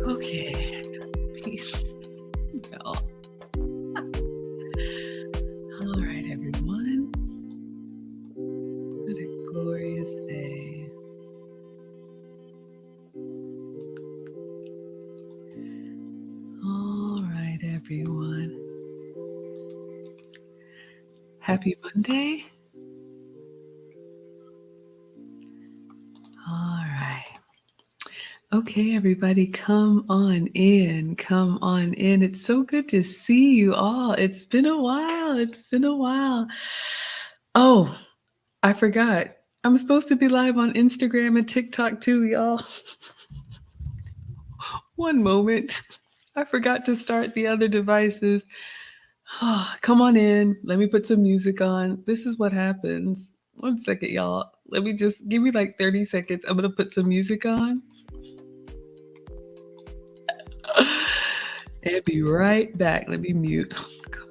Okay. Peace. Y'all. All right, everyone. What a glorious day. All right, everyone. Happy Monday. All right. Okay, everybody, come on in. Come on in. It's so good to see you all. It's been a while. It's been a while. Oh, I forgot. I'm supposed to be live on Instagram and TikTok too, y'all. One moment. I forgot to start the other devices. Come on in. Let me put some music on. This is what happens. One second, y'all. Let me just give me like 30 seconds. I'm going to put some music on. And be right back. Let me mute. Oh my God.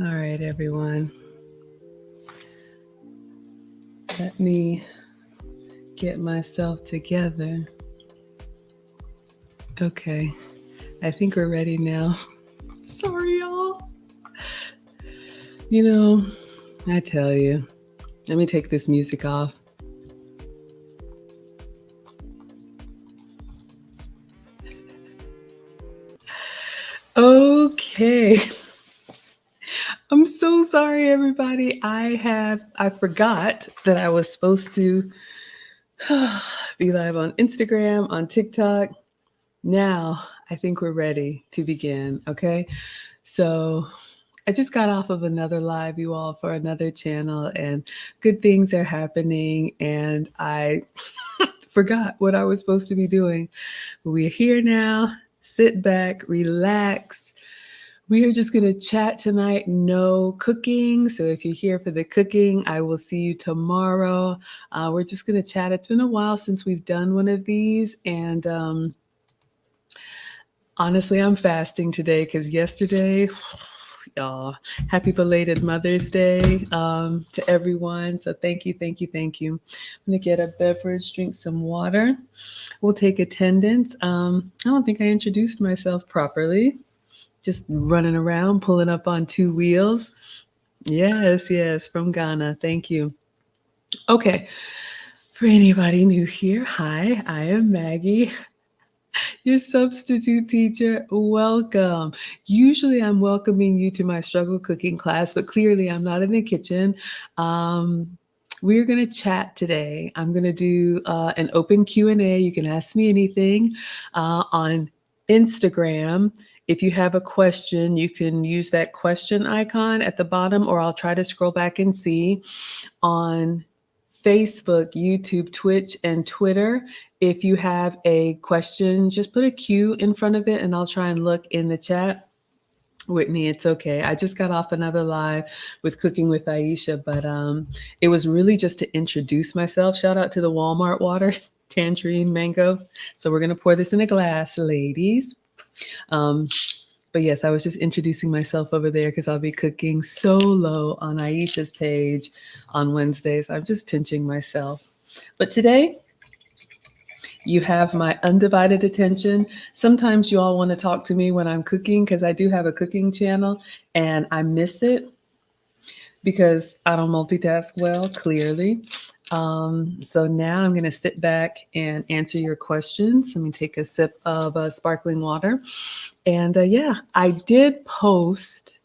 All right, everyone. Let me get myself together. Okay, I think we're ready now. Sorry, y'all. You know, I tell you, let me take this music off. Okay. I'm so sorry, everybody. I forgot that I was supposed to be live on Instagram, on TikTok. Now, I think we're ready to begin, okay? So, I just got off of another live, you all, for another channel, and good things are happening, and I forgot what I was supposed to be doing. We're here now. Sit back, relax. We are just going to chat tonight, no cooking. So if you're here for the cooking, I will see you tomorrow. We're just going to chat. It's been a while since we've done one of these. And honestly, I'm fasting today because yesterday, y'all, happy belated Mother's Day to everyone. So thank you, thank you, thank you. I'm going to get a beverage, drink some water. We'll take attendance. I don't think I introduced myself properly. Just running around, pulling up on two wheels. Yes, yes, from Ghana. Thank you. Okay, for anybody new here, hi, I am Maggie, your substitute teacher. Welcome. Usually I'm welcoming you to my struggle cooking class, but clearly I'm not in the kitchen. We're going to chat today. I'm going to do an open Q&A. You can ask me anything on Instagram. If you have a question, you can use that question icon at the bottom, or I'll try to scroll back and see on Facebook, YouTube, Twitch, and Twitter. If you have a question, just put a Q in front of it and I'll try and look in the chat. Whitney, it's okay. I just got off another live with Cooking with Aisha, but it was really just to introduce myself. Shout out to the Walmart water, tangerine, mango. So we're going to pour this in a glass, ladies. But yes, I was just introducing myself over there because I'll be cooking solo on Aisha's page on Wednesdays. I'm just pinching myself. But today, you have my undivided attention. Sometimes you all want to talk to me when I'm cooking because I do have a cooking channel and I miss it because I don't multitask well, clearly. So now I'm going to sit back and answer your questions. Let me take a sip of sparkling water. And yeah, I did post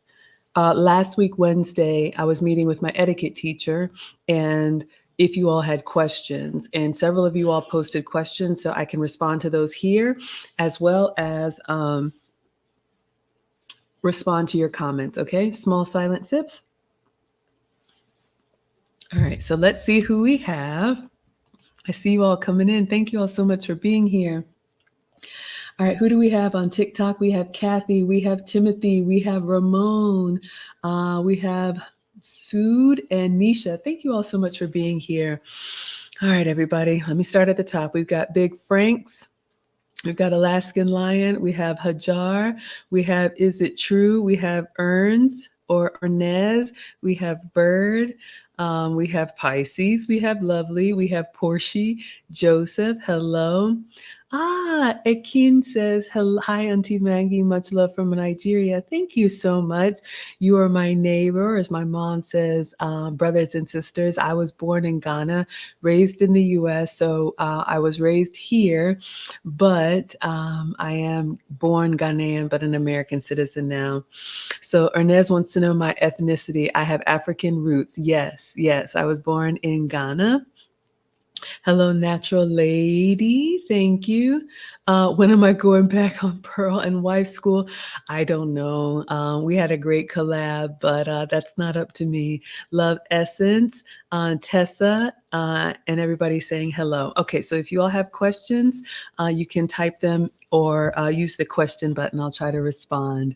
last week, Wednesday, I was meeting with my etiquette teacher, and if you all had questions, and several of you all posted questions, so I can respond to those here, as well as respond to your comments, okay? Small silent sips. All right, so let's see who we have. I see you all coming in. Thank you all so much for being here. All right, who do we have on TikTok? We have Kathy, we have Timothy, we have Ramon, we have Sood and Nisha. Thank you all so much for being here. All right, everybody, let me start at the top. We've got Big Franks, we've got Alaskan Lion, we have Hajar, we have Is It True, we have Earns or Ernez, we have Bird, we have Pisces, we have Lovely, we have Portia, Joseph, hello. Ekin says, hi, Auntie Maggie, much love from Nigeria. Thank you so much. You are my neighbor, as my mom says, brothers and sisters. I was born in Ghana, raised in the US, so I was raised here, but I am born Ghanaian, but an American citizen now. So Ernest wants to know my ethnicity. I have African roots. Yes, I was born in Ghana. Hello, natural lady. Thank you. When am I going back on Pearl and Wife School? I don't know. We had a great collab, but that's not up to me. Love Essence, Tessa, and everybody saying hello. Okay, so if you all have questions, you can type them or use the question button. I'll try to respond.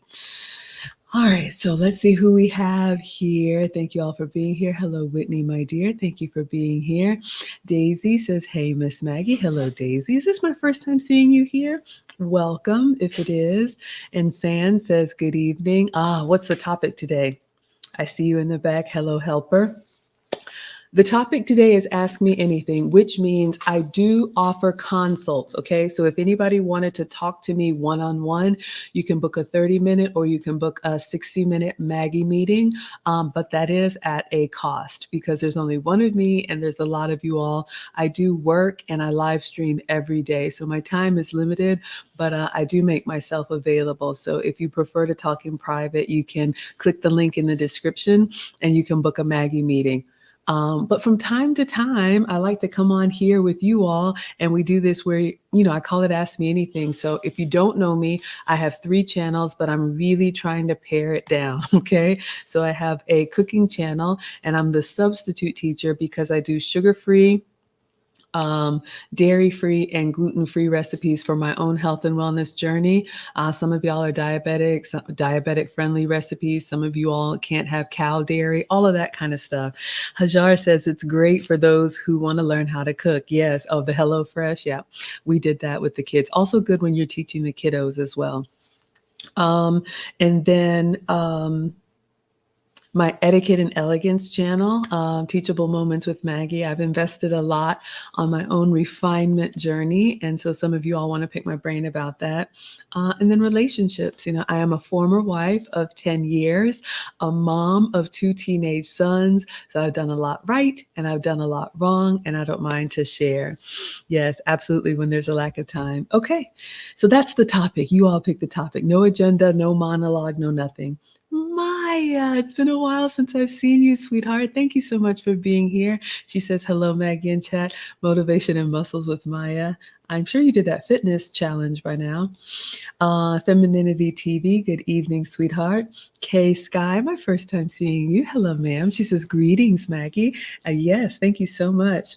All right, so let's see who we have here. Thank you all for being here. Hello, Whitney, my dear. Thank you for being here. Daisy says, hey, Miss Maggie. Hello, Daisy. Is this my first time seeing you here? Welcome, if it is. And San says, good evening. What's the topic today? I see you in the back. Hello, helper. The topic today is Ask Me Anything, which means I do offer consults. Okay. So if anybody wanted to talk to me one on one, you can book a 30-minute or you can book a 60-minute Maggie meeting. But that is at a cost because there's only one of me and there's a lot of you all. I do work and I live stream every day. So my time is limited, but I do make myself available. So if you prefer to talk in private, you can click the link in the description and you can book a Maggie meeting. But from time to time, I like to come on here with you all, and we do this where, I call it Ask Me Anything. So if you don't know me, I have 3 channels, but I'm really trying to pare it down, okay? So I have a cooking channel, and I'm the substitute teacher because I do sugar-free, dairy-free and gluten-free recipes for my own health and wellness journey. Some of y'all are diabetics, diabetic-friendly recipes. Some of you all can't have cow dairy, all of that kind of stuff. Hajar says it's great for those who want to learn how to cook. Yes. Oh, the Hello Fresh. Yeah, we did that with the kids. Also good when you're teaching the kiddos as well. And then my Etiquette and Elegance channel, Teachable Moments with Maggie. I've invested a lot on my own refinement journey. And so some of you all want to pick my brain about that. And then relationships. I am a former wife of 10 years, a mom of 2 teenage sons. So I've done a lot right and I've done a lot wrong, and I don't mind to share. Yes, absolutely, when there's a lack of time. Okay, so that's the topic. You all pick the topic. No agenda, no monologue, no nothing. Maya, it's been a while since I've seen you, sweetheart. Thank you so much for being here. She says, hello, Maggie in chat. Motivation and muscles with Maya. I'm sure you did that fitness challenge by now. Femininity TV, good evening, sweetheart. Kay Sky, my first time seeing you. Hello, ma'am. She says, greetings, Maggie. Yes, thank you so much.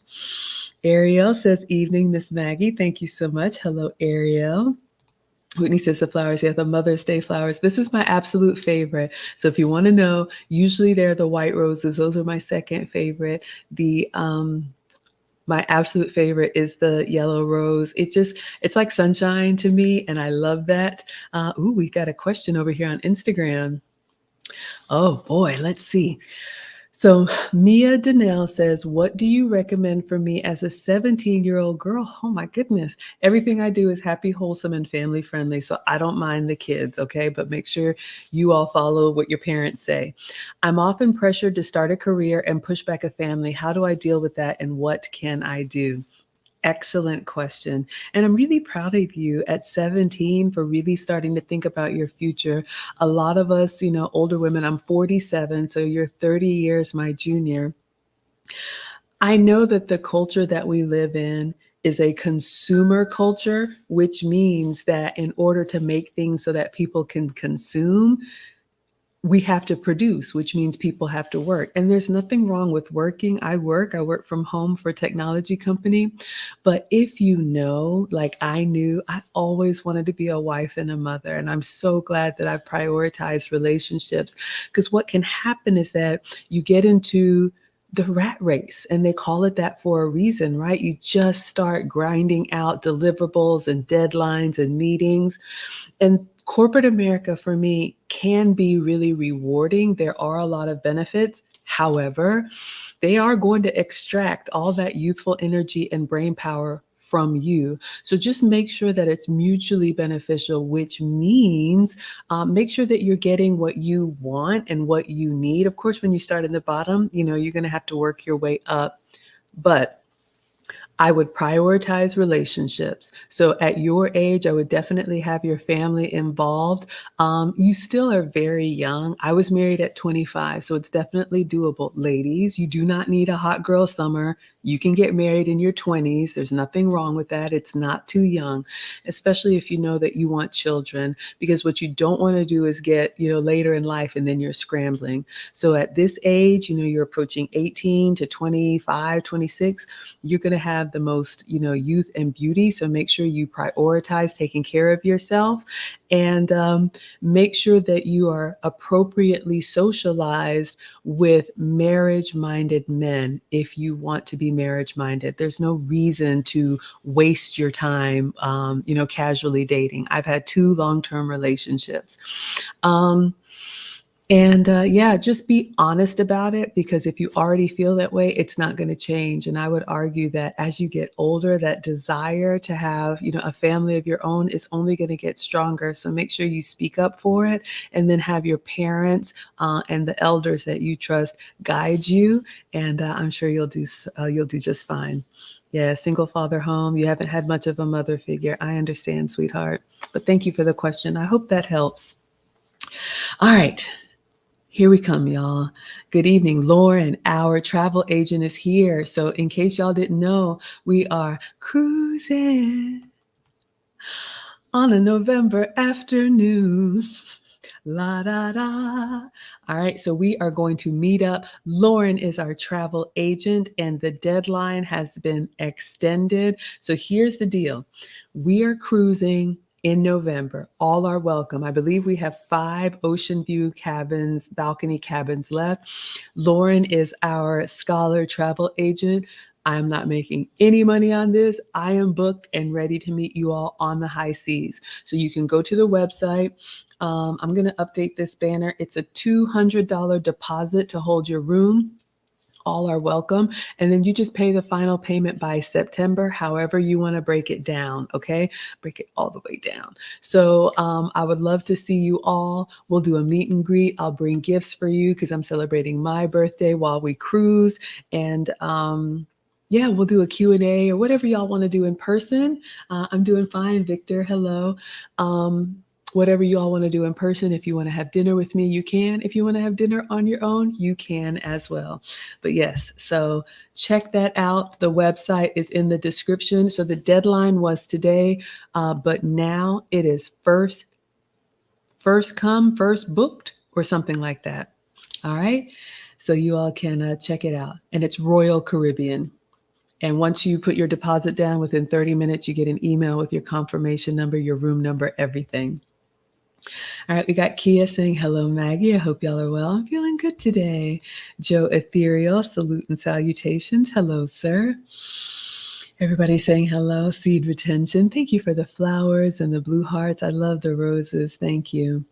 Ariel says, evening, Miss Maggie. Thank you so much. Hello, Ariel. Whitney says the flowers, yeah, the Mother's Day flowers. This is my absolute favorite. So if you want to know, usually they're the white roses. Those are my second favorite. My absolute favorite is the yellow rose. It's like sunshine to me, and I love that. We got a question over here on Instagram. Oh boy, let's see. So Mia Donnell says, what do you recommend for me as a 17-year-old girl? Oh my goodness. Everything I do is happy, wholesome, and family friendly. So I don't mind the kids, okay? But make sure you all follow what your parents say. I'm often pressured to start a career and push back a family. How do I deal with that, and what can I do? Excellent question. And I'm really proud of you at 17 for really starting to think about your future. A lot of us, older women, I'm 47, so you're 30 years my junior. I know that the culture that we live in is a consumer culture, which means that in order to make things so that people can consume, we have to produce, which means people have to work. And there's nothing wrong with working. I work from home for a technology company. But if like I knew, I always wanted to be a wife and a mother. And I'm so glad that I've prioritized relationships, because what can happen is that you get into the rat race, and they call it that for a reason, right? You just start grinding out deliverables and deadlines and meetings. And corporate America for me can be really rewarding. There are a lot of benefits. However, they are going to extract all that youthful energy and brain power from you. So just make sure that it's mutually beneficial, which means make sure that you're getting what you want and what you need. Of course, when you start in the bottom, you're going to have to work your way up. But I would prioritize relationships. So at your age, I would definitely have your family involved. You still are very young. I was married at 25, so it's definitely doable. Ladies, you do not need a hot girl summer. You can get married in your 20s. There's nothing wrong with that. It's not too young, especially if you know that you want children, because what you don't want to do is get, later in life and then you're scrambling. So at this age, you're approaching 18 to 25, 26, you're going to have the most, youth and beauty. So make sure you prioritize taking care of yourself, and make sure that you are appropriately socialized with marriage-minded men if you want to be marriage-minded. There's no reason to waste your time, casually dating. I've had 2 long-term relationships. And yeah, just be honest about it, because if you already feel that way, it's not going to change. And I would argue that as you get older, that desire to have, a family of your own is only going to get stronger. So make sure you speak up for it, and then have your parents and the elders that you trust guide you. And I'm sure you'll do just fine. Yeah, single father home. You haven't had much of a mother figure. I understand, sweetheart. But thank you for the question. I hope that helps. All right. Here we come, y'all. Good evening. Lauren, our travel agent, is here. So in case y'all didn't know, we are cruising on a November afternoon. La da da. All right, so we are going to meet up. Lauren is our travel agent, and the deadline has been extended. So here's the deal. We are cruising in November. All are welcome. I believe we have 5 ocean view cabins, balcony cabins left. Lauren is our scholar travel agent. I'm not making any money on this. I am booked and ready to meet you all on the high seas. So you can go to the website. I'm going to update this banner. It's a $200 deposit to hold your room. All are welcome. And then you just pay the final payment by September, however you want to break it down. Okay. Break it all the way down. So I would love to see you all. We'll do a meet and greet. I'll bring gifts for you because I'm celebrating my birthday while we cruise. And yeah, we'll do a Q&A or whatever y'all want to do in person. I'm doing fine, Victor. Hello. Whatever you all want to do in person. If you want to have dinner with me, you can. If you want to have dinner on your own, you can as well. But yes, so check that out. The website is in the description. So the deadline was today, but now it is first come, first booked, or something like that. All right. So you all can check it out. And it's Royal Caribbean. And once you put your deposit down, within 30 minutes, you get an email with your confirmation number, your room number, everything. All right, we got Kia saying, hello, Maggie. I hope y'all are well. I'm feeling good today. Joe Ethereal, salute and salutations. Hello, sir. Everybody saying hello. Seed retention. Thank you for the flowers and the blue hearts. I love the roses. Thank you.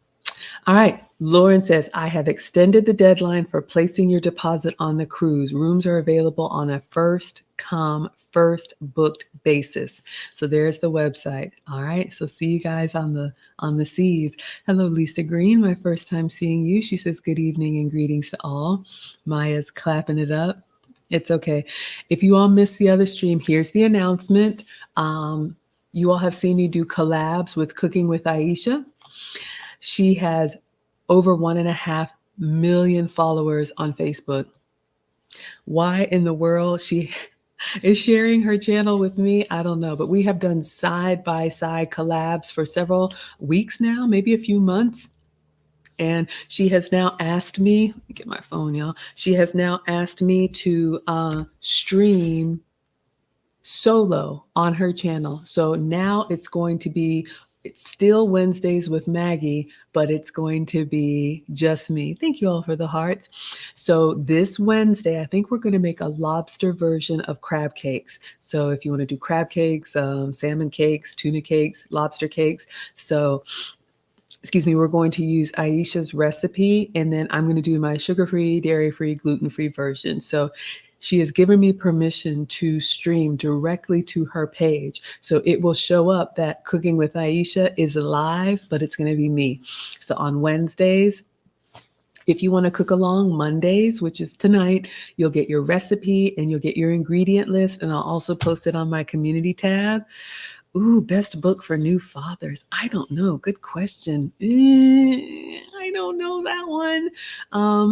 All right. Lauren says, I have extended the deadline for placing your deposit on the cruise. Rooms are available on a first come, first booked basis. So there's the website. All right. So see you guys on the seas. Hello, Lisa Green. My first time seeing you. She says, good evening and greetings to all. Maya's clapping it up. It's okay. If you all missed the other stream, here's the announcement. You all have seen me do collabs with Cooking with Aisha. She has over 1.5 million followers on Facebook. Why in the world she is sharing her channel with me, I don't know. But we have done side-by-side collabs for several weeks now, maybe a few months. And she has now asked me, let me get my phone, y'all. She has now asked me to stream solo on her channel. So now it's still Wednesdays with Maggie, but it's going to be just me. Thank you all for the hearts. So this Wednesday, I think we're going to make a lobster version of crab cakes. So if you want to do crab cakes, salmon cakes, tuna cakes, lobster cakes. So we're going to use Aisha's recipe, and then I'm going to do my sugar-free, dairy-free, gluten-free version. So she has given me permission to stream directly to her page. So it will show up that Cooking with Aisha is live, but it's going to be me. So on Wednesdays, if you want to cook along, Mondays, which is tonight, you'll get your recipe and you'll get your ingredient list. And I'll also post it on my community tab. Ooh, best book for new fathers. I don't know. Good question. I don't know that one.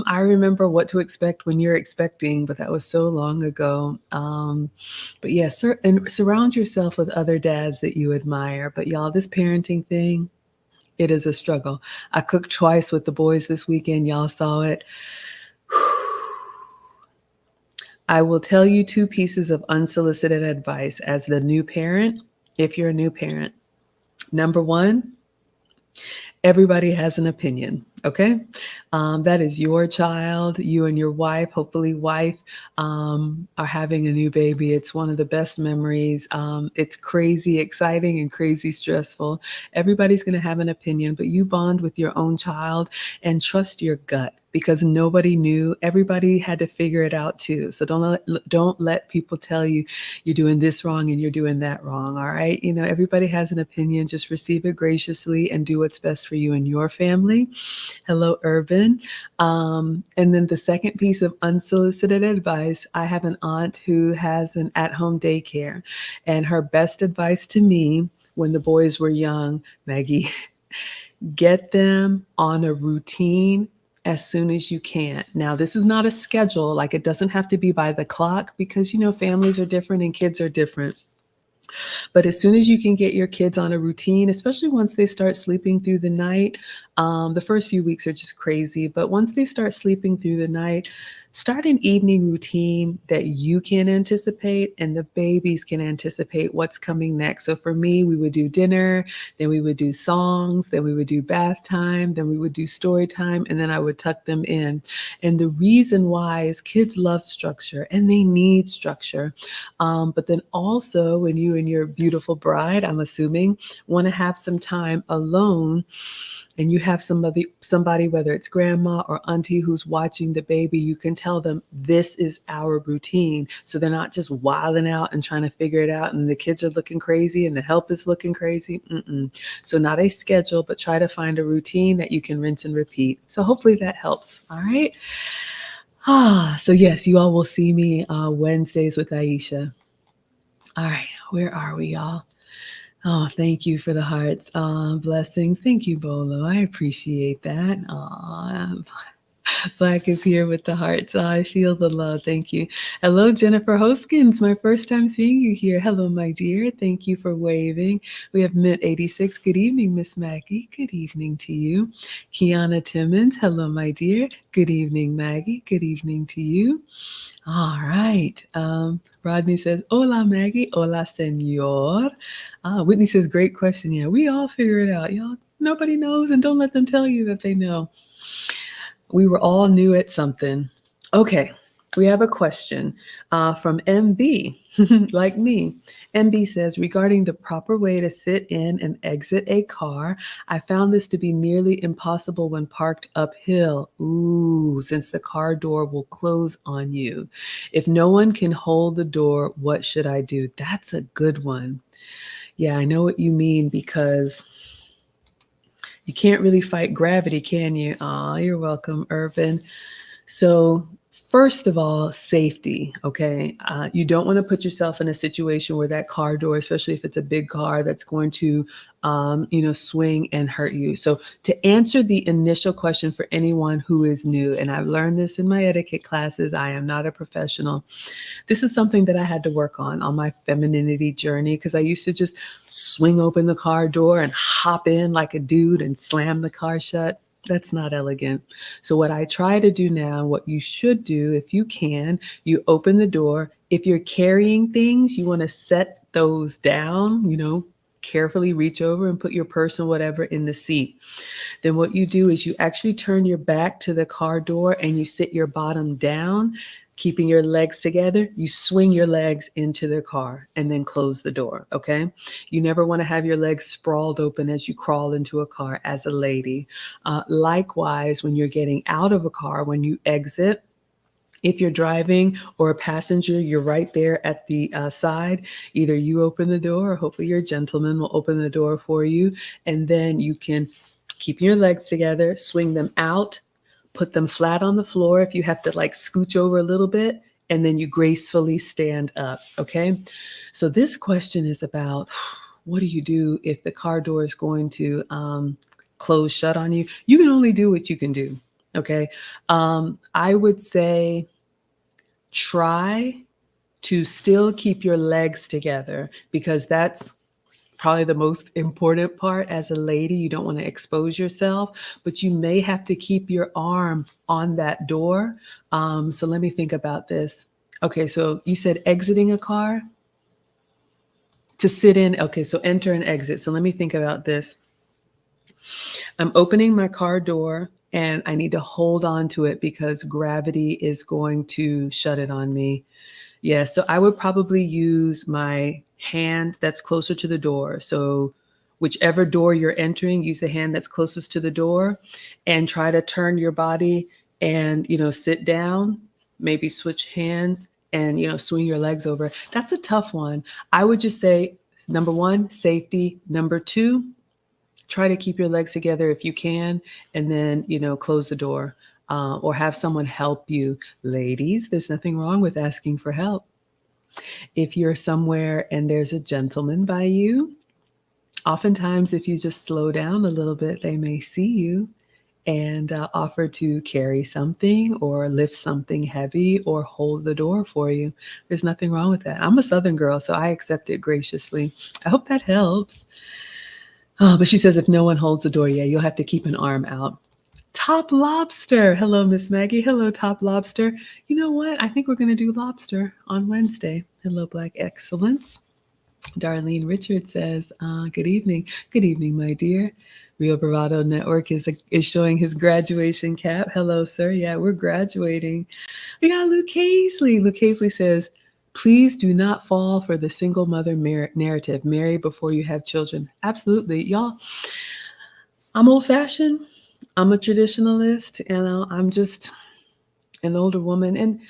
I remember What to Expect When You're Expecting, but that was so long ago. But yes, and surround yourself with other dads that you admire. But y'all, this parenting thing, it is a struggle. I cooked twice with the boys this weekend. Y'all saw it. I will tell you 2 pieces of unsolicited advice as the new parent. If you're a new parent, number 1, everybody has an opinion, Okay. That is your child. You and your wife, hopefully wife, are having a new baby. It's one of the best memories. It's crazy exciting and crazy stressful. Everybody's going to have an opinion, but you bond with your own child and trust your gut because nobody knew. Everybody had to figure it out too. So don't let people tell you you're doing this wrong and you're doing that wrong. All right. Everybody has an opinion. Just receive it graciously and do what's best for you and your family. Hello, Urban. And then the second piece of unsolicited advice, I have an aunt who has an at-home daycare, and her best advice to me when the boys were young, Maggie, get them on a routine as soon as you can. Now, this is not a schedule, like it doesn't have to be by the clock because, families are different and kids are different. But as soon as you can get your kids on a routine, especially once they start sleeping through the night, the first few weeks are just crazy. But once they start sleeping through the night, start an evening routine that you can anticipate and the babies can anticipate what's coming next. So for me, we would do dinner, then we would do songs, then we would do bath time, then we would do story time, and then I would tuck them in. And the reason why is kids love structure and they need structure. But then also when you and your beautiful bride, I'm assuming, want to have some time alone and you have somebody, whether it's grandma or auntie who's watching the baby, you can tell them this is our routine. So they're not just wilding out and trying to figure it out and the kids are looking crazy and the help is looking crazy. So not a schedule, but try to find a routine that you can rinse and repeat. So hopefully that helps. All right. So yes, you all will see me Wednesdays with Aisha. All right, where are we, y'all? Oh, thank you for the hearts. Blessings. Thank you, Bolo. I appreciate that. Black is here with the hearts. I feel the love. Thank you. Hello, Jennifer Hoskins. My first time seeing you here. Hello, my dear. Thank you for waving. We have Mint 86. Good evening, Miss Maggie. Good evening to you. Kiana Timmons. Hello, my dear. Good evening, Maggie. Good evening to you. All right. Rodney says, hola, Maggie. Hola, senor. Whitney says, great question. Yeah, we all figure it out. Y'all, nobody knows, and don't let them tell you that they know. We were all new at something. Okay, we have a question from MB, like me. MB says, regarding the proper way to sit in and exit a car, I found this to be nearly impossible when parked uphill. Ooh, since the car door will close on you. If no one can hold the door, what should I do? That's a good one. Yeah, I know what you mean because you can't really fight gravity, can you? Aw, you're welcome, Irvin. So first of all, safety, okay? You don't want to put yourself in a situation where that car door, especially if it's a big car, that's going to, swing and hurt you. So to answer the initial question for anyone who is new, and I've learned this in my etiquette classes, I am not a professional. This is something that I had to work on my femininity journey because I used to just swing open the car door and hop in like a dude and slam the car shut. That's not elegant. So what I try to do now, what you should do if you can, you open the door. If you're carrying things, you want to set those down, carefully reach over and put your purse or whatever in the seat. Then what you do is you actually turn your back to the car door and you sit your bottom down, keeping your legs together. You swing your legs into the car and then close the door, okay? You never want to have your legs sprawled open as you crawl into a car as a lady. Likewise, when you're getting out of a car, when you exit, if you're driving or a passenger, you're right there at the side. Either you open the door or hopefully your gentleman will open the door for you. And then you can keep your legs together, swing them out, put them flat on the floor if you have to like scooch over a little bit, and then you gracefully stand up, okay? So this question is about what do you do if the car door is going to close shut on you? You can only do what you can do, okay? I would say try to still keep your legs together because that's probably the most important part as a lady. You don't want to expose yourself, but you may have to keep your arm on that door. So let me think about this. Okay, so you said exiting a car? To sit in, okay, so enter and exit. So let me think about this. I'm opening my car door and I need to hold on to it because gravity is going to shut it on me. Yeah, so I would probably use my hand that's closer to the door. So whichever door you're entering, use the hand that's closest to the door and try to turn your body and, sit down, maybe switch hands and, swing your legs over. That's a tough one. I would just say, number one, safety. Number two, try to keep your legs together if you can, and then, close the door, or have someone help you. Ladies, there's nothing wrong with asking for help. If you're somewhere and there's a gentleman by you, oftentimes if you just slow down a little bit, they may see you and offer to carry something or lift something heavy or hold the door for you. There's nothing wrong with that. I'm a Southern girl, so I accept it graciously. I hope that helps. Oh, but she says if no one holds the door, yeah, you'll have to keep an arm out. Top lobster. Hello, Miss Maggie. Hello, Top Lobster. You know what? I think we're going to do lobster on Wednesday. Hello, Black Excellence. Darlene Richard says, good evening. Good evening, my dear. Rio Bravado Network is showing his graduation cap. Hello, sir. Yeah, we're graduating. We got Luke Casely. Luke Casely says, please do not fall for the single mother narrative. Marry before you have children. Absolutely. Y'all, I'm old-fashioned. I'm a traditionalist, and I'm just an older woman. And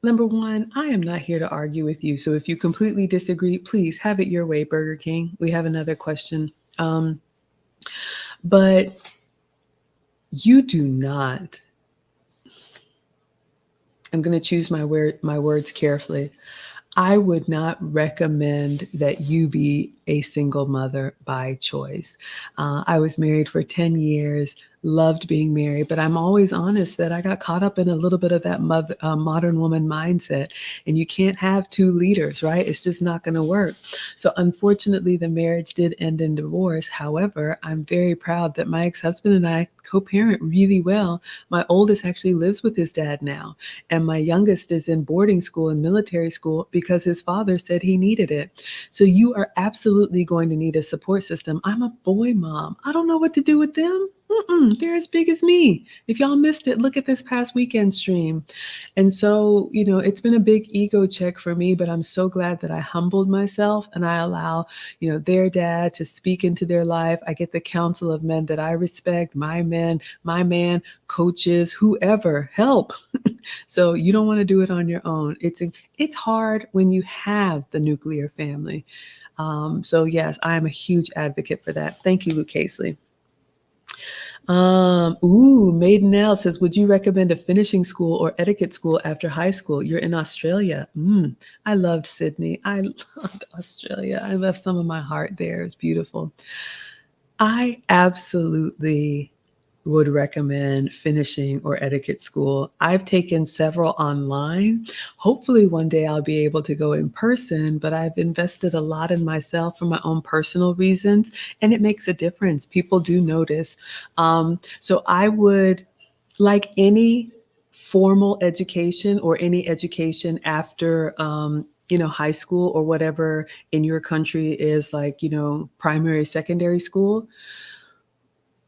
number one, I am not here to argue with you. So if you completely disagree, please have it your way, Burger King. We have another question. But you do not, I'm going to choose my words carefully. I would not recommend that you be a single mother by choice. I was married for 10 years, loved being married, but I'm always honest that I got caught up in a little bit of that modern woman mindset. And you can't have two leaders, right? It's just not going to work. So unfortunately, the marriage did end in divorce. However, I'm very proud that my ex-husband and I co-parent really well. My oldest actually lives with his dad now, and my youngest is in boarding school and military school because his father said he needed it. So you are absolutely going to need a support system. I'm a boy mom. I don't know what to do with them. They're as big as me. If y'all missed it, look at this past weekend stream. And so, it's been a big ego check for me, but I'm so glad that I humbled myself and I allow, their dad to speak into their life. I get the counsel of men that I respect, my men, my man, coaches, whoever, help. So you don't want to do it on your own. It's hard when you have the nuclear family. So yes, I am a huge advocate for that. Thank you, Luke Casely. Maiden L says, would you recommend a finishing school or etiquette school after high school? You're in Australia. I loved Sydney. I loved Australia. I left some of my heart there. It's beautiful. I absolutely would recommend finishing or etiquette school. I've taken several online. Hopefully one day I'll be able to go in person, but I've invested a lot in myself for my own personal reasons, and it makes a difference. People do notice. So I would, like any formal education or any education after high school or whatever in your country is like, primary, secondary school.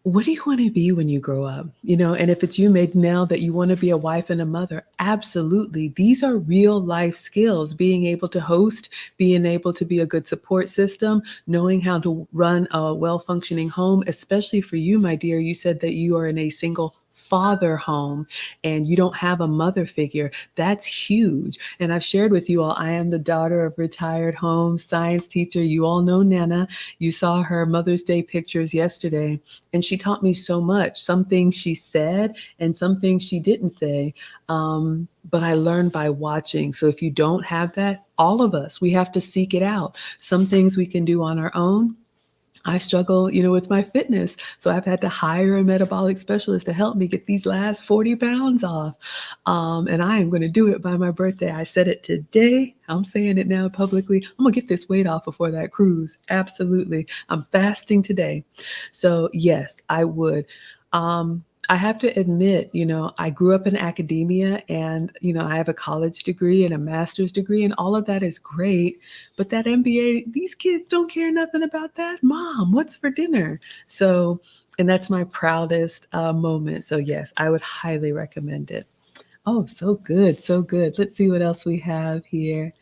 What do you want to be when you grow up? And if it's you, Maiden, now that you want to be a wife and a mother, absolutely. These are real life skills, being able to host, being able to be a good support system, knowing how to run a well-functioning home, especially for you, my dear. You said that you are in a single father home and you don't have a mother figure. That's huge. And I've shared with you all, I am the daughter of retired home science teacher. You all know Nana. You saw her Mother's Day pictures yesterday, and she taught me so much. Some things she said and some things she didn't say. But I learned by watching. So if you don't have that, all of us, we have to seek it out. Some things we can do on our own. I struggle, with my fitness. So I've had to hire a metabolic specialist to help me get these last 40 pounds off. And I am going to do it by my birthday. I said it today. I'm saying it now publicly. I'm going to get this weight off before that cruise. Absolutely. I'm fasting today. So yes, I would. I have to admit, I grew up in academia and, I have a college degree and a master's degree, and all of that is great. But that MBA, these kids don't care nothing about that. Mom, what's for dinner? So And that's my proudest moment. So, yes, I would highly recommend it. Oh, so good. So good. Let's see what else we have here.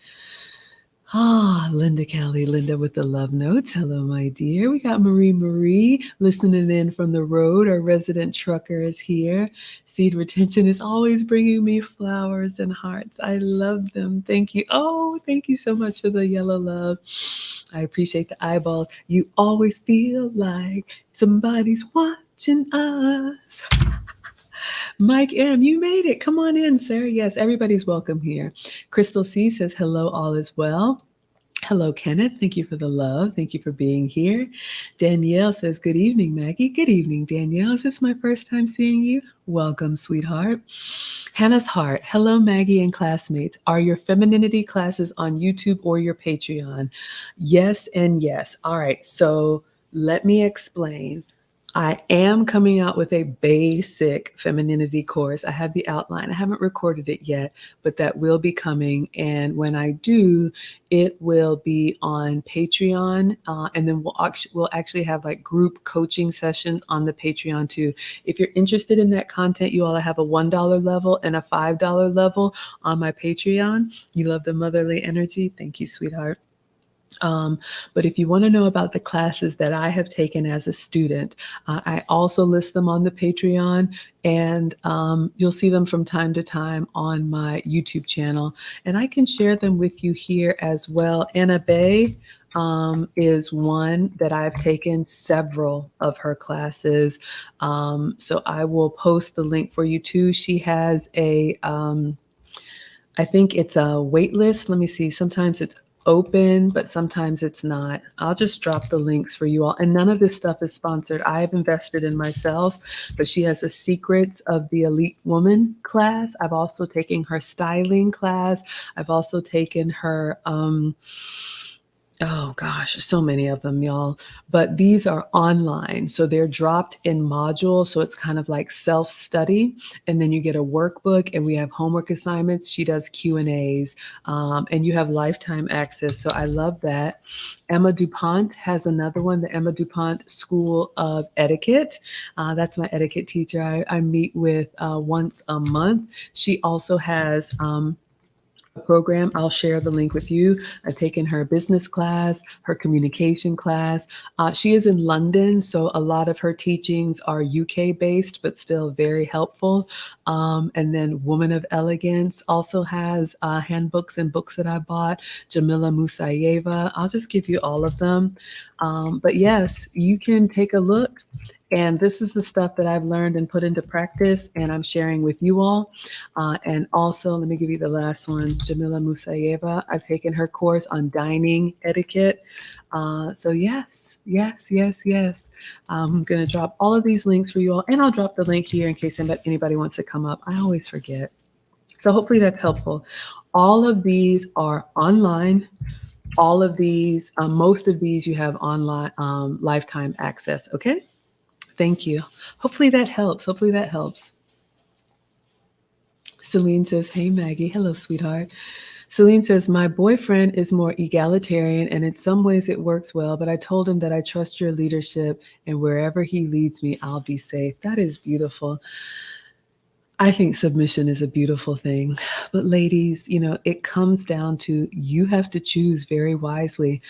Ah, Linda Kelly, Linda with the love notes. Hello, my dear. We got Marie listening in from the road. Our resident trucker is here. Seed retention is always bringing me flowers and hearts. I love them. Thank you. Oh, thank you so much for the yellow love. I appreciate the eyeballs. You always feel like somebody's watching us. Mike M., you made it. Come on in, sir. Yes, everybody's welcome here. Crystal C says, hello, all is well. Hello, Kenneth. Thank you for the love. Thank you for being here. Danielle says, good evening, Maggie. Good evening, Danielle. Is this my first time seeing you? Welcome, sweetheart. Hannah's Heart. Hello, Maggie and classmates. Are your femininity classes on YouTube or your Patreon? Yes and yes. All right. So let me explain. I am coming out with a basic femininity course. I have the outline. I haven't recorded it yet, but that will be coming. And when I do, it will be on Patreon. And then we'll actually have like group coaching sessions on the Patreon too. If you're interested in that content, you all have a $1 level and a $5 level on my Patreon. You love the motherly energy. Thank you, sweetheart. But if you want to know about the classes that I have taken as a student, I also list them on the Patreon, and you'll see them from time to time on my YouTube channel. And I can share them with you here as well. Anna Bay is one that I've taken several of her classes. So I will post the link for you too. She has I think it's a wait list. Let me see. Sometimes it's open, but sometimes it's not. I'll just drop the links for you all. And none of this stuff is sponsored. I have invested in myself, but she has a Secrets of the Elite Woman class. I've also taken her styling class. I've also taken her, oh gosh, so many of them, y'all. But these are online. So they're dropped in modules. So it's kind of like self-study. And then you get a workbook and we have homework assignments. She does Q&As and you have lifetime access. So I love that. Emma DuPont has another one, the Emma DuPont School of Etiquette. That's my etiquette teacher I meet with once a month. She also has program. I'll share the link with you. I've taken her business class, her communication class. She is in London, so a lot of her teachings are UK based, but still very helpful. And then Woman of Elegance also has handbooks and books that I bought. Jamila Musayeva. I'll just give you all of them. But yes, you can take a look. And this is the stuff that I've learned and put into practice, and I'm sharing with you all. And also, let me give you the last one, Jamila Musayeva. I've taken her course on dining etiquette. So yes, yes, yes, yes. I'm going to drop all of these links for you all, and I'll drop the link here in case anybody wants to come up. I always forget. So hopefully that's helpful. All of these are online. All of these, most of these you have online lifetime access, okay? Thank you. Hopefully that helps. Hopefully that helps. Celine says, hey, Maggie. Hello, sweetheart. Celine says, my boyfriend is more egalitarian and in some ways it works well, but I told him that I trust your leadership and wherever he leads me, I'll be safe. That is beautiful. I think submission is a beautiful thing. But ladies, it comes down to you have to choose very wisely.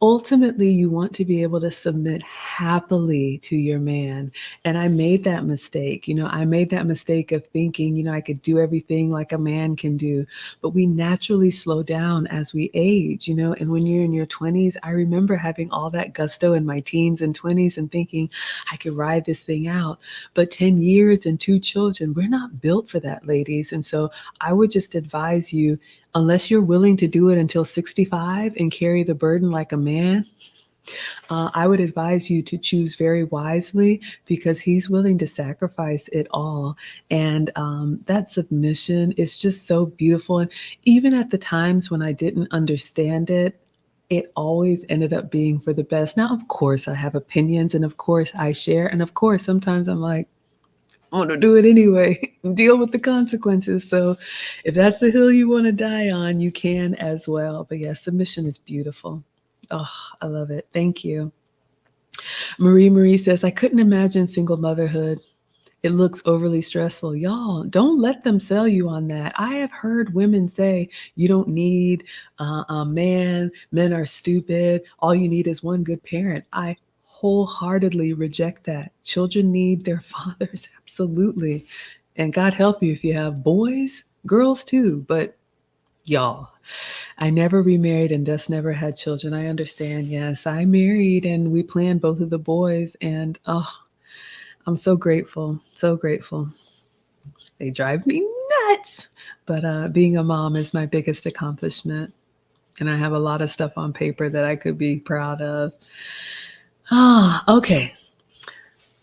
Ultimately, you want to be able to submit happily to your man. And I made that mistake. I made that mistake of thinking, I could do everything like a man can do. But we naturally slow down as we age, and when you're in your 20s, I remember having all that gusto in my teens and 20s and thinking I could ride this thing out. But 10 years and 2 children, we're not built for that, ladies. And so I would just advise you, unless you're willing to do it until 65 and carry the burden like a man, I would advise you to choose very wisely because he's willing to sacrifice it all. And that submission is just so beautiful. And even at the times when I didn't understand it, it always ended up being for the best. Now, of course, I have opinions and of course I share. And of course, sometimes I'm like, I want to do it anyway, deal with the consequences. So if that's the hill you want to die on, you can as well. But yeah, submission is beautiful. Oh, I love it. Thank you. Marie says, I couldn't imagine single motherhood. It looks overly stressful. Y'all, don't let them sell you on that. I have heard women say you don't need a man, men are stupid. All you need is one good parent. I wholeheartedly reject that. Children need their fathers, absolutely. And God help you if you have boys, girls too. But y'all, I never remarried and thus never had children. I understand. Yes, I married and we planned both of the boys. And oh, I'm so grateful. So grateful. They drive me nuts. But being a mom is my biggest accomplishment. And I have a lot of stuff on paper that I could be proud of. Okay.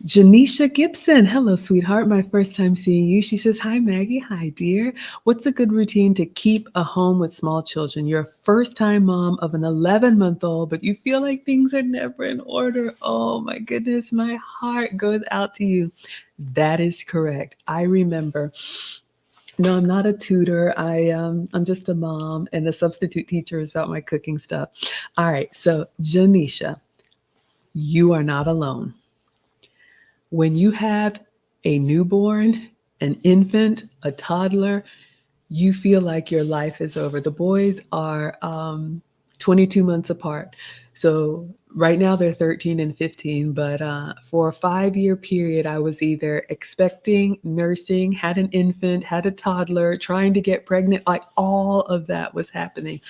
Janisha Gibson. Hello, sweetheart. My first time seeing you. She says, hi, Maggie. Hi, dear. What's a good routine to keep a home with small children? You're a first-time mom of an 11-month-old, but you feel like things are never in order. Oh, my goodness. My heart goes out to you. That is correct. I remember. No, I'm not a tutor. I'm just a mom, and the substitute teacher is about my cooking stuff. All right. So, Janisha, you are not alone. When you have a newborn, an infant, a toddler, you feel like your life is over. The boys are 22 months apart. So right now they're 13 and 15, but for a 5-year period, I was either expecting, nursing, had an infant, had a toddler, trying to get pregnant. Like all of that was happening.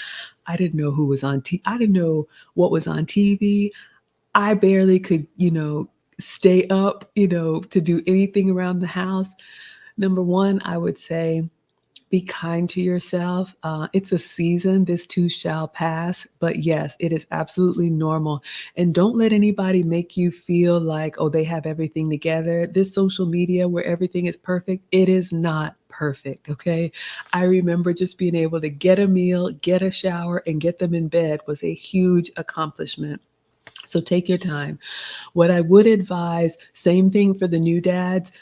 I didn't know who was on TV. I didn't know what was on TV. I barely could, stay up, to do anything around the house. Number one, I would say be kind to yourself. It's a season. This too shall pass. But yes, it is absolutely normal. And don't let anybody make you feel like, oh, they have everything together. This social media where everything is perfect, it is not perfect. Okay. I remember just being able to get a meal, get a shower, and get them in bed was a huge accomplishment. So take your time. What I would advise, same thing for the new dads,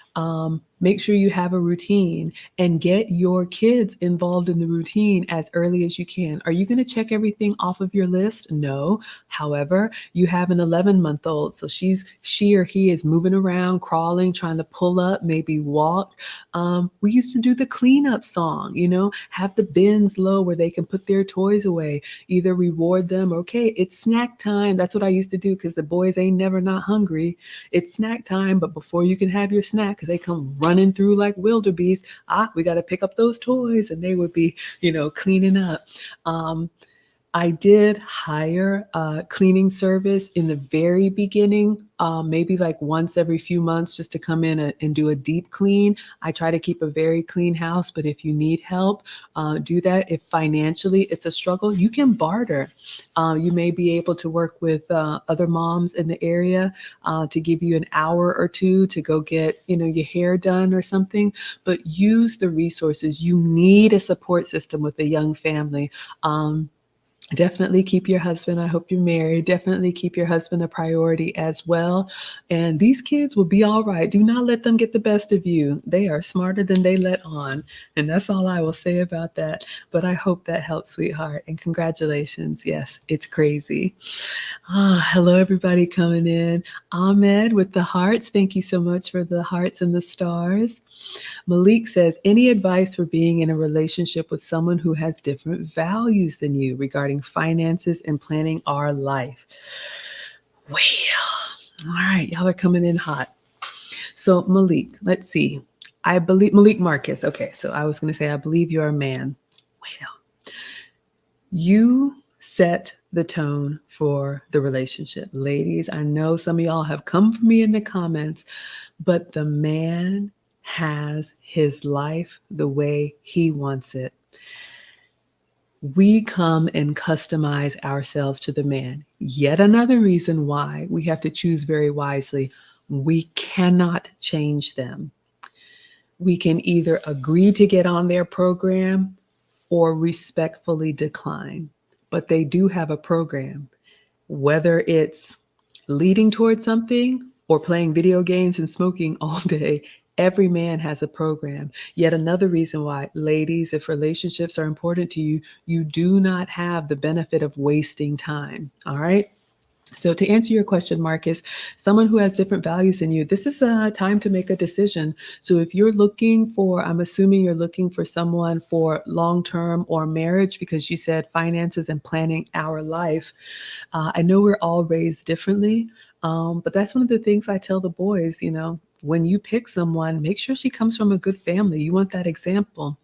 make sure you have a routine and get your kids involved in the routine as early as you can. Are you going to check everything off of your list? No. However, you have an 11-month-old, so she or he is moving around, crawling, trying to pull up, maybe walk. We used to do the cleanup song, have the bins low where they can put their toys away, either reward them, okay, it's snack time. That's what I used to do because the boys ain't never not hungry. It's snack time, but before you can have your snack, because they come running through like wildebeest, we got to pick up those toys, and they would be, cleaning up. I did hire a cleaning service in the very beginning, maybe like once every few months just to come in and do a deep clean. I try to keep a very clean house, but if you need help, do that. If financially it's a struggle, you can barter. You may be able to work with other moms in the area to give you an hour or two to go get, your hair done or something, but use the resources. You need a support system with a young family. Definitely keep your husband. I hope you're married. Definitely keep your husband a priority as well. And these kids will be all right. Do not let them get the best of you. They are smarter than they let on. And that's all I will say about that. But I hope that helps, sweetheart. And congratulations. Yes, it's crazy. Hello, everybody coming in. Ahmed with the hearts. Thank you so much for the hearts and the stars. Malik says, any advice for being in a relationship with someone who has different values than you regarding finances and planning our life? Well, all right, y'all are coming in hot. So Malik, let's see. I believe Malik Marcus. Okay, so I was going to say, I believe you're a man. Well, you set the tone for the relationship. Ladies, I know some of y'all have come for me in the comments, but the man has his life the way he wants it. We come and customize ourselves to the man. Yet another reason why we have to choose very wisely. We cannot change them. We can either agree to get on their program or respectfully decline. But they do have a program, whether it's leading towards something or playing video games and smoking all day. Every man has a program. Yet another reason why, ladies, if relationships are important to you, you do not have the benefit of wasting time. All right. So to answer your question, Marcus, someone who has different values than you, this is a time to make a decision. So if you're looking for, I'm assuming you're looking for someone for long-term or marriage because you said finances and planning our life. I know we're all raised differently, but that's one of the things I tell the boys, when you pick someone, make sure she comes from a good family. You want that example.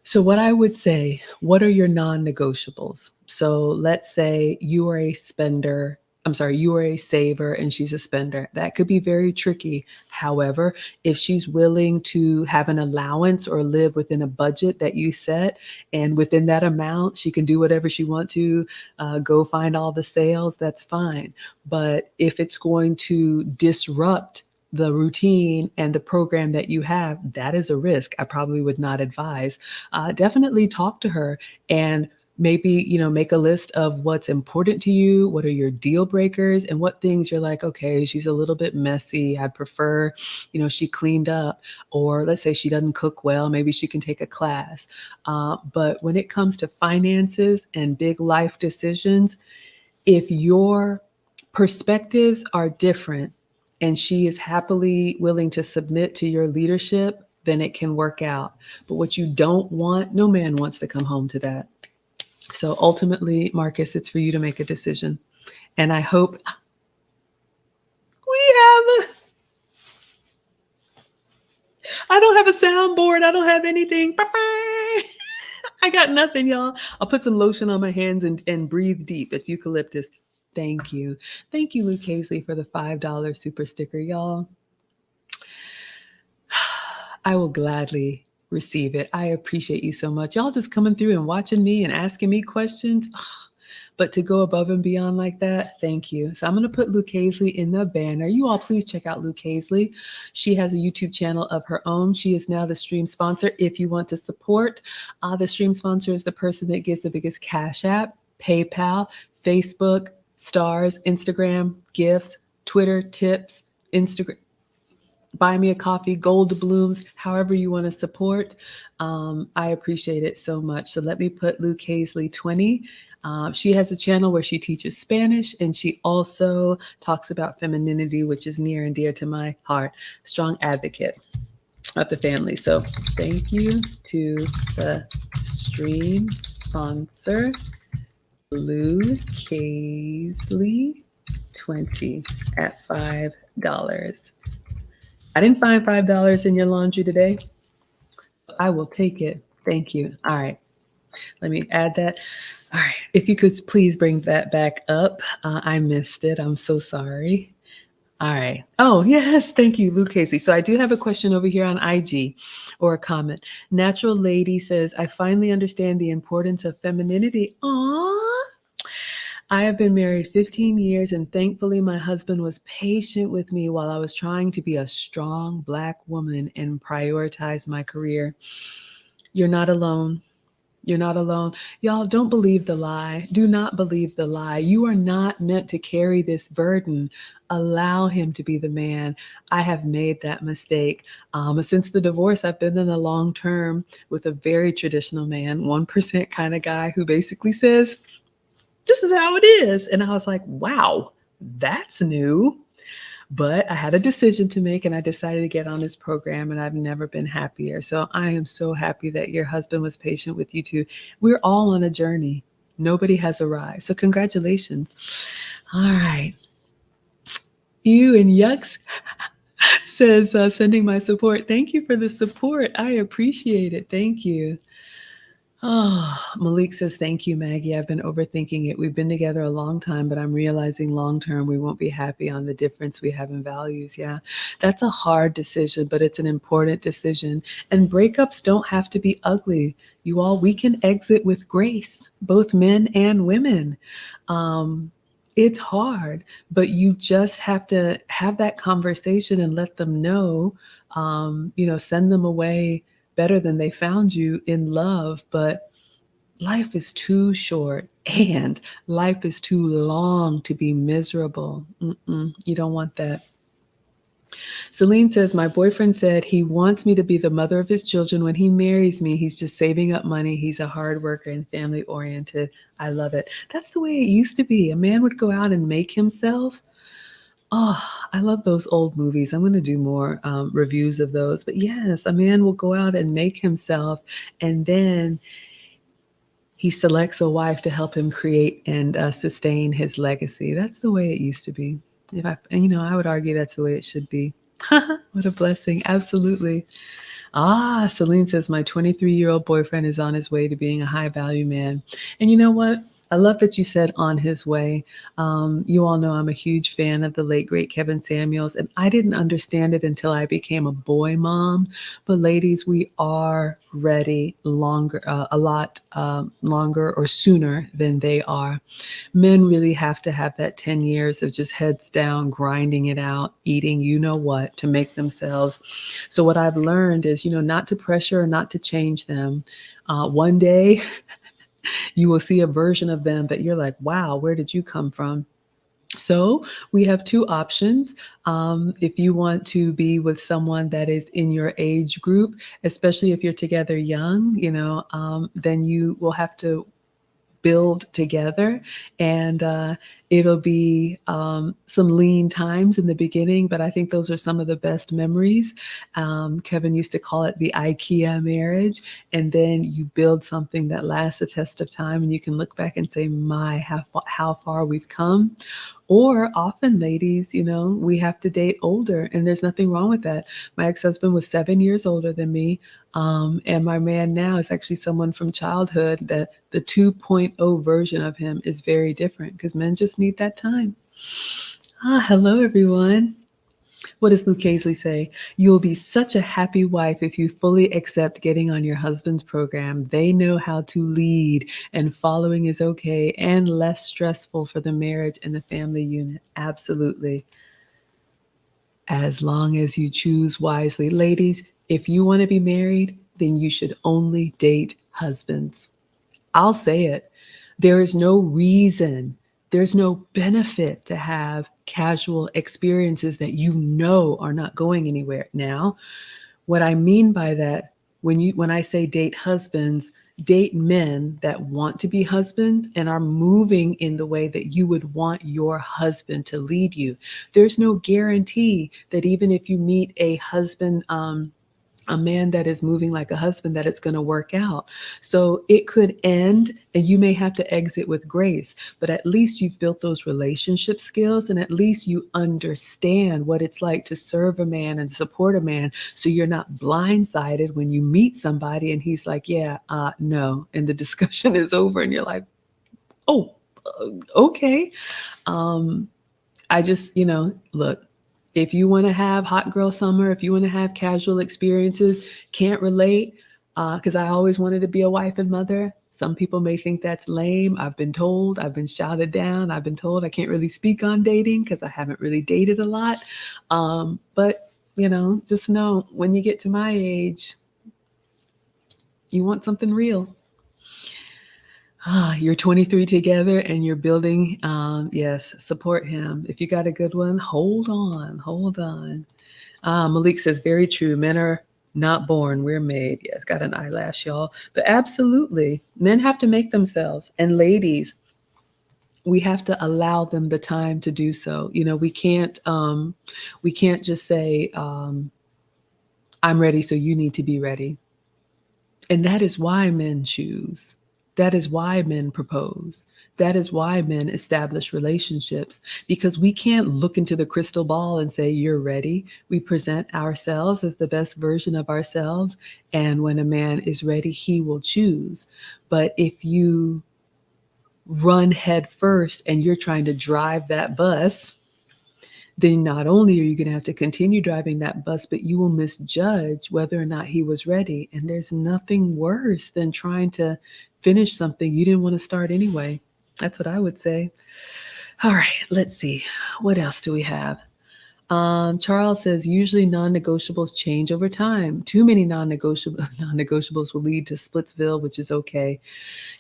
So, what I would say, what are your non negotiables? So, let's say you are a spender. I'm sorry, you are a saver and she's a spender. That could be very tricky. However, if she's willing to have an allowance or live within a budget that you set, and within that amount, she can do whatever she wants to, go find all the sales, that's fine. But if it's going to disrupt the routine and the program that you have, that is a risk. I probably would not advise. Definitely talk to her and maybe, make a list of what's important to you, what are your deal breakers, and what things you're like, okay, she's a little bit messy. I'd prefer, she cleaned up, or let's say she doesn't cook well, maybe she can take a class. But when it comes to finances and big life decisions, if your perspectives are different and she is happily willing to submit to your leadership, then it can work out. But what you don't want, no man wants to come home to that. So ultimately, Marcus, it's for you to make a decision. And I hope we have I don't have a soundboard. I don't have anything. I got nothing, y'all. I'll put some lotion on my hands and breathe deep. It's eucalyptus. Thank you. Thank you, Luke Hazley, for the $5 super sticker, y'all. I will gladly receive it. I appreciate you so much. Y'all just coming through and watching me and asking me questions. But to go above and beyond like that, thank you. So I'm going to put Luke Hazley in the banner. You all please check out Luke Hazley. She has a YouTube channel of her own. She is now the stream sponsor. If you want to support, the stream sponsor is the person that gives the biggest Cash App, PayPal, Facebook, stars, Instagram, gifts, Twitter, tips, Instagram. Buy me a coffee, gold doubloons, however you want to support. I appreciate it so much. So let me put Luke Hazley 20. She has a channel where she teaches Spanish, and she also talks about femininity, which is near and dear to my heart. Strong advocate of the family. So thank you to the stream sponsor, Luke Hazley 20 at $5. I didn't find $5 in your laundry today. I will take it. Thank you. All right. Let me add that. All right. If you could please bring that back up. I missed it. I'm so sorry. All right. Oh, yes. Thank you, Luke Casey. So I do have a question over here on IG or a comment. Natural Lady says, I finally understand the importance of femininity. Aww. I have been married 15 years, and thankfully my husband was patient with me while I was trying to be a strong Black woman and prioritize my career. You're not alone. You're not alone. Y'all, don't believe the lie. Do not believe the lie. You are not meant to carry this burden. Allow him to be the man. I have made that mistake. Since the divorce, I've been in a long term with a very traditional man, 1% kind of guy who basically says, this is how it is. And I was like, wow, that's new. But I had a decision to make, and I decided to get on this program, and I've never been happier. So I am so happy that your husband was patient with you too. We're all on a journey. Nobody has arrived. So congratulations. All right. You and Yucks says, sending my support. Thank you for the support. I appreciate it. Thank you. Oh, Malik says, thank you, Maggie. I've been overthinking it. We've been together a long time, but I'm realizing long term we won't be happy on the difference we have in values. Yeah, that's a hard decision, but it's an important decision. And breakups don't have to be ugly. You all, we can exit with grace, both men and women. It's hard, but you just have to have that conversation and let them know, send them away better than they found you in love. But life is too short and life is too long to be miserable. You don't want that. Celine says, my boyfriend said he wants me to be the mother of his children when he marries me. He's just saving up money. He's a hard worker and family oriented. I love it. That's the way it used to be. A man would go out and make himself. Oh, I love those old movies. I'm going to do more reviews of those. But yes, a man will go out and make himself, and then he selects a wife to help him create and sustain his legacy. That's the way it used to be. I would argue that's the way it should be. What a blessing. Absolutely. Celine says, my 23-year-old boyfriend is on his way to being a high value man. And you know what? I love that you said on his way. You all know I'm a huge fan of the late, great Kevin Samuels, and I didn't understand it until I became a boy mom. But ladies, we are ready a lot longer or sooner than they are. Men really have to have that 10 years of just heads down, grinding it out, eating you know what to make themselves. So what I've learned is, not to pressure, not to change them. One day you will see a version of them that you're like, wow, where did you come from? So we have two options. If you want to be with someone that is in your age group, especially if you're together young, then you will have to build together, and it'll be some lean times in the beginning, but I think those are some of the best memories. Kevin used to call it the IKEA marriage, and then you build something that lasts the test of time, and you can look back and say, my, how far we've come. Or often, ladies, we have to date older, and there's nothing wrong with that. My ex-husband was 7 years older than me, and my man now is actually someone from childhood that the 2.0 version of him is very different because men just need that time. Hello, everyone. What does Luke Casely say? You'll be such a happy wife if you fully accept getting on your husband's program. They know how to lead, and following is okay and less stressful for the marriage and the family unit. Absolutely. As long as you choose wisely. Ladies, if you want to be married, then you should only date husbands. I'll say it. There is no reason, there's no benefit to have casual experiences that are not going anywhere. Now, what I mean by that, when I say date husbands, date men that want to be husbands and are moving in the way that you would want your husband to lead you. There's no guarantee that even if you meet a husband, a man that is moving like a husband, that it's going to work out. So it could end and you may have to exit with grace, but at least you've built those relationship skills, and at least you understand what it's like to serve a man and support a man. So you're not blindsided when you meet somebody and he's like, yeah, no. And the discussion is over and you're like, oh, okay. I just, look, if you want to have hot girl summer, if you want to have casual experiences, can't relate, because I always wanted to be a wife and mother. Some people may think that's lame. I've been told, I've been shouted down. I've been told I can't really speak on dating because I haven't really dated a lot. But, just know when you get to my age, you want something real. You're 23 together and you're building. Yes, support him. If you got a good one, hold on. Malik says, very true. Men are not born, we're made. Yes, got an eyelash, y'all. But absolutely, men have to make themselves. And ladies, we have to allow them the time to do so. We can't just say, I'm ready, so you need to be ready. And that is why men choose. That is why men propose. That is why men establish relationships, because we can't look into the crystal ball and say, you're ready. We present ourselves as the best version of ourselves. And when a man is ready, he will choose. But if you run head first and you're trying to drive that bus, then not only are you going to have to continue driving that bus, but you will misjudge whether or not he was ready. And there's nothing worse than trying to finish something you didn't want to start anyway. That's what I would say. All right, let's see. What else do we have? Charles says, usually non-negotiables change over time. Too many non-negotiables will lead to Splitsville, which is okay.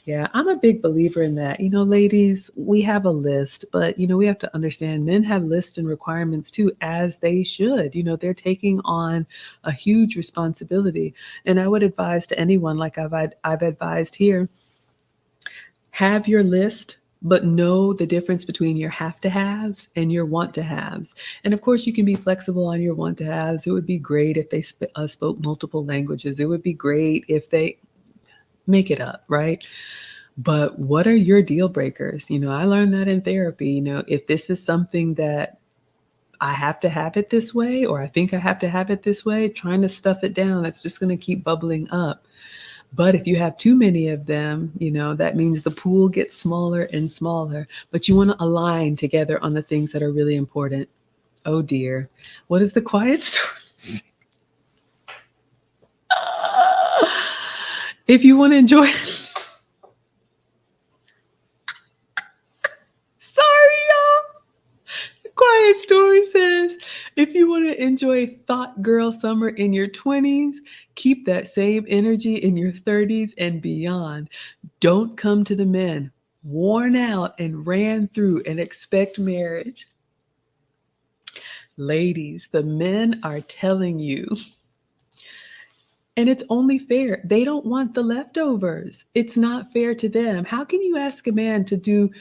Yeah, I'm a big believer in that. Ladies, we have a list, but we have to understand men have lists and requirements too, as they should. They're taking on a huge responsibility. And I would advise to anyone, like I've advised here, have your list, but know the difference between your have to haves and your want to haves. And of course, you can be flexible on your want to haves. It would be great if they spoke multiple languages. It would be great if they make it up, right? But what are your deal breakers? I learned that in therapy. If this is something that I have to have it this way, or I think I have to have it this way, trying to stuff it down, that's just going to keep bubbling up. But if you have too many of them, that means the pool gets smaller and smaller. But you want to align together on the things that are really important. Oh dear. What is the quiet story? If you want to enjoy... Sorry, y'all. The quiet story says, if you want to enjoy thought girl summer in your 20s, keep that same energy in your 30s and beyond. Don't come to the men worn out and ran through and expect marriage. Ladies, the men are telling you, and it's only fair. They don't want the leftovers. It's not fair to them. How can you ask a man to do,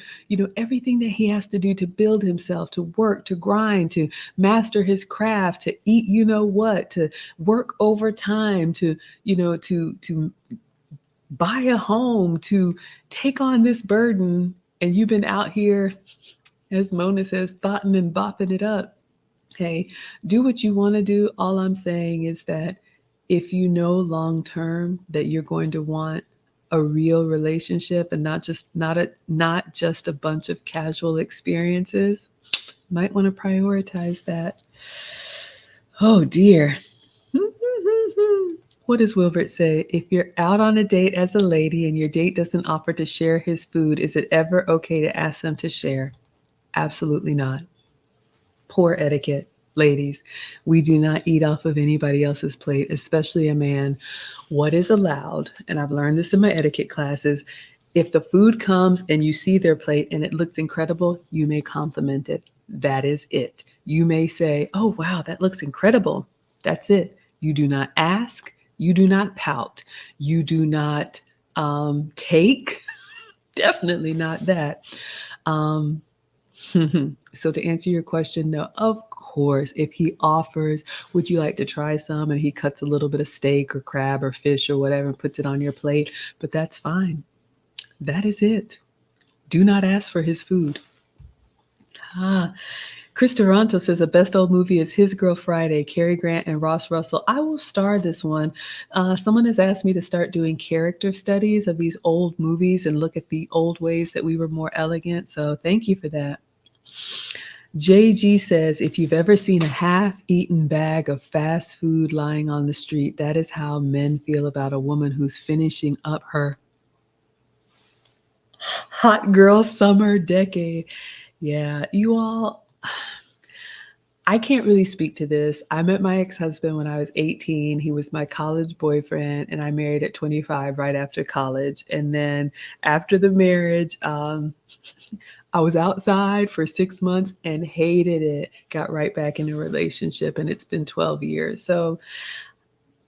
everything that he has to do to build himself, to work, to grind, to master his craft, to eat, what, to work overtime, to buy a home, to take on this burden, and you've been out here, as Mona says, thotting and bopping it up. Okay, do what you want to do. All I'm saying is that if you know long term that you're going to want a real relationship and not just a bunch of casual experiences, might want to prioritize that. Oh dear. What does Wilbert say? If you're out on a date as a lady and your date doesn't offer to share his food, is it ever okay to ask them to share? Absolutely not. Poor etiquette. Ladies, we do not eat off of anybody else's plate, especially a man. What is allowed, and I've learned this in my etiquette classes, if the food comes and you see their plate and it looks incredible, you may compliment it. That is it. You may say, oh, wow, that looks incredible. That's it. You do not ask. You do not pout. You do not take. Definitely not that. So to answer your question, no, of course, if he offers, would you like to try some? And he cuts a little bit of steak or crab or fish or whatever and puts it on your plate, but that's fine. That is it. Do not ask for his food. Chris Toronto says the best old movie is His Girl Friday, Cary Grant and Ross Russell. I will star this one. Someone has asked me to start doing character studies of these old movies and look at the old ways that we were more elegant. So thank you for that. JG says, if you've ever seen a half-eaten bag of fast food lying on the street, that is how men feel about a woman who's finishing up her hot girl summer decade. Yeah, you all, I can't really speak to this. I met my ex-husband when I was 18. He was my college boyfriend, and I married at 25 right after college. And then after the marriage, I was outside for 6 months and hated it. Got right back in a relationship, and it's been 12 years. So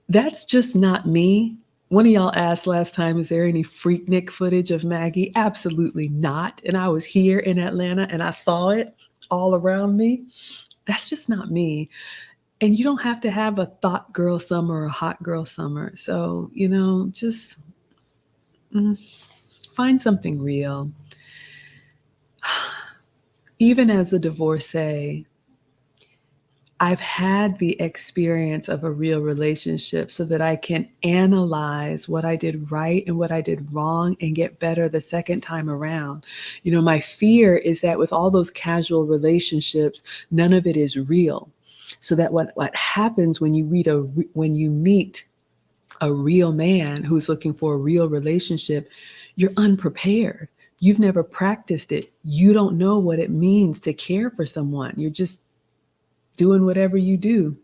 that's just not me. One of y'all asked last time, is there any Freaknik footage of Maggie? Absolutely not. And I was here in Atlanta, and I saw it all around me. That's just not me. And you don't have to have a thought girl summer or a hot girl summer. So, just find something real. Even as a divorcee, I've had the experience of a real relationship so that I can analyze what I did right and what I did wrong and get better the second time around. My fear is that with all those casual relationships, none of it is real. So that what happens when you meet a real man who's looking for a real relationship, you're unprepared. You've never practiced it. You don't know what it means to care for someone. You're just doing whatever you do.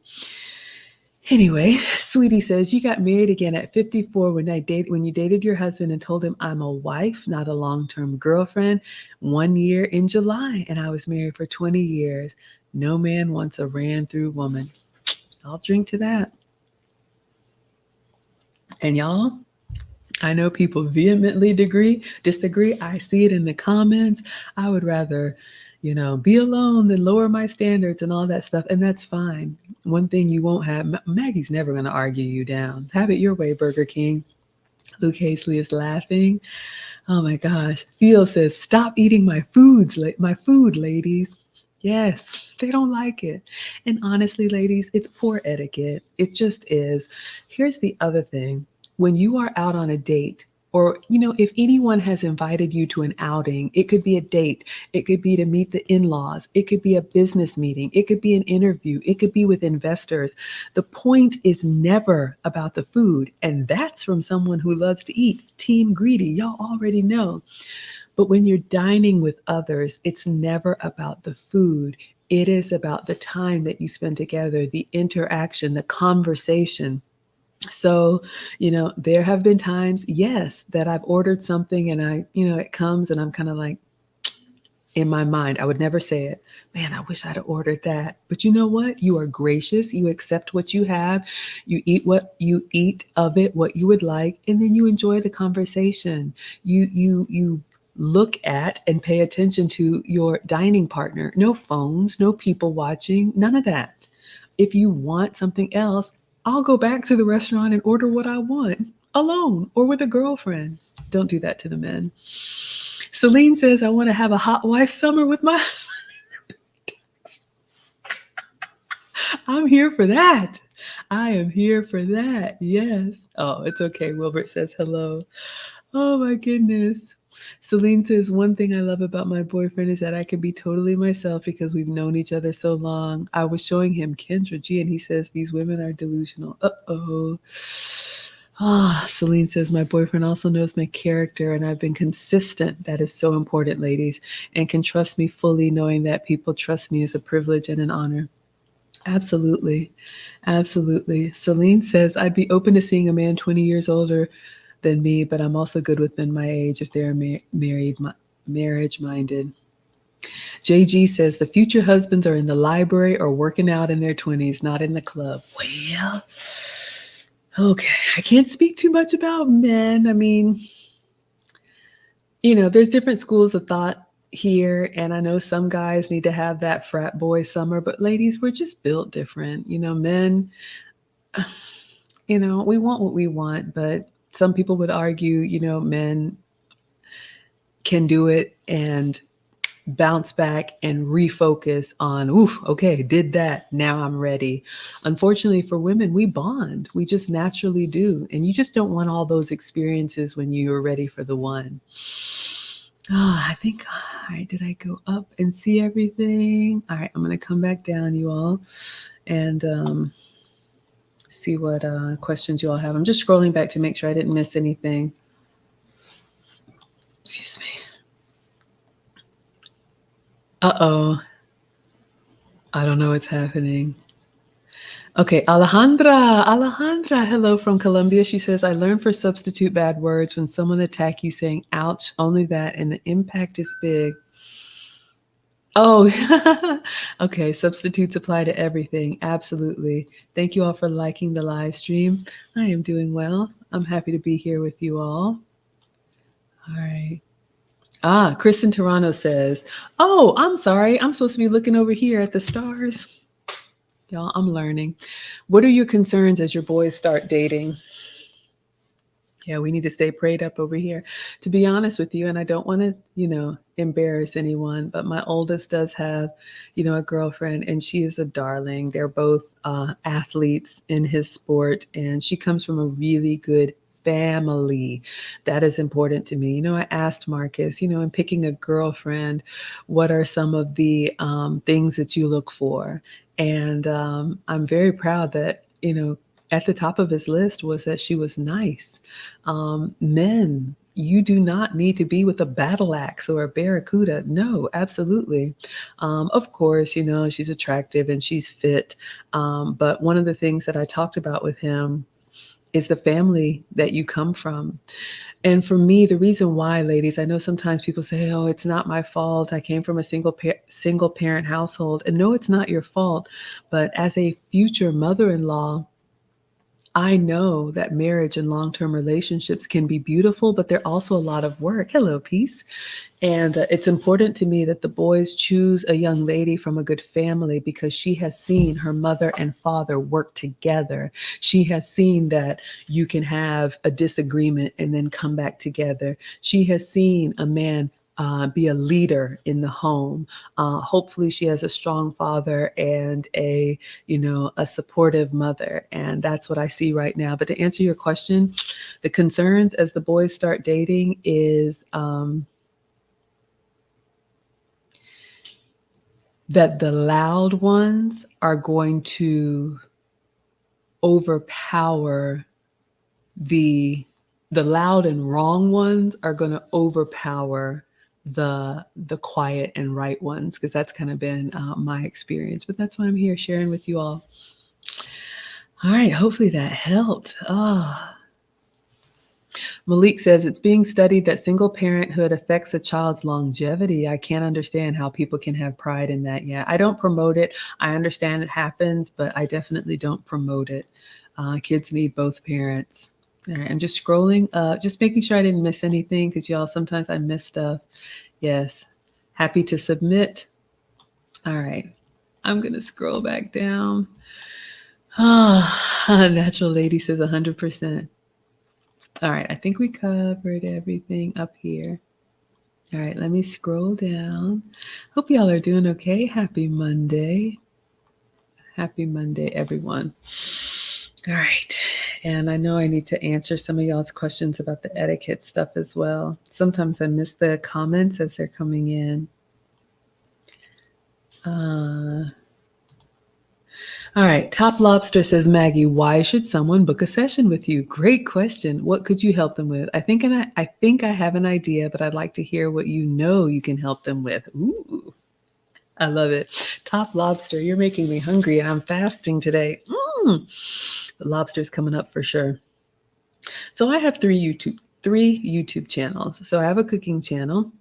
Anyway, Sweetie says, you got married again at 54 when you dated your husband and told him I'm a wife, not a long-term girlfriend. 1 year in July, and I was married for 20 years. No man wants a ran-through woman. I'll drink to that. And y'all, I know people vehemently disagree. I see it in the comments. I would rather, be alone than lower my standards and all that stuff. And that's fine. One thing you won't have, Maggie's never going to argue you down. Have it your way, Burger King. Luke Hazley is laughing. Oh my gosh. Theo says, stop eating my food, ladies. Yes, they don't like it. And honestly, ladies, it's poor etiquette. It just is. Here's the other thing. When you are out on a date, or, if anyone has invited you to an outing, it could be a date, it could be to meet the in-laws, it could be a business meeting, it could be an interview, it could be with investors. The point is never about the food. And that's from someone who loves to eat. Team greedy, y'all already know. But when you're dining with others, it's never about the food. It is about the time that you spend together, the interaction, the conversation. So, there have been times, yes, that I've ordered something and it comes and I'm kind of like, in my mind, I would never say it. Man, I wish I'd have ordered that. But you know what? You are gracious. You accept what you have. You eat of it, what you would like, and then you enjoy the conversation. You look at and pay attention to your dining partner. No phones, no people watching, none of that. If you want something else, I'll go back to the restaurant and order what I want alone or with a girlfriend. Don't do that to the men. Celine says, I want to have a hot wife summer with my husband. I'm here for that. I am here for that. Yes. Oh, it's okay. Wilbert says hello. Oh my goodness. Celine says, one thing I love about my boyfriend is that I can be totally myself because we've known each other so long. I was showing him Kendra G and he says, these women are delusional. Uh-oh. Celine says, my boyfriend also knows my character and I've been consistent. That is so important, ladies, and can trust me fully, knowing that people trust me is a privilege and an honor. Absolutely. Absolutely. Celine says, I'd be open to seeing a man 20 years older than me, but I'm also good with men my age if they're marriage-minded. JG says, the future husbands are in the library or working out in their 20s, not in the club. Well, okay, I can't speak too much about men. I mean, there's different schools of thought here, and I know some guys need to have that frat boy summer, but ladies, we're just built different. Men, we want what we want, but some people would argue, men can do it and bounce back and refocus on, okay, did that. Now I'm ready. Unfortunately for women, we bond. We just naturally do. And you just don't want all those experiences when you're ready for the one. I think, all right, did I go up and see everything? All right, I'm going to come back down, you all, and see what questions you all have. I'm just scrolling back to make sure I didn't miss anything. Excuse me. Uh-oh. I don't know what's happening. Okay, Alejandra, hello from Colombia. She says, I learned for substitute bad words when someone attack you saying, ouch, only that, and the impact is big. Oh, okay, substitutes apply to everything. Absolutely. Thank you all for liking the live stream. I am doing well. I'm happy to be here with you all. All right. Chris in Toronto says, oh, I'm sorry. I'm supposed to be looking over here at the stars. Y'all, I'm learning. What are your concerns as your boys start dating? Yeah, we need to stay prayed up over here. To be honest with you, and I don't want to, embarrass anyone, but my oldest does have, a girlfriend, and she is a darling. They're both athletes in his sport, and she comes from a really good family. That is important to me. I asked Marcus, in picking a girlfriend, what are some of the things that you look for? And I'm very proud that, at the top of his list was that she was nice. Men, You do not need to be with a battle axe or a barracuda. No, absolutely. Of course, she's attractive and she's fit. But one of the things that I talked about with him is the family that you come from. And for me, the reason why, ladies, I know sometimes people say, "Oh, it's not my fault. I came from a single parent household." And no, it's not your fault. But as a future mother-in-law, I know that marriage and long-term relationships can be beautiful, but they're also a lot of work. Hello, peace. And it's important to me that the boys choose a young lady from a good family because she has seen her mother and father work together. She has seen that you can have a disagreement and then come back together. She has seen a man be a leader in the home. Hopefully, she has a strong father and a supportive mother, and that's what I see right now. But to answer your question, the concerns as the boys start dating is that the loud ones are going to overpower the loud and wrong ones are going to overpower the quiet and right ones, because that's kind of been my experience. But that's why I'm here sharing with you all. All right, hopefully that helped. Malik says it's being studied that single parenthood affects a child's longevity. I can't understand how people can have pride in that. Yeah, I don't promote it. I understand it happens, but I definitely don't promote it. Kids need both parents. All right, I'm just scrolling, just making sure I didn't miss anything, because y'all, sometimes I miss stuff. Yes, happy to submit. All right, I'm going to scroll back down. Natural Lady says 100%. All right, I think we covered everything up here. All right, let me scroll down. Hope y'all are doing okay. Happy Monday. Happy Monday, everyone. All right, and I know I need to answer some of y'all's questions about the etiquette stuff as well. Sometimes I miss the comments as they're coming in. All right, Top Lobster says, Maggie, why should someone book a session with you? Great question. What could you help them with? I think I have an idea, but I'd like to hear what you can help them with. Ooh, I love it. Top Lobster, you're making me hungry, and I'm fasting today. The lobster's coming up for sure. So I have three YouTube channels. So I have a cooking channel,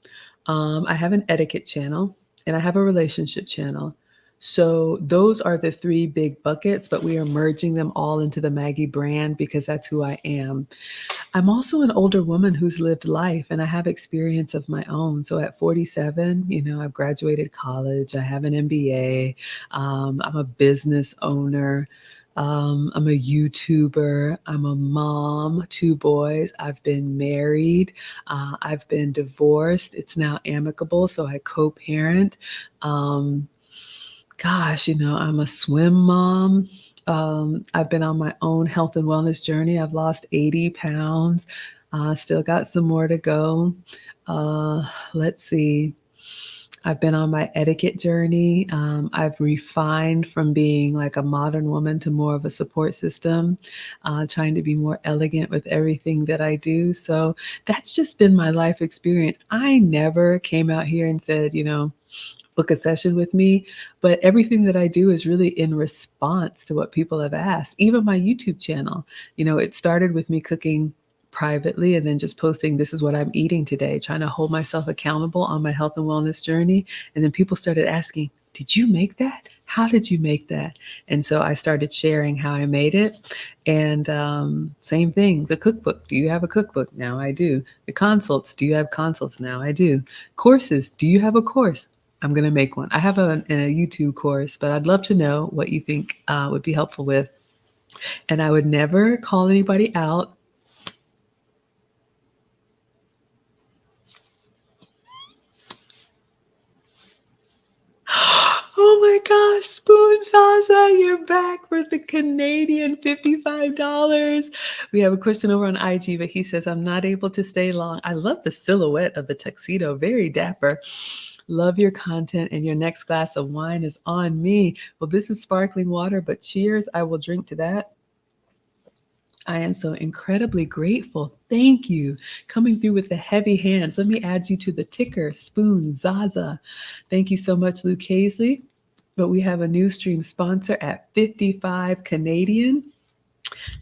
I have an etiquette channel, and I have a relationship channel. So those are the three big buckets, but we are merging them all into the Maggie brand because that's who I am. I'm also an older woman who's lived life, and I have experience of my own. So at 47, I've graduated college. I have an MBA. I'm a business owner. I'm a YouTuber. I'm a mom, 2 boys. I've been married. I've been divorced. It's now amicable, so I co-parent. I'm a swim mom. I've been on my own health and wellness journey. I've lost 80 pounds. Still got some more to go. Let's see. I've been on my etiquette journey. I've refined from being like a modern woman to more of a support system, trying to be more elegant with everything that I do. So that's just been my life experience. I never came out here and said, book a session with me, but everything that I do is really in response to what people have asked. Even my YouTube channel, it started with me cooking privately and then just posting, this is what I'm eating today, trying to hold myself accountable on my health and wellness journey. And then people started asking, did you make that? How did you make that? And so I started sharing how I made it. And same thing, the cookbook. Do you have a cookbook? Now I do. The consults. Do you have consults? Now I do. Courses. Do you have a course? I'm going to make one. I have a YouTube course, but I'd love to know what you think would be helpful with. And I would never call anybody out. Oh my gosh, Spoon Salsa, you're back for the Canadian $55. We have a question over on IG, but he says, I'm not able to stay long. I love the silhouette of the tuxedo, very dapper. Love your content, and your next glass of wine is on me. Well, this is sparkling water, but cheers. I will drink to that. I am so incredibly grateful. Thank you. Coming through with the heavy hands. Let me add you to the ticker, Spoon, Zaza. Thank you so much, Luke Hazley. But we have a new stream sponsor at 55 Canadian.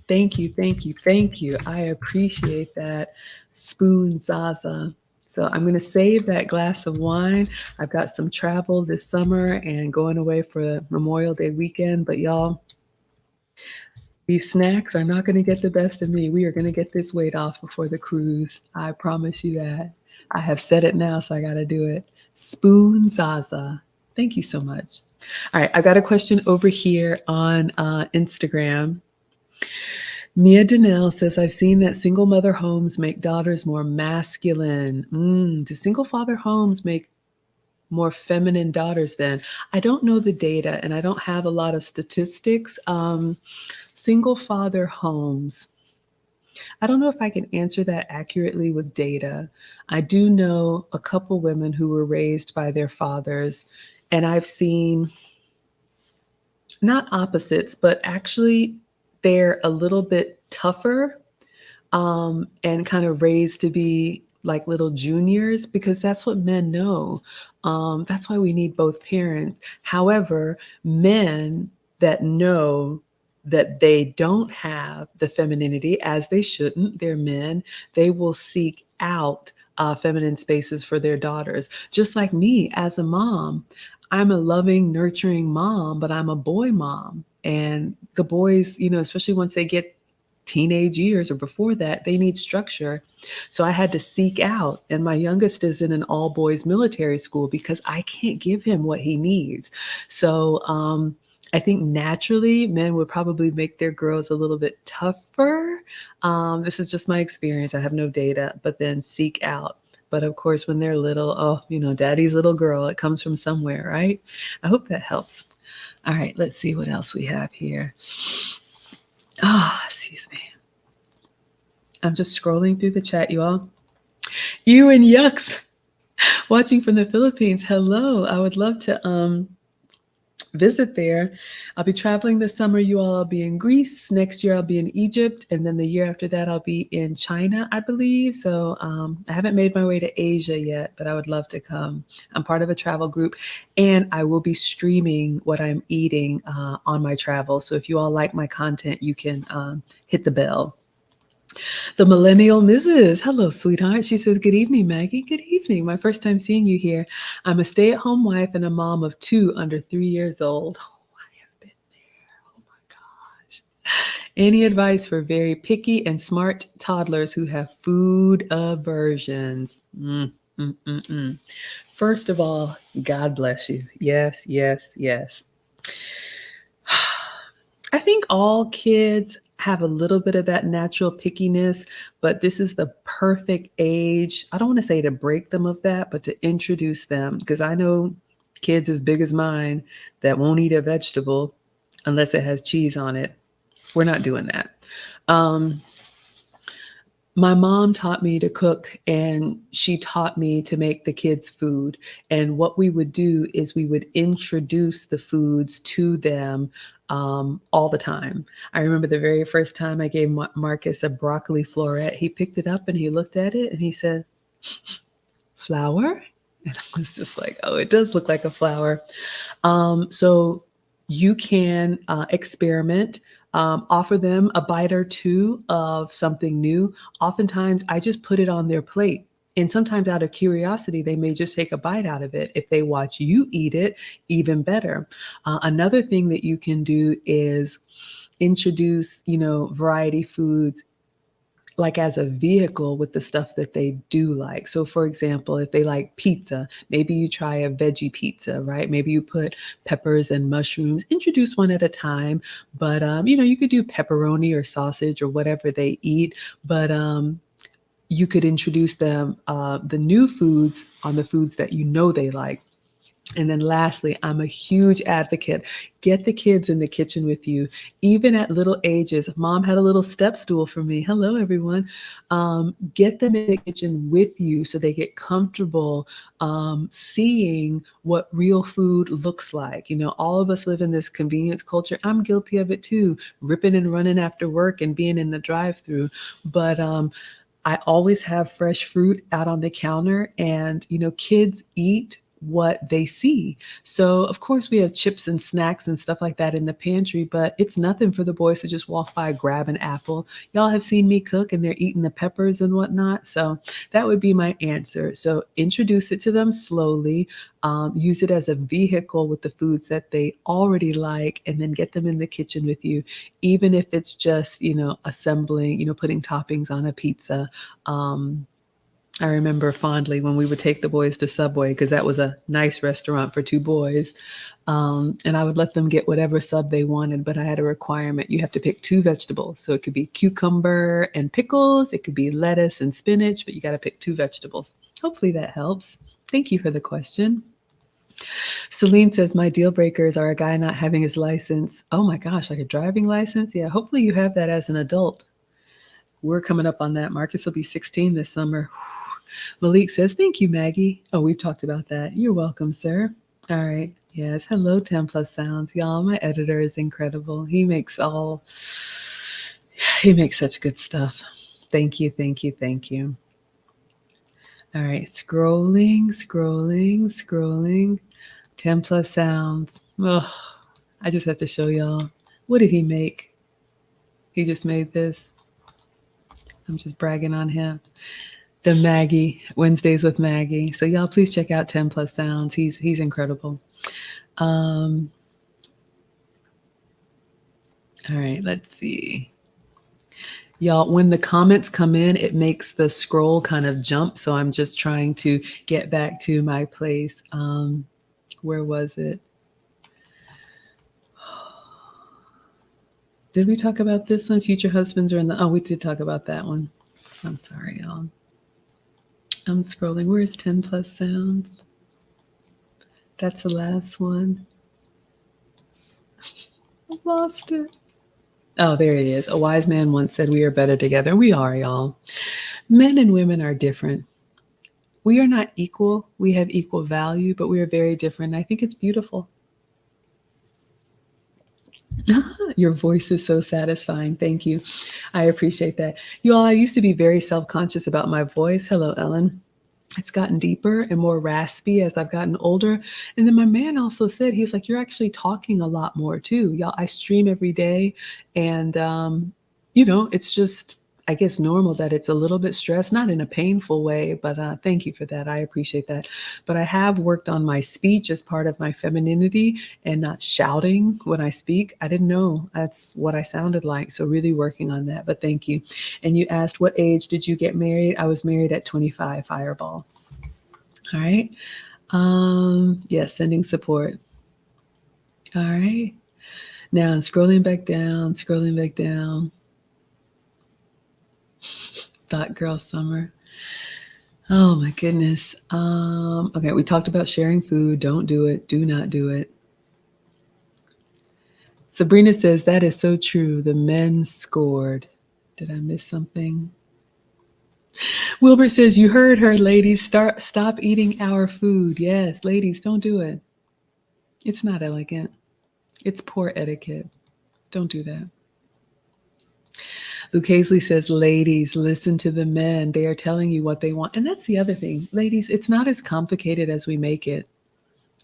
Thank you, thank you, thank you. I appreciate that, Spoon Zaza. So I'm going to save that glass of wine. I've got some travel this summer and going away for Memorial Day weekend. But y'all, these snacks are not going to get the best of me. We are going to get this weight off before the cruise. I promise you that. I have said it now, so I got to do it. Spoon Zaza. Thank you so much. All right, I've got a question over here on Instagram. Mia Donnell says, I've seen that single mother homes make daughters more masculine. Do single father homes make more feminine daughters then? I don't know the data and I don't have a lot of statistics. Single father homes, I don't know if I can answer that accurately with data. I do know a couple women who were raised by their fathers, and I've seen not opposites, but actually they're a little bit tougher and kind of raised to be like little juniors because that's what men know. That's why we need both parents. However, men that know that they don't have the femininity, as they shouldn't, they're men, they will seek out feminine spaces for their daughters. Just like me as a mom, I'm a loving, nurturing mom, but I'm a boy mom. And the boys, especially once they get teenage years or before that, they need structure. So I had to seek out, and my youngest is in an all boys military school because I can't give him what he needs. So I think naturally men would probably make their girls a little bit tougher. This is just my experience. I have no data, but then seek out. But of course, when they're little, daddy's little girl, it comes from somewhere, right? I hope that helps. All right, let's see what else we have here. Excuse me. I'm just scrolling through the chat, you all. You and Yucks watching from the Philippines. Hello. I would love to visit there. I'll be traveling this summer. You all, I'll be in Greece. Next year, I'll be in Egypt. And then the year after that, I'll be in China, I believe. So I haven't made my way to Asia yet, but I would love to come. I'm part of a travel group, and I will be streaming what I'm eating on my travel. So if you all like my content, you can hit the bell. The Millennial Mrs. Hello, sweetheart. She says, good evening, Maggie. Good evening. My first time seeing you here. I'm a stay-at-home wife and a mom of 2 under 3 years old. Oh, I have been there. Oh, my gosh. Any advice for very picky and smart toddlers who have food aversions? First of all, God bless you. Yes, yes, yes. I think all kids have a little bit of that natural pickiness, but this is the perfect age. I don't want to say to break them of that, but to introduce them, because I know kids as big as mine that won't eat a vegetable unless it has cheese on it. We're not doing that. My mom taught me to cook, and she taught me to make the kids food. And what we would do is we would introduce the foods to them all the time. I remember the very first time I gave Marcus a broccoli floret, he picked it up and he looked at it and he said, flour? And I was just like, oh, it does look like a flower. So you can experiment. Offer them a bite or two of something new. Oftentimes, I just put it on their plate. And sometimes out of curiosity, they may just take a bite out of it. If they watch you eat it, even better. Another thing that you can do is introduce, variety foods like as a vehicle with the stuff that they do like. So for example, if they like pizza, maybe you try a veggie pizza, right? Maybe you put peppers and mushrooms, introduce one at a time, but you could do pepperoni or sausage or whatever they eat, but you could introduce them the new foods on the foods that they like. And then lastly, I'm a huge advocate. Get the kids in the kitchen with you, even at little ages. Mom had a little step stool for me. Hello, everyone. Get them in the kitchen with you so they get comfortable seeing what real food looks like. You know, all of us live in this convenience culture. I'm guilty of it too, ripping and running after work and being in the drive-through. But I always have fresh fruit out on the counter, and you know, kids eat what they see. So, of course, we have chips and snacks and stuff like that in the pantry, but it's nothing for the boys to just walk by, grab an apple. Y'all have seen me cook and they're eating the peppers and whatnot. So, that would be my answer. So, introduce it to them slowly, use it as a vehicle with the foods that they already like, and then get them in the kitchen with you, even if it's just, you know, assembling, you know, putting toppings on a pizza. Um, I remember fondly when we would take the boys to Subway because that was a nice restaurant for two boys. And I would let them get whatever sub they wanted, but I had a requirement. You have to pick two vegetables. So it could be cucumber and pickles, it could be lettuce and spinach, but you got to pick two vegetables. Hopefully that helps. Thank you for the question. Celine says, my deal breakers are a guy not having his license. Oh my gosh, like a driving license? Yeah, hopefully you have that as an adult. We're coming up on that. Marcus will be 16 this summer. Malik says, thank you, Maggie. Oh, we've talked about that. You're welcome, sir. All right. Yes. Hello, 10 Plus Sounds. Y'all, my editor is incredible. He makes such good stuff. Thank you, thank you, thank you. All right. Scrolling. 10 Plus Sounds. Oh, I just have to show y'all. What did he make? He just made this. I'm just bragging on him. The Maggie, Wednesdays with Maggie. So y'all please check out 10 Plus Sounds. He's incredible. All right, let's see. Y'all, when the comments come in, it makes the scroll kind of jump. So I'm just trying to get back to my place. Where was it? Did we talk about this one? Future husbands are in the, oh, we did talk about that one. I'm sorry, y'all. I'm scrolling. Where's 10 Plus Sounds? That's the last one. I lost it. Oh, there it is. A wise man once said, we are better together. We are, y'all. Men and women are different. We are not equal. We have equal value, but we are very different. I think it's beautiful. Your voice is so satisfying. Thank you. I appreciate that. You all, I used to be very self-conscious about my voice. Hello, Ellen. It's gotten deeper and more raspy as I've gotten older. And then my man also said, he was like, you're actually talking a lot more too. Y'all, I stream every day. And, you know, it's just, I guess, normal that it's a little bit stressed, not in a painful way, but thank you for that. I appreciate that. But I have worked on my speech as part of my femininity and not shouting when I speak. I didn't know that's what I sounded like. So really working on that, but thank you. And you asked, what age did you get married? I was married at 25, Fireball. All right. Yes, sending support. All right. Now scrolling back down. Thought Girl Summer. Oh my goodness. Okay, we talked about sharing food. Don't do it. Do not do it. Sabrina says that is so true. The men scored. Did I miss something? Wilbur says, you heard her, ladies. Stop eating our food. Yes, ladies, don't do it. It's not elegant. It's poor etiquette. Don't do that. Luke Hazley says, ladies, listen to the men. They are telling you what they want. And that's the other thing. Ladies, it's not as complicated as we make it.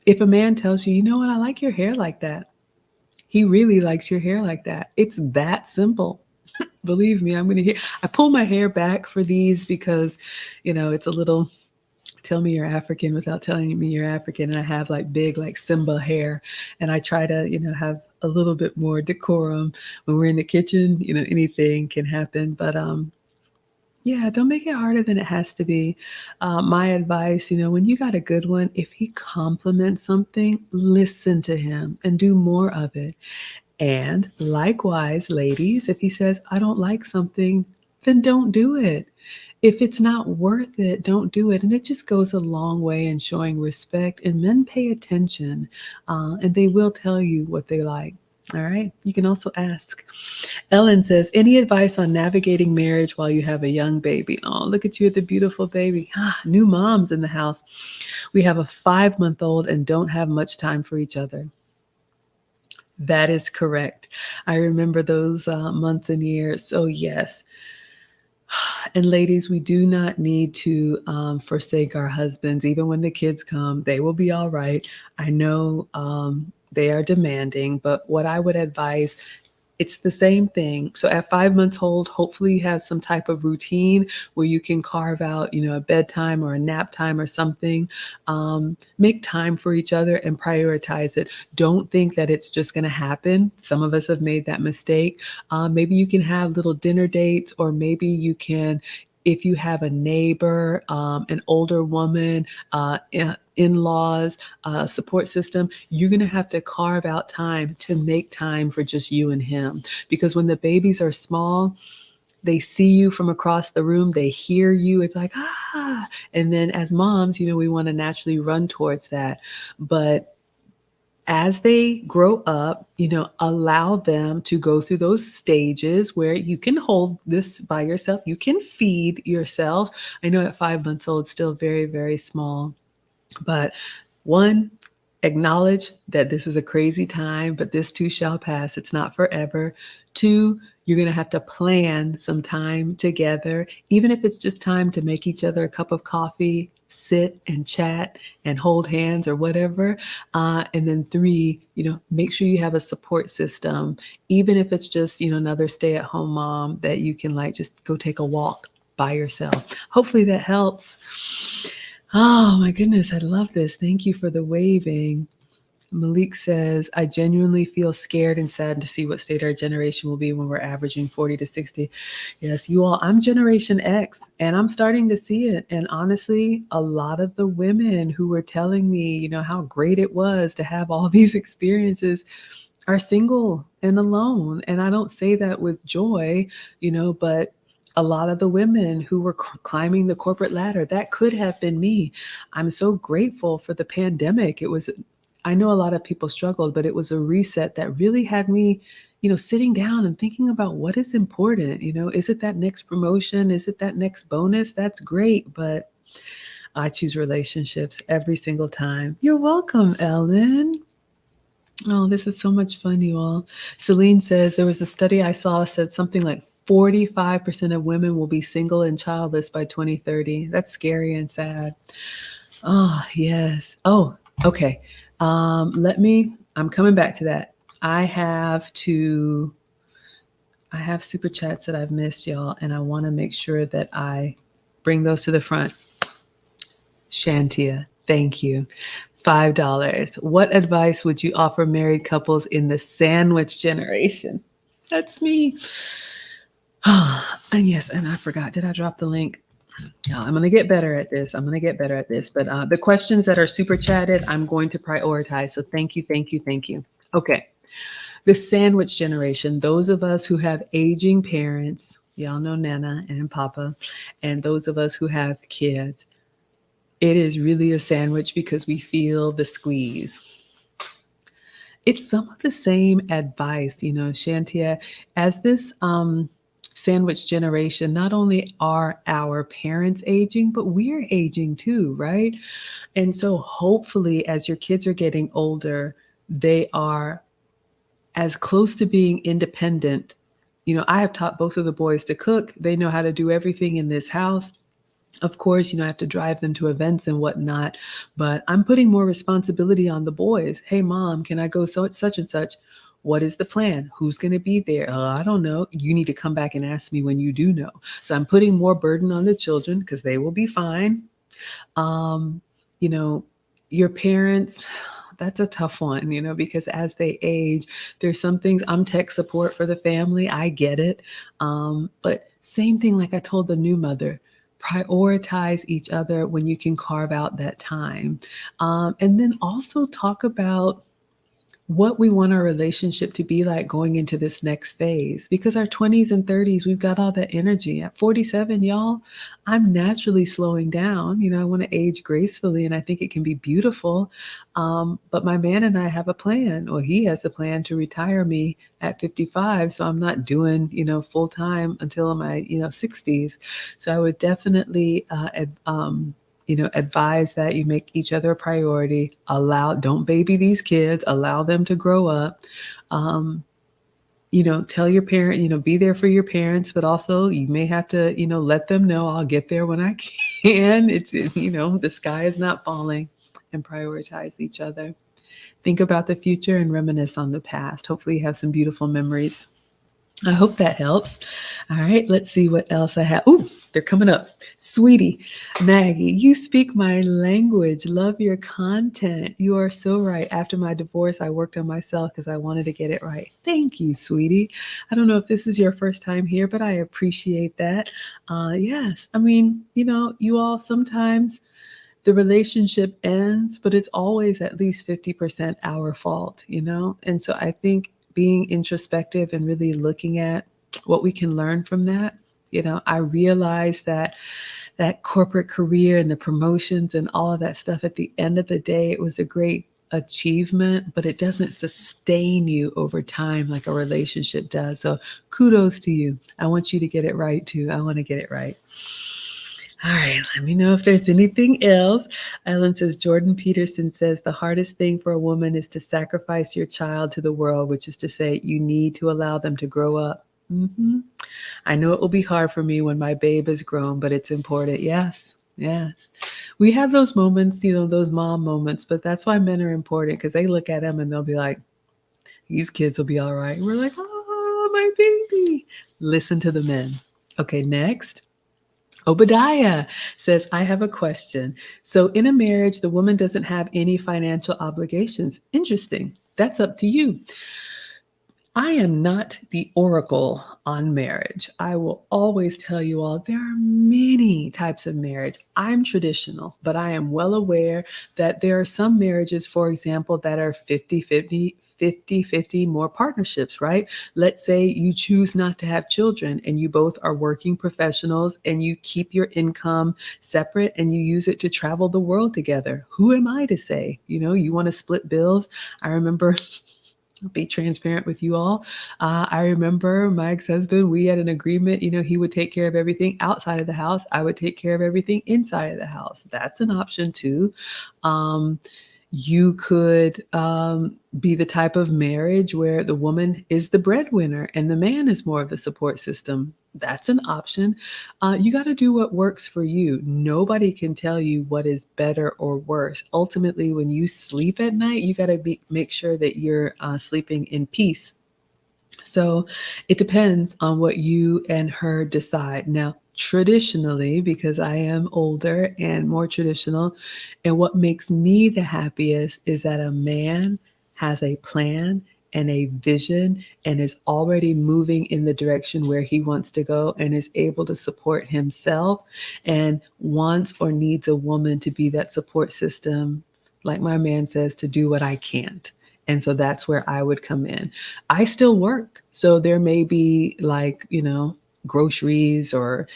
If a man tells you, you know what, I like your hair like that. He really likes your hair like that. It's that simple. Believe me, I pull my hair back for these because, you know, it's a little, tell me you're African without telling me you're African. And I have like big, like Simba hair. And I try to, you know, have a little bit more decorum when we're in the kitchen. You know, anything can happen. But yeah, don't make it harder than it has to be. My advice, you know, when you got a good one, if he compliments something, listen to him and do more of it. And likewise, ladies, if he says, I don't like something, then don't do it. If it's not worth it, don't do it. And it just goes a long way in showing respect. And men pay attention, and they will tell you what they like. All right. You can also ask. Ellen says, any advice on navigating marriage while you have a young baby? Oh, look at you with the beautiful baby. New moms in the house. We have a 5-month-old and don't have much time for each other. That is correct. I remember those months and years. So, yes. And ladies, we do not need to forsake our husbands. Even when the kids come, they will be all right. I know they are demanding, but what I would advise, it's the same thing. So at 5 months old, hopefully you have some type of routine where you can carve out, a bedtime or a nap time or something. Make time for each other and prioritize it. Don't think that it's just going to happen. Some of us have made that mistake. Maybe you can have little dinner dates, or maybe you can, if you have a neighbor, an older woman, in-laws, support system, you're going to have to carve out time to make time for just you and him. Because when the babies are small, they see you from across the room, they hear you, it's like, ah. And then as moms, we want to naturally run towards that. But as they grow up, allow them to go through those stages where you can hold this by yourself. You can feed yourself. I know at 5 months old, still very, very small. But one, acknowledge that this is a crazy time, but this too shall pass. It's not forever. Two, you're going to have to plan some time together, even if it's just time to make each other a cup of coffee, sit and chat and hold hands or whatever. And then three, make sure you have a support system, even if it's just, another stay-at-home mom that you can just go take a walk by yourself. Hopefully that helps. Oh my goodness, I love this. Thank you for the waving. Malik says, I genuinely feel scared and sad to see what state our generation will be when we're averaging 40 to 60. Yes, you all, I'm Generation X and I'm starting to see it. And honestly, a lot of the women who were telling me, how great it was to have all these experiences are single and alone. And I don't say that with joy, but a lot of the women who were climbing the corporate ladder, that could have been me. I'm so grateful for the pandemic. I know a lot of people struggled, but it was a reset that really had me, sitting down and thinking about what is important. Is it that next promotion? Is it that next bonus? That's great, but I choose relationships every single time. You're welcome, Ellen. Oh, this is so much fun, you all. Celine says, there was a study I saw said something like 45% of women will be single and childless by 2030. That's scary and sad. Oh, yes. Oh, okay. I'm coming back to that. I have super chats that I've missed, y'all, and I want to make sure that I bring those to the front. Shantia, thank you. $5. What advice would you offer married couples in the sandwich generation? That's me. And yes, and I forgot. Did I drop the link? No, I'm going to get better at this. But the questions that are super chatted, I'm going to prioritize. So thank you, thank you, thank you. Okay. The sandwich generation, those of us who have aging parents, y'all know Nana and Papa, and those of us who have kids, it is really a sandwich because we feel the squeeze. It's some of the same advice, Shantia, as this sandwich generation, not only are our parents aging, but we're aging too, right? And so hopefully as your kids are getting older, they are as close to being independent. I have taught both of the boys to cook. They know how to do everything in this house. Of course, I have to drive them to events and whatnot, but I'm putting more responsibility on the boys. Hey, mom, can I go such and such? What is the plan? Who's going to be there? I don't know. You need to come back and ask me when you do know. So I'm putting more burden on the children because they will be fine. Your parents, that's a tough one, because as they age, there's some things. I'm tech support for the family. I get it. But same thing, like I told the new mother, prioritize each other when you can carve out that time. And then also talk about what we want our relationship to be like going into this next phase. Because our 20s and 30s, we've got all that energy. At 47, y'all, I'm naturally slowing down. I want to age gracefully, and I think it can be beautiful. But my man and I have a plan, or he has a plan to retire me at 55. So I'm not doing, full time until my, 60s. So I would definitely advise that you make each other a priority. Don't baby these kids, allow them to grow up. Tell your parent, be there for your parents, but also you may have to, let them know I'll get there when I can. The sky is not falling, and prioritize each other. Think about the future and reminisce on the past. Hopefully you have some beautiful memories. I hope that helps. All right, let's see what else I have. Ooh, they're coming up. Sweetie, Maggie, you speak my language. Love your content. You are so right. After my divorce, I worked on myself because I wanted to get it right. Thank you, sweetie. I don't know if this is your first time here, but I appreciate that. Yes, I mean, you all sometimes the relationship ends, but it's always at least 50% our fault, And so I think being introspective and really looking at what we can learn from that, I realize that corporate career and the promotions and all of that stuff, at the end of the day, it was a great achievement, but it doesn't sustain you over time like a relationship does. So kudos to you. I want you to get it right too. I want to get it right. All right, let me know if there's anything else. Ellen says, Jordan Peterson says, the hardest thing for a woman is to sacrifice your child to the world, which is to say you need to allow them to grow up. I know it will be hard for me when my babe is grown, but it's important. Yes. We have those moments, those mom moments, but that's why men are important, because they look at them and they'll be like, these kids will be all right. We're like, oh, my baby. Listen to the men. Okay, next. Obadiah says, I have a question. So in a marriage, the woman doesn't have any financial obligations. Interesting. That's up to you. I am not the oracle on marriage. I will always tell you all there are many types of marriage. I'm traditional, but I am well aware that there are some marriages, for example, that are 50-50 more partnerships, right? Let's say you choose not to have children and you both are working professionals and you keep your income separate and you use it to travel the world together. Who am I to say? You want to split bills? I remember I'll be transparent with you all. I remember my ex-husband, we had an agreement, he would take care of everything outside of the house. I would take care of everything inside of the house. That's an option too. You could be the type of marriage where the woman is the breadwinner and the man is more of the support system. That's an option. You got to do what works for you. Nobody can tell you what is better or worse. Ultimately, when you sleep at night, you got to make sure that you're sleeping in peace. So it depends on what you and her decide. Now, traditionally, because I am older and more traditional, and what makes me the happiest is that a man has a plan and a vision and is already moving in the direction where he wants to go and is able to support himself and wants or needs a woman to be that support system, like my man says, to do what I can't. And so that's where I would come in. I still work. So there may be groceries or,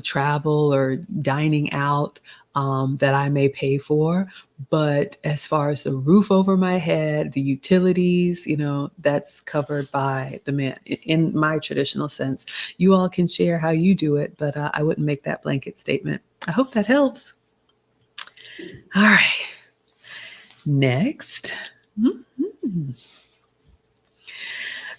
travel or dining out that I may pay for. But as far as the roof over my head, the utilities, that's covered by the man in my traditional sense. You all can share how you do it, but I wouldn't make that blanket statement. I hope that helps. All right. Next. Mm-hmm.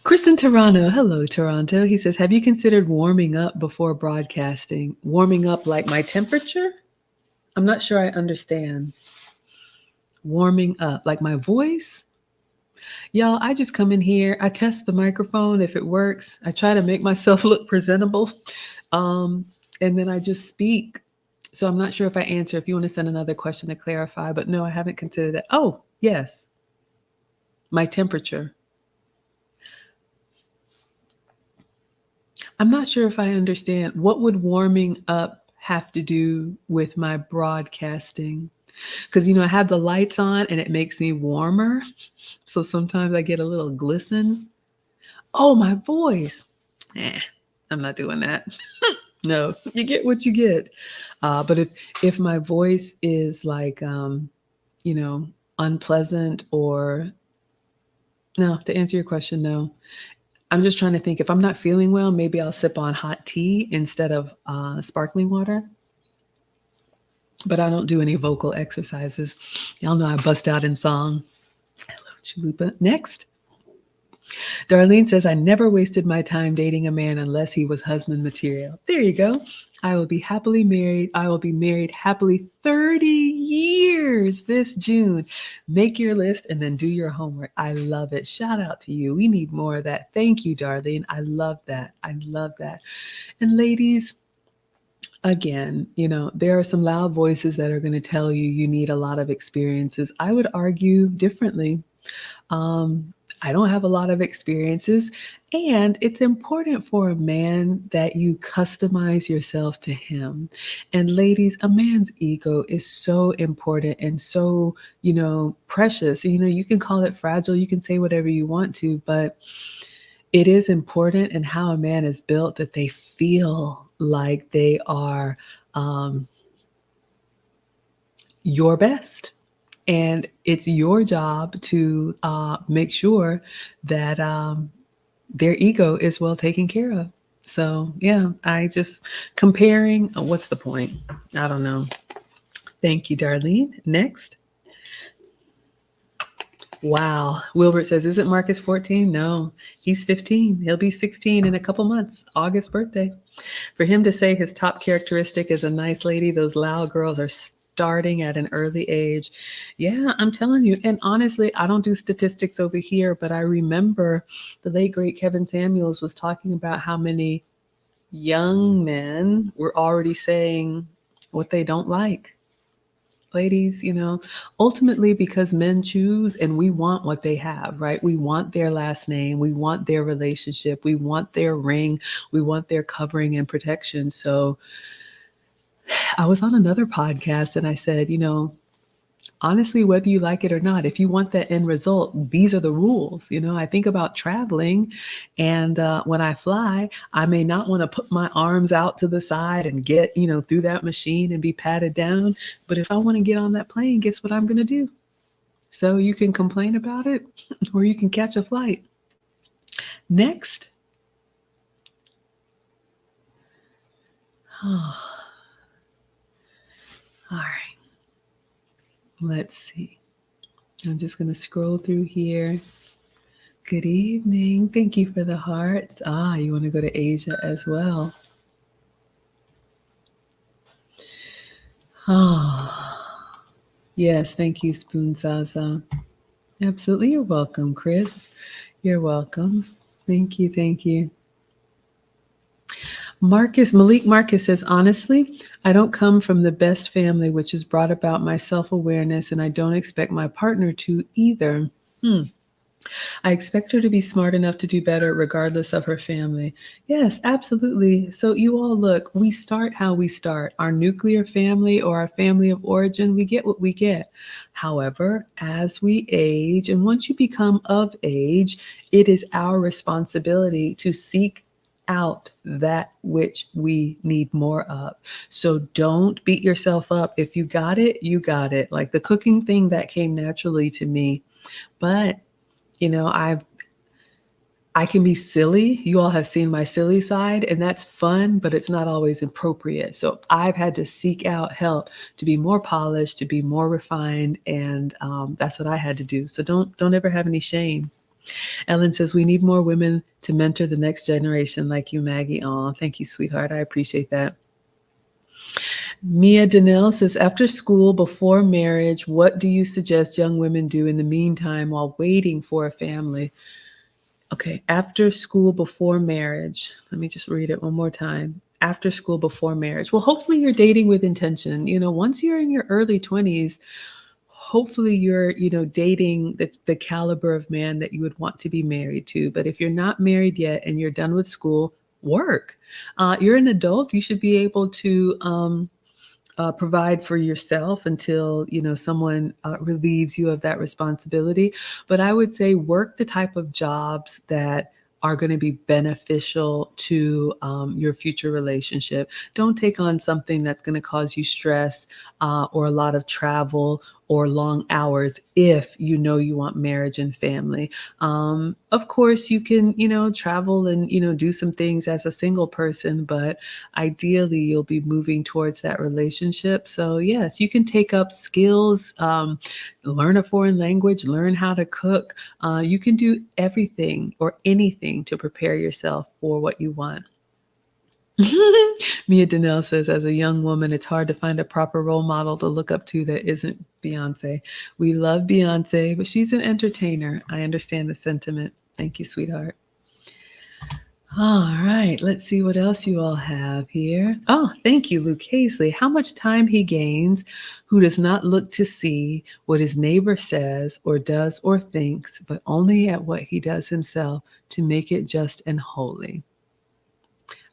Kristen Toronto. Hello, Toronto. He says, have you considered warming up before broadcasting? Warming up like my temperature? I'm not sure I understand. Warming up like my voice? Y'all, I just come in here. I test the microphone. If it works, I try to make myself look presentable. And then I just speak. So I'm not sure if I answer. If you want to send another question to clarify, but no, I haven't considered that. Oh, yes. My temperature. I'm not sure if I understand. What would warming up have to do with my broadcasting? Because, I have the lights on and it makes me warmer. So sometimes I get a little glisten. Oh, my voice. I'm not doing that. No, you get what you get. But if my voice is like, unpleasant or no, to answer your question, no. I'm just trying to think if I'm not feeling well, maybe I'll sip on hot tea instead of sparkling water. But I don't do any vocal exercises. Y'all know I bust out in song. I love Chalupa. Next. Darlene says, I never wasted my time dating a man unless he was husband material. There you go. I will be happily married. I will be married happily 30 years this June. Make your list and then do your homework. I love it. Shout out to you. We need more of that. Thank you, Darlene. I love that. I love that. And ladies, again, there are some loud voices that are going to tell you you need a lot of experiences. I would argue differently. I don't have a lot of experiences, and it's important for a man that you customize yourself to him. And ladies, a man's ego is so important and so, precious. You can call it fragile, you can say whatever you want to, but it is important in how a man is built that they feel like they are your best. And it's your job to make sure that their ego is well taken care of. So, yeah, I just comparing. What's the point? I don't know. Thank you, Darlene. Next. Wow. Wilbert says, isn't Marcus 14? No, he's 15. He'll be 16 in a couple months. August birthday. For him to say his top characteristic is a nice lady, those loud girls are starting at an early age. Yeah, I'm telling you. And honestly, I don't do statistics over here, but I remember the late, great Kevin Samuels was talking about how many young men were already saying what they don't like. Ladies, ultimately because men choose and we want what they have, right? We want their last name. We want their relationship. We want their ring. We want their covering and protection. So I was on another podcast and I said, honestly, whether you like it or not, if you want that end result, these are the rules. I think about traveling, and when I fly, I may not want to put my arms out to the side and get, through that machine and be patted down. But if I want to get on that plane, guess what I'm going to do? So you can complain about it or you can catch a flight. Next. Oh. All right. Let's see. I'm just going to scroll through here. Good evening. Thank you for the hearts. You want to go to Asia as well. Yes. Thank you, Spoon Zaza. Absolutely. You're welcome, Chris. You're welcome. Thank you. Thank you. Malik Marcus says, honestly, I don't come from the best family, which has brought about my self-awareness, and I don't expect my partner to either. I expect her to be smart enough to do better regardless of her family. Yes, absolutely. So you all look, we start how we start. Our nuclear family or our family of origin, we get what we get. However, as we age, and once you become of age, it is our responsibility to seek out that which we need more of. So don't beat yourself up. If you got it, you got it. Like the cooking thing, that came naturally to me. But I can be silly. You all have seen my silly side, and that's fun, but it's not always appropriate. So I've had to seek out help to be more polished, to be more refined, and that's what I had to do. So don't ever have any shame. Ellen says, we need more women to mentor the next generation like you, Maggie. Oh, thank you, sweetheart. I appreciate that. Mia Danelle says, after school, before marriage, what do you suggest young women do in the meantime while waiting for a family? Okay, after school, before marriage. Let me just read it one more time. After school, before marriage. Well, hopefully you're dating with intention. Once you're in your early 20s, hopefully you're, dating the caliber of man that you would want to be married to. But if you're not married yet and you're done with school, work. You're an adult. You should be able to provide for yourself until someone relieves you of that responsibility. But I would say work the type of jobs that are going to be beneficial to your future relationship. Don't take on something that's going to cause you stress or a lot of travel or long hours if you know you want marriage and family. Of course, you can, travel and, do some things as a single person, but ideally you'll be moving towards that relationship. So, yes, you can take up skills, learn a foreign language, learn how to cook. You can do everything or anything to prepare yourself for what you want. Mia Donnell says, as a young woman, it's hard to find a proper role model to look up to that isn't Beyonce. We love Beyonce, but she's an entertainer. I understand the sentiment. Thank you, sweetheart. All right, let's see what else you all have here. Oh, thank you, Luke Hazley. How much time he gains, who does not look to see what his neighbor says or does or thinks, but only at what he does himself to make it just and holy.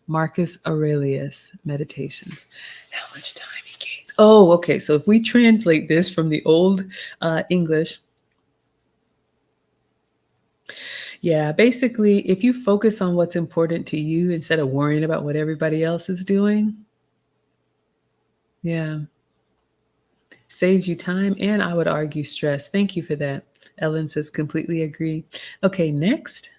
Marcus Aurelius, Meditations. How much time he gains. Oh, okay. So if we translate this from the old English, yeah, basically, if you focus on what's important to you instead of worrying about what everybody else is doing, yeah, saves you time and I would argue stress. Thank you for that. Ellen says, completely agree. Okay, next.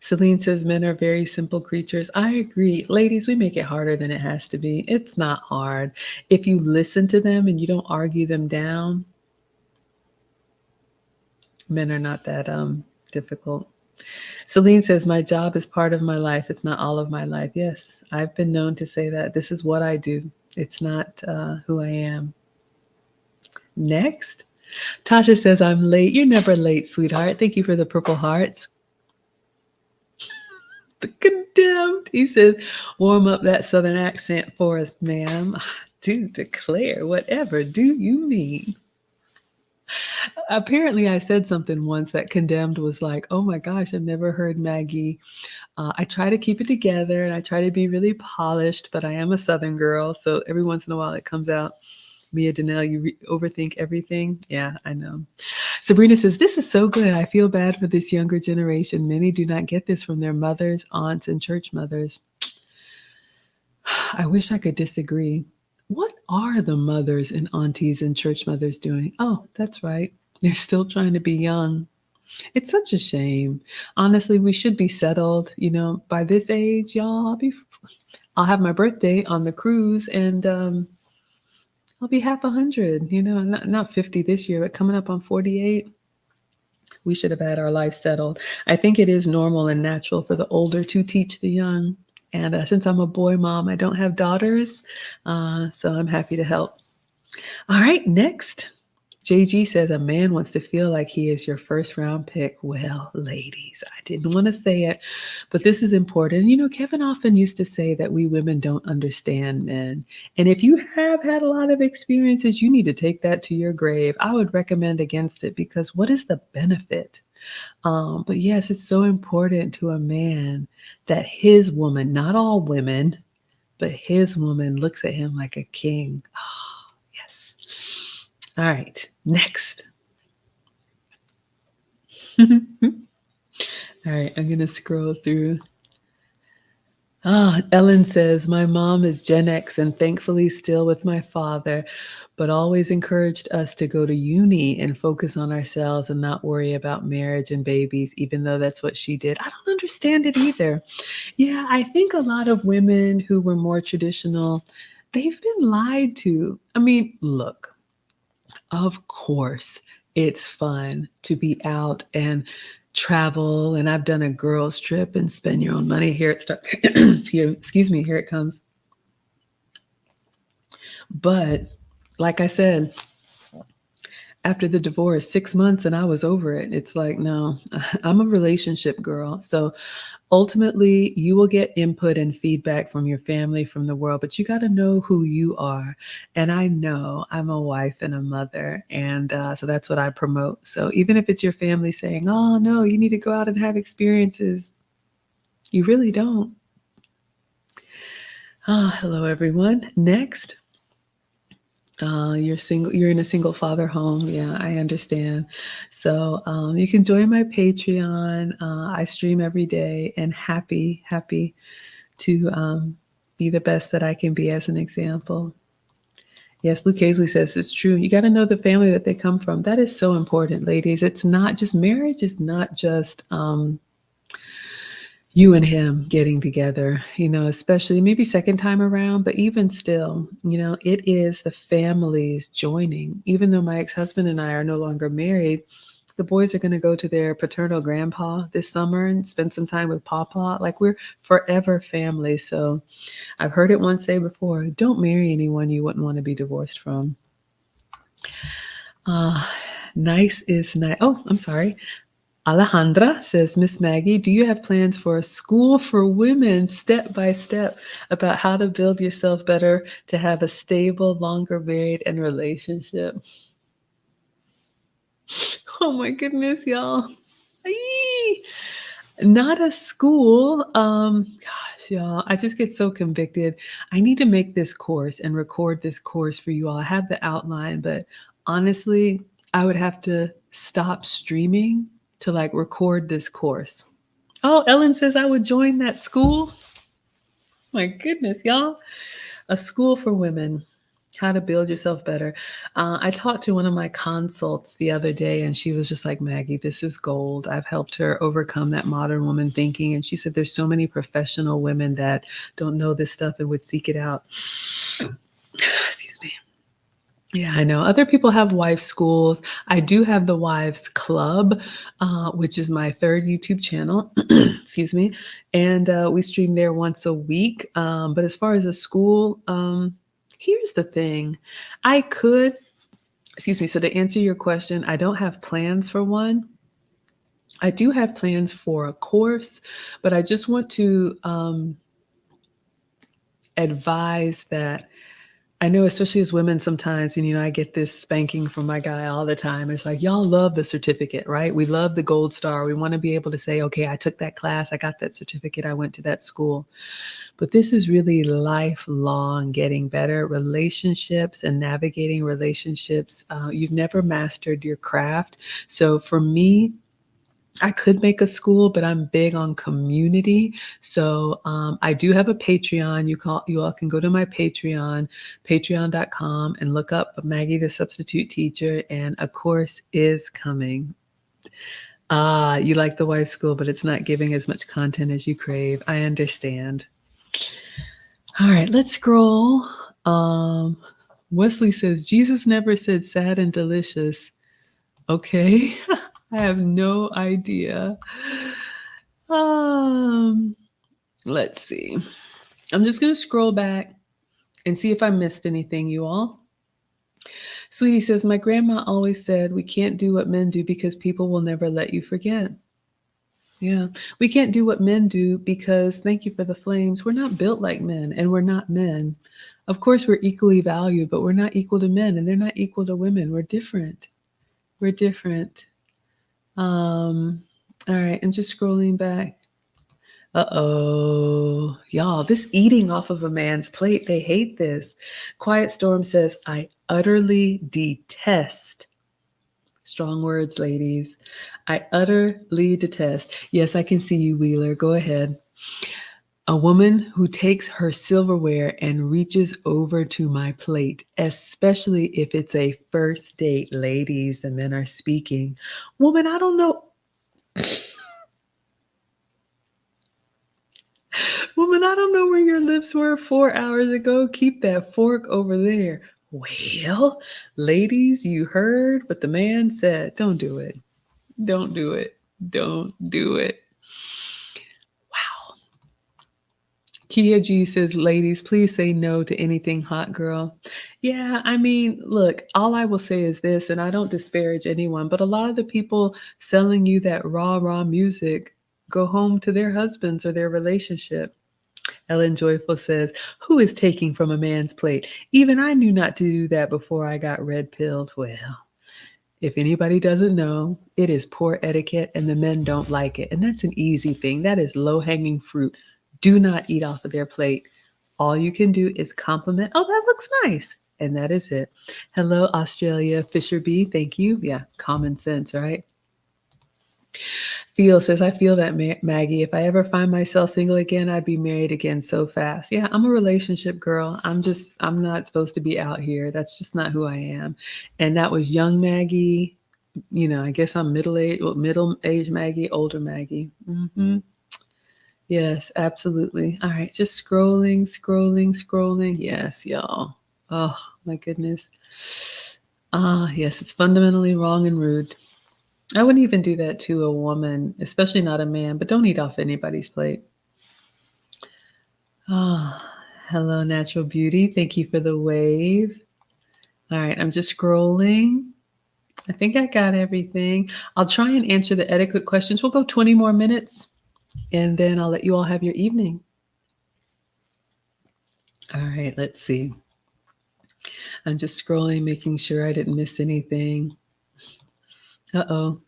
Celine says, men are very simple creatures. I agree. Ladies, we make it harder than it has to be. It's not hard. If you listen to them and you don't argue them down, men are not that difficult. Celine says, my job is part of my life. It's not all of my life. Yes, I've been known to say that. This is what I do. It's not who I am. Next. Tasha says, I'm late. You're never late, sweetheart. Thank you for the purple hearts. The condemned. He says, warm up that southern accent for us, ma'am. Do declare, whatever do you mean? Apparently, I said something once that condemned was like, oh my gosh, I've never heard Maggie. I try to keep it together and I try to be really polished, but I am a Southern girl. So every once in a while it comes out. Mia Donnell, you overthink everything. Yeah, I know. Sabrina says, this is so good. I feel bad for this younger generation. Many do not get this from their mothers, aunts, and church mothers. I wish I could disagree. What are the mothers and aunties and church mothers doing? Oh, that's right. They're still trying to be young. It's such a shame. Honestly, we should be settled. By this age, y'all, I'll have my birthday on the cruise and I'll be half 100, not 50 this year, but coming up on 48. We should have had our life settled. I think it is normal and natural for the older to teach the young. And since I'm a boy mom, I don't have daughters, so I'm happy to help. All right, next. JG says, a man wants to feel like he is your first round pick. Well, ladies, I didn't want to say it, but this is important. Kevin often used to say that we women don't understand men. And if you have had a lot of experiences, you need to take that to your grave. I would recommend against it because what is the benefit? But yes, it's so important to a man that his woman, not all women, but his woman looks at him like a king. Oh, yes. All right, next. All right, I'm going to scroll through. Ellen says, my mom is Gen X and thankfully still with my father, but always encouraged us to go to uni and focus on ourselves and not worry about marriage and babies, even though that's what she did. I don't understand it either. Yeah, I think a lot of women who were more traditional, they've been lied to. I mean, look. Of course, it's fun to be out and travel. And I've done a girls' trip and spend your own money. Here it starts. Excuse me, here it comes. But like I said, after the divorce, 6 months and I was over it. It's like, no, I'm a relationship girl. So ultimately, you will get input and feedback from your family, from the world, but you got to know who you are. And I know I'm a wife and a mother. And so that's what I promote. So even if it's your family saying, oh, no, you need to go out and have experiences, you really don't. Hello, everyone. Next, you're single. You're in a single father home. Yeah, I understand. So you can join my Patreon. I stream every day, and happy to be the best that I can be as an example. Yes, Luke Hazley says it's true. You got to know the family that they come from. That is so important, ladies. It's not just marriage. It's not just you and him getting together, especially maybe second time around, but even still, it is the families joining. Even though my ex-husband and I are no longer married, the boys are going to go to their paternal grandpa this summer and spend some time with papa. Like, we're forever family. So I've heard it once say before, don't marry anyone you wouldn't want to be divorced from. Nice is nice. Oh, I'm sorry. Alejandra says, Miss Maggie, do you have plans for a school for women, step by step, about how to build yourself better to have a stable, longer married and relationship? Oh my goodness, y'all. Eee! Not a school. Gosh, y'all, I just get so convicted. I need to make this course and record this course for you all. I have the outline, but honestly, I would have to stop streaming to like record this course. Oh, Ellen says I would join that school. My goodness, y'all. A school for women. How to build yourself better. I talked to one of my consults the other day, and she was just like, Maggie, this is gold. I've helped her overcome that modern woman thinking. And she said, there's so many professional women that don't know this stuff and would seek it out. Excuse me. Yeah, I know. Other people have wives' schools. I do have the Wives Club, which is my third YouTube channel. Excuse me. And we stream there once a week. But as far as a school, here's the thing. Excuse me. So to answer your question, I don't have plans for one. I do have plans for a course, but I just want to advise that I know, especially as women sometimes, and I get this spanking from my guy all the time. It's like, y'all love the certificate, right? We love the gold star. We want to be able to say, okay, I took that class, I got that certificate, I went to that school. But this is really lifelong getting better. Relationships and navigating relationships. You've never mastered your craft. So for me, I could make a school, but I'm big on community. So I do have a Patreon. You all can go to my Patreon, patreon.com, and look up Maggie the Substitute Teacher, and a course is coming. You like the wife school, but it's not giving as much content as you crave. I understand. All right, let's scroll. Wesley says, Jesus never said sad and delicious. Okay. I have no idea. Let's see. I'm just going to scroll back and see if I missed anything, you all. Sweetie says, my grandma always said we can't do what men do because people will never let you forget. Yeah, we can't do what men do because, thank you for the flames, we're not built like men, and we're not men. Of course, we're equally valued, but we're not equal to men, and they're not equal to women. We're different. We're different. All right, and just scrolling back. Uh-oh. Y'all, this eating off of a man's plate, they hate this. Quiet Storm says, I utterly detest. Strong words, ladies. I utterly detest. Yes, I can see you, Wheeler. Go ahead. A woman who takes her silverware and reaches over to my plate, especially if it's a first date. Ladies, the men are speaking. Woman, I don't know. Woman, I don't know where your lips were 4 hours ago. Keep that fork over there. Well, ladies, you heard what the man said. Don't do it. Don't do it. Don't do it. Wow. Kia G says, ladies, please say no to anything hot, girl. Yeah, I mean, look, all I will say is this, and I don't disparage anyone, but a lot of the people selling you that raw music go home to their husbands or their relationship. Ellen Joyful says, who is taking from a man's plate? Even I knew not to do that before I got red-pilled. Well, if anybody doesn't know, it is poor etiquette and the men don't like it. And that's an easy thing. That is low-hanging fruit. Do not eat off of their plate All you can do is compliment, "Oh, that looks nice." And that is it. Hello, Australia, Fisher B, thank you. Yeah, common sense, right? Feel says, "I feel that, Maggie. If I ever find myself single again, I'd be married again so fast." Yeah, I'm a relationship girl. I'm not supposed to be out here. That's just not who I am. And that was young Maggie. I guess I'm middle-aged Maggie, older Maggie. Yes, absolutely. All right, just scrolling, scrolling, scrolling. Yes, y'all. Oh, my goodness. Yes, it's fundamentally wrong and rude. I wouldn't even do that to a woman, especially not a man, but don't eat off anybody's plate. Ah, hello, natural beauty. Thank you for the wave. All right, I'm just scrolling. I think I got everything. I'll try and answer the etiquette questions. We'll go 20 more minutes, and then I'll let you all have your evening. All right, let's see. I'm just scrolling, making sure I didn't miss anything. Uh-oh.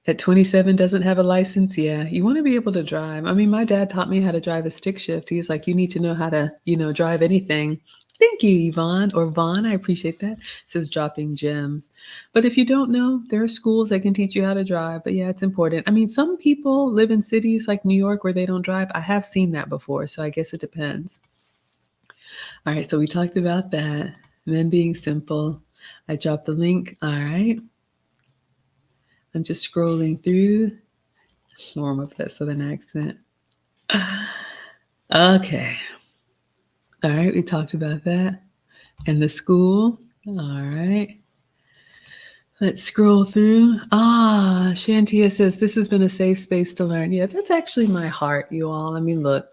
At 27, doesn't have a license? Yeah, you wanna be able to drive. I mean, my dad taught me how to drive a stick shift. He's like, "You need to know how to, drive anything." Thank you, Yvonne or Vaughn, I appreciate that. Says dropping gems. But if you don't know, there are schools that can teach you how to drive, but yeah, it's important. I mean, some people live in cities like New York where they don't drive. I have seen that before, so I guess it depends. All right, so we talked about that. Men being simple. I dropped the link. All right. I'm just scrolling through. Warm up that southern accent. Okay. All right, we talked about that. And the school. All right. Let's scroll through. Shantia says, "This has been a safe space to learn." Yeah, that's actually my heart, you all. I mean, look,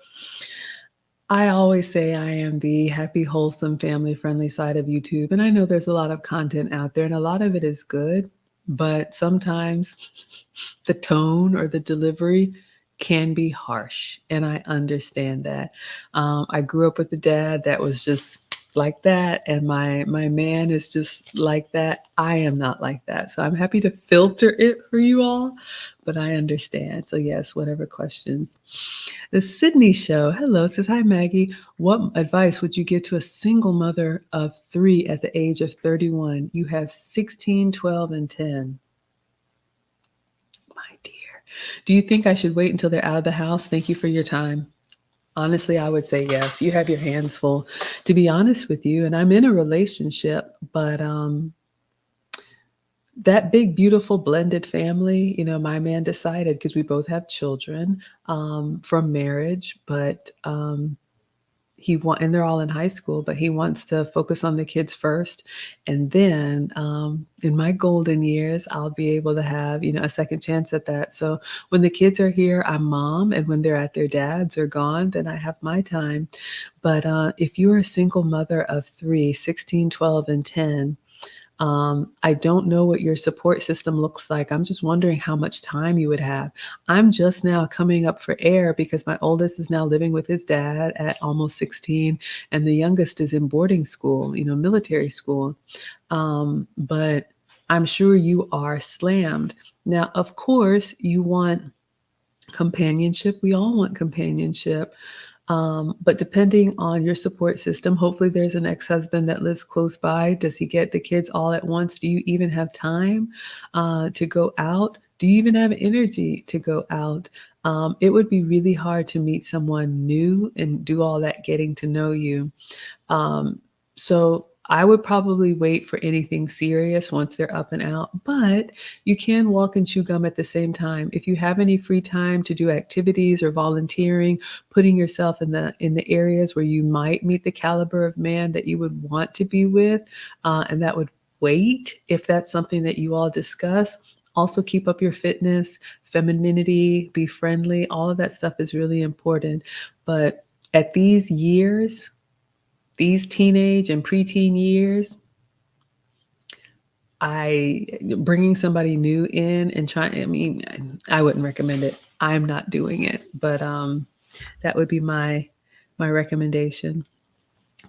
I always say I am the happy, wholesome, family-friendly side of YouTube, and I know there's a lot of content out there, and a lot of it is good, but sometimes the tone or the delivery can be harsh, and I understand that. I grew up with a dad that was just like that, and my man is just like that. I am not like that, so I'm happy to filter it for you all, but I understand. So yes, whatever questions. The Sydney Show, hello, says, "Hi, Maggie. What advice would you give to a single mother of 3 at the age of 31? You have 16, 12, and 10." My dear. Do you think I should wait until they're out of the house? Thank you for your time. Honestly, I would say yes. You have your hands full, to be honest with you. And I'm in a relationship, but that big, beautiful blended family, my man decided because we both have children from marriage, but and they're all in high school, but he wants to focus on the kids first. And then in my golden years, I'll be able to have, a second chance at that. So when the kids are here, I'm mom. And when they're at their dad's or gone, then I have my time. But if you're a single mother of 3, 16, 12, and 10, I don't know what your support system looks like. I'm just wondering how much time you would have. I'm just now coming up for air because my oldest is now living with his dad at almost 16, and the youngest is in boarding school, military school. But I'm sure you are slammed. Now, of course, you want companionship. We all want companionship. But depending on your support system, hopefully there's an ex-husband that lives close by. Does he get the kids all at once? Do you even have time to go out? Do you even have energy to go out? It would be really hard to meet someone new and do all that getting to know you. So I would probably wait for anything serious once they're up and out, but you can walk and chew gum at the same time. If you have any free time to do activities or volunteering, putting yourself in the areas where you might meet the caliber of man that you would want to be with, and that would wait if that's something that you all discuss. Also keep up your fitness, femininity, be friendly. All of that stuff is really important. But at these years, these teenage and preteen years, bringing somebody new in and I wouldn't recommend it. I'm not doing it, but that would be my recommendation.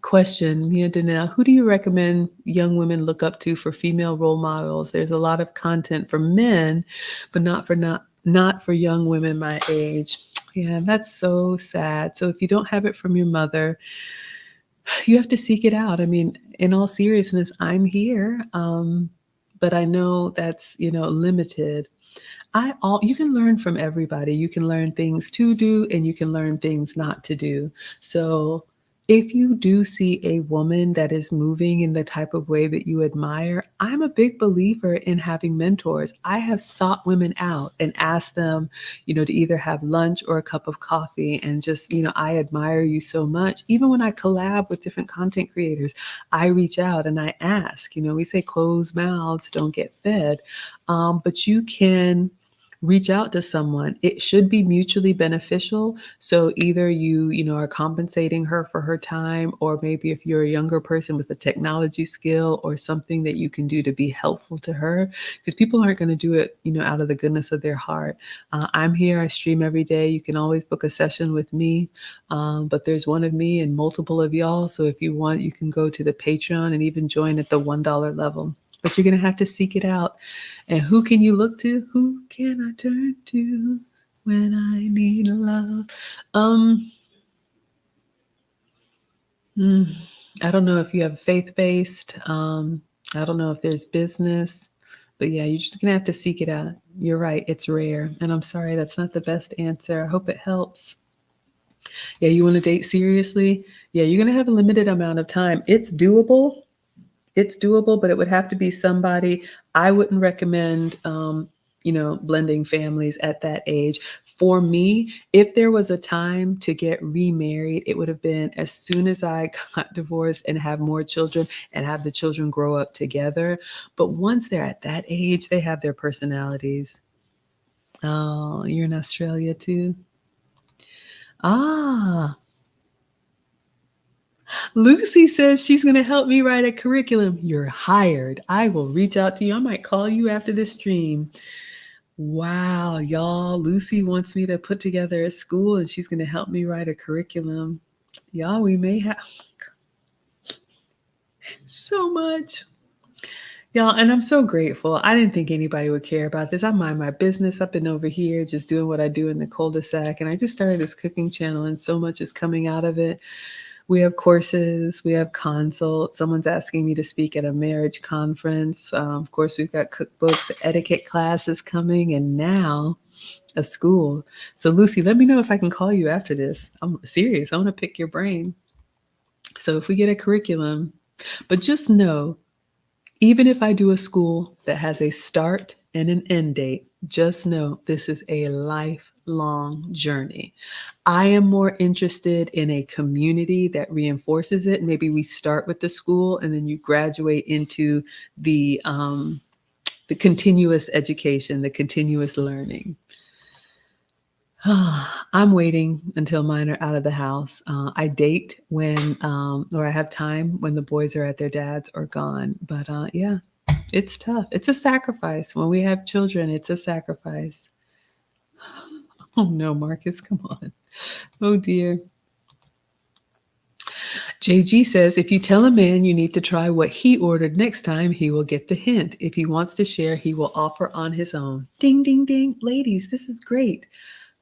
Question, Mia Danelle, who do you recommend young women look up to for female role models? There's a lot of content for men, but not for young women my age. Yeah, that's so sad. So if you don't have it from your mother, you have to seek it out. I mean, in all seriousness, I'm here, but I know that's, limited. I all You can learn from everybody. You can learn things to do and you can learn things not to do. So, if you do see a woman that is moving in the type of way that you admire, I'm a big believer in having mentors. I have sought women out and asked them, to either have lunch or a cup of coffee and just, I admire you so much. Even when I collab with different content creators, I reach out and I ask, we say closed mouths don't get fed. But you can reach out to someone. It should be mutually beneficial. So either are compensating her for her time, or maybe if you're a younger person with a technology skill or something that you can do to be helpful to her, because people aren't going to do it, out of the goodness of their heart. I'm here. I stream every day. You can always book a session with me. But there's one of me and multiple of y'all. So if you want, you can go to the Patreon and even join at the $1 level. But you're going to have to seek it out. And who can you look to? Who can I turn to when I need love? Um, mm, I don't know if you have faith-based. I don't know if there's business, but yeah, you're just gonna have to seek it out. You're right, it's rare, and I'm sorry that's not the best answer. I hope it helps. Yeah, you want to date seriously? Yeah, you're gonna have a limited amount of time. It's doable, but it would have to be somebody. I wouldn't recommend, blending families at that age. For me, if there was a time to get remarried, it would have been as soon as I got divorced and have more children and have the children grow up together. But once they're at that age, they have their personalities. Oh, you're in Australia too? Ah, Lucy says she's going to help me write a curriculum. You're hired. I will reach out to you. I might call you after this stream. Wow, y'all. Lucy wants me to put together a school and she's going to help me write a curriculum. Y'all, we may have so much. Y'all, and I'm so grateful. I didn't think anybody would care about this. I mind my business. I've been over here just doing what I do in the cul-de-sac. And I just started this cooking channel and so much is coming out of it. We have courses, we have consults. Someone's asking me to speak at a marriage conference. Of course, we've got cookbooks, etiquette classes coming, and now a school. So, Lucy, let me know if I can call you after this. I'm serious. I want to pick your brain. So, if we get a curriculum, but just know, even if I do a school that has a start and an end date, just know this is a lifelong journey. I am more interested in a community that reinforces it. Maybe we start with the school and then you graduate into the continuous education, the continuous learning. I'm waiting until mine are out of the house. I date when, or I have time when the boys are at their dad's or gone. But yeah, it's tough. It's a sacrifice. When we have children, it's a sacrifice. Oh no, Marcus, come on. Oh dear. JG says, if you tell a man you need to try what he ordered next time, he will get the hint. If he wants to share, he will offer on his own. Ding, ding, ding. Ladies, this is great.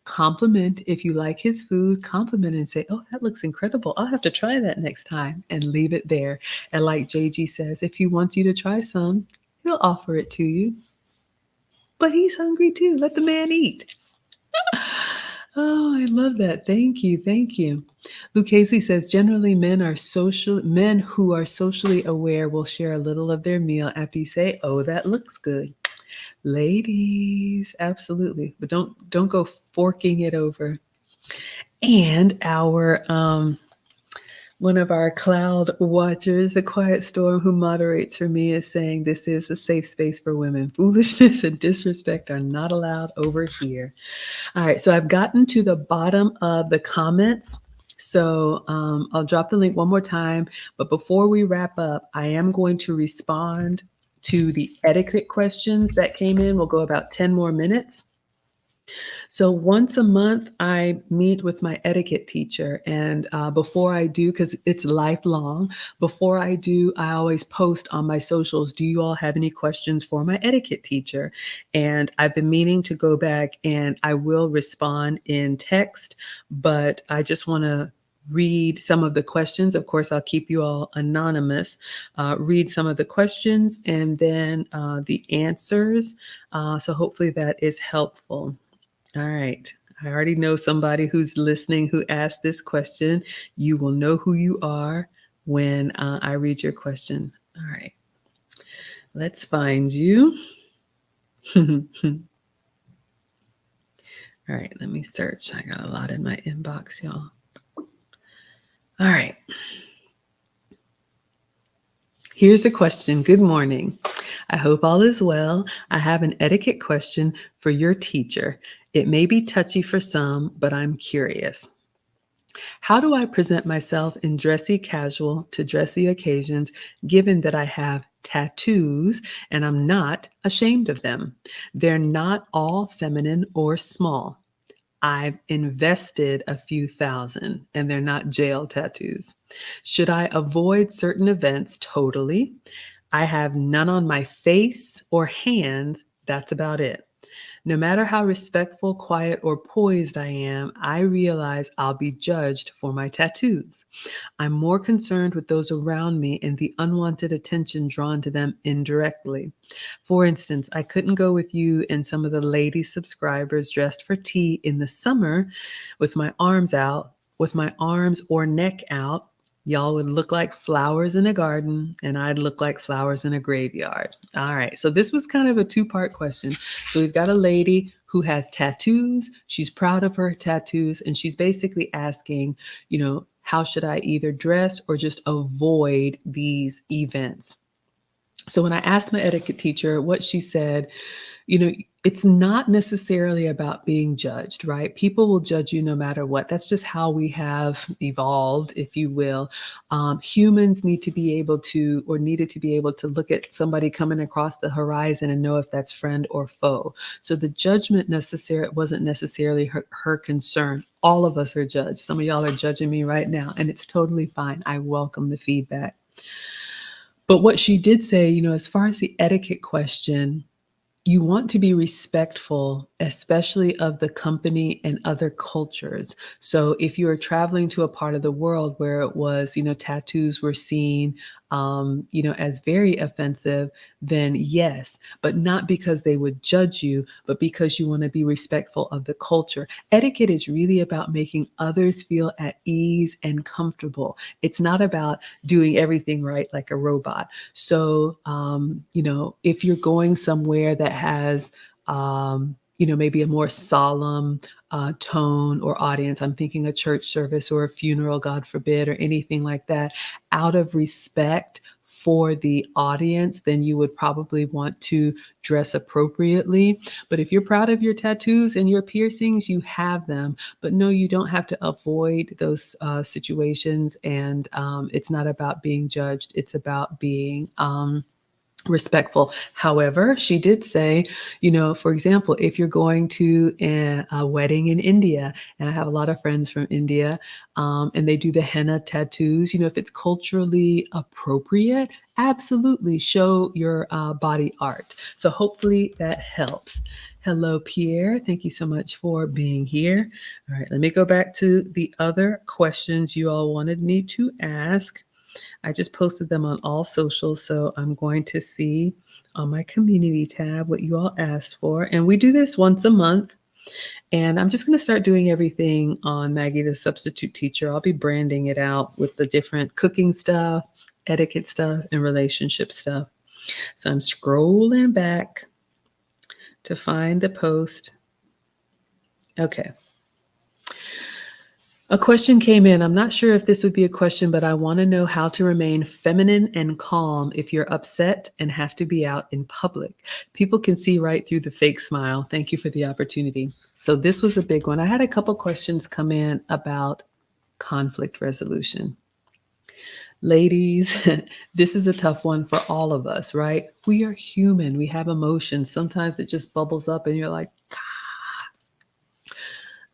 Compliment if you like his food, compliment and say, oh, that looks incredible. I'll have to try that next time, and leave it there. And like JG says, if he wants you to try some, he'll offer it to you. But he's hungry too. Let the man eat. Oh, I love that. Thank you. Thank you. Lucchese says generally men who are socially aware will share a little of their meal after you say, oh, that looks good. Ladies, absolutely. But don't go forking it over. And our one of our cloud watchers, the Quiet Storm, who moderates for me, is saying this is a safe space for women. Foolishness and disrespect are not allowed over here. All right, so I've gotten to the bottom of the comments. So I'll drop the link one more time. But before we wrap up, I am going to respond to the etiquette questions that came in. We'll go about 10 more minutes. So once a month, I meet with my etiquette teacher, and before I do, because it's lifelong, before I do, I always post on my socials. Do you all have any questions for my etiquette teacher? And I've been meaning to go back, and I will respond in text, but I just want to read some of the questions. Of course, I'll keep you all anonymous. Read some of the questions and then the answers. So hopefully that is helpful. All right. I already know somebody who's listening who asked this question. You will know who you are when I read your question. All right. Let's find you. All right. Let me search. I got a lot in my inbox, y'all. All right. Here's the question. Good morning. I hope all is well. I have an etiquette question for your teacher. It may be touchy for some, but I'm curious. How do I present myself in dressy casual to dressy occasions, given that I have tattoos and I'm not ashamed of them? They're not all feminine or small. I've invested a few thousand and they're not jail tattoos. Should I avoid certain events totally? I have none on my face or hands. That's about it. No matter how respectful, quiet, or poised I am, I realize I'll be judged for my tattoos. I'm more concerned with those around me and the unwanted attention drawn to them indirectly. For instance, I couldn't go with you and some of the lady subscribers dressed for tea in the summer with my arms out, with my arms or neck out. Y'all would look like flowers in a garden, and I'd look like flowers in a graveyard. All right. So, this was kind of a two-part question. So, we've got a lady who has tattoos. She's proud of her tattoos, and she's basically asking, how should I either dress or just avoid these events? So, when I asked my etiquette teacher what she said, you know, it's not necessarily about being judged, right? People will judge you no matter what. That's just how we have evolved, if you will. Humans need to be able to, or needed to be able to look at somebody coming across the horizon and know if that's friend or foe. So the judgment wasn't necessarily her concern. All of us are judged. Some of y'all are judging me right now, and it's totally fine. I welcome the feedback. But what she did say, as far as the etiquette question, you want to be respectful, especially of the company and other cultures. So if you are traveling to a part of the world where it was, tattoos were seen, as very offensive, then yes, but not because they would judge you, but because you want to be respectful of the culture. Etiquette is really about making others feel at ease and comfortable. It's not about doing everything right like a robot. So, if you're going somewhere that has, maybe a more solemn tone or audience, I'm thinking a church service or a funeral, God forbid, or anything like that, out of respect for the audience, then you would probably want to dress appropriately. But if you're proud of your tattoos and your piercings, you have them. But no, you don't have to avoid those situations. And it's not about being judged, it's about being respectful. However, she did say, for example, if you're going to a wedding in India, and I have a lot of friends from India, and they do the henna tattoos, if it's culturally appropriate, absolutely show your body art. So hopefully that helps. Hello, Pierre. Thank you so much for being here. All right, let me go back to the other questions you all wanted me to ask. I just posted them on all socials, so I'm going to see on my community tab what you all asked for. And we do this once a month. And I'm just going to start doing everything on Maggie the Substitute Teacher. I'll be branding it out with the different cooking stuff, etiquette stuff, and relationship stuff. So I'm scrolling back to find the post. Okay. A question came in. I'm not sure if this would be a question, but I want to know how to remain feminine and calm if you're upset and have to be out in public. People can see right through the fake smile. Thank you for the opportunity. So this was a big one. I had a couple questions come in about conflict resolution. Ladies, this is a tough one for all of us, right? We are human. We have emotions. Sometimes it just bubbles up and you're like,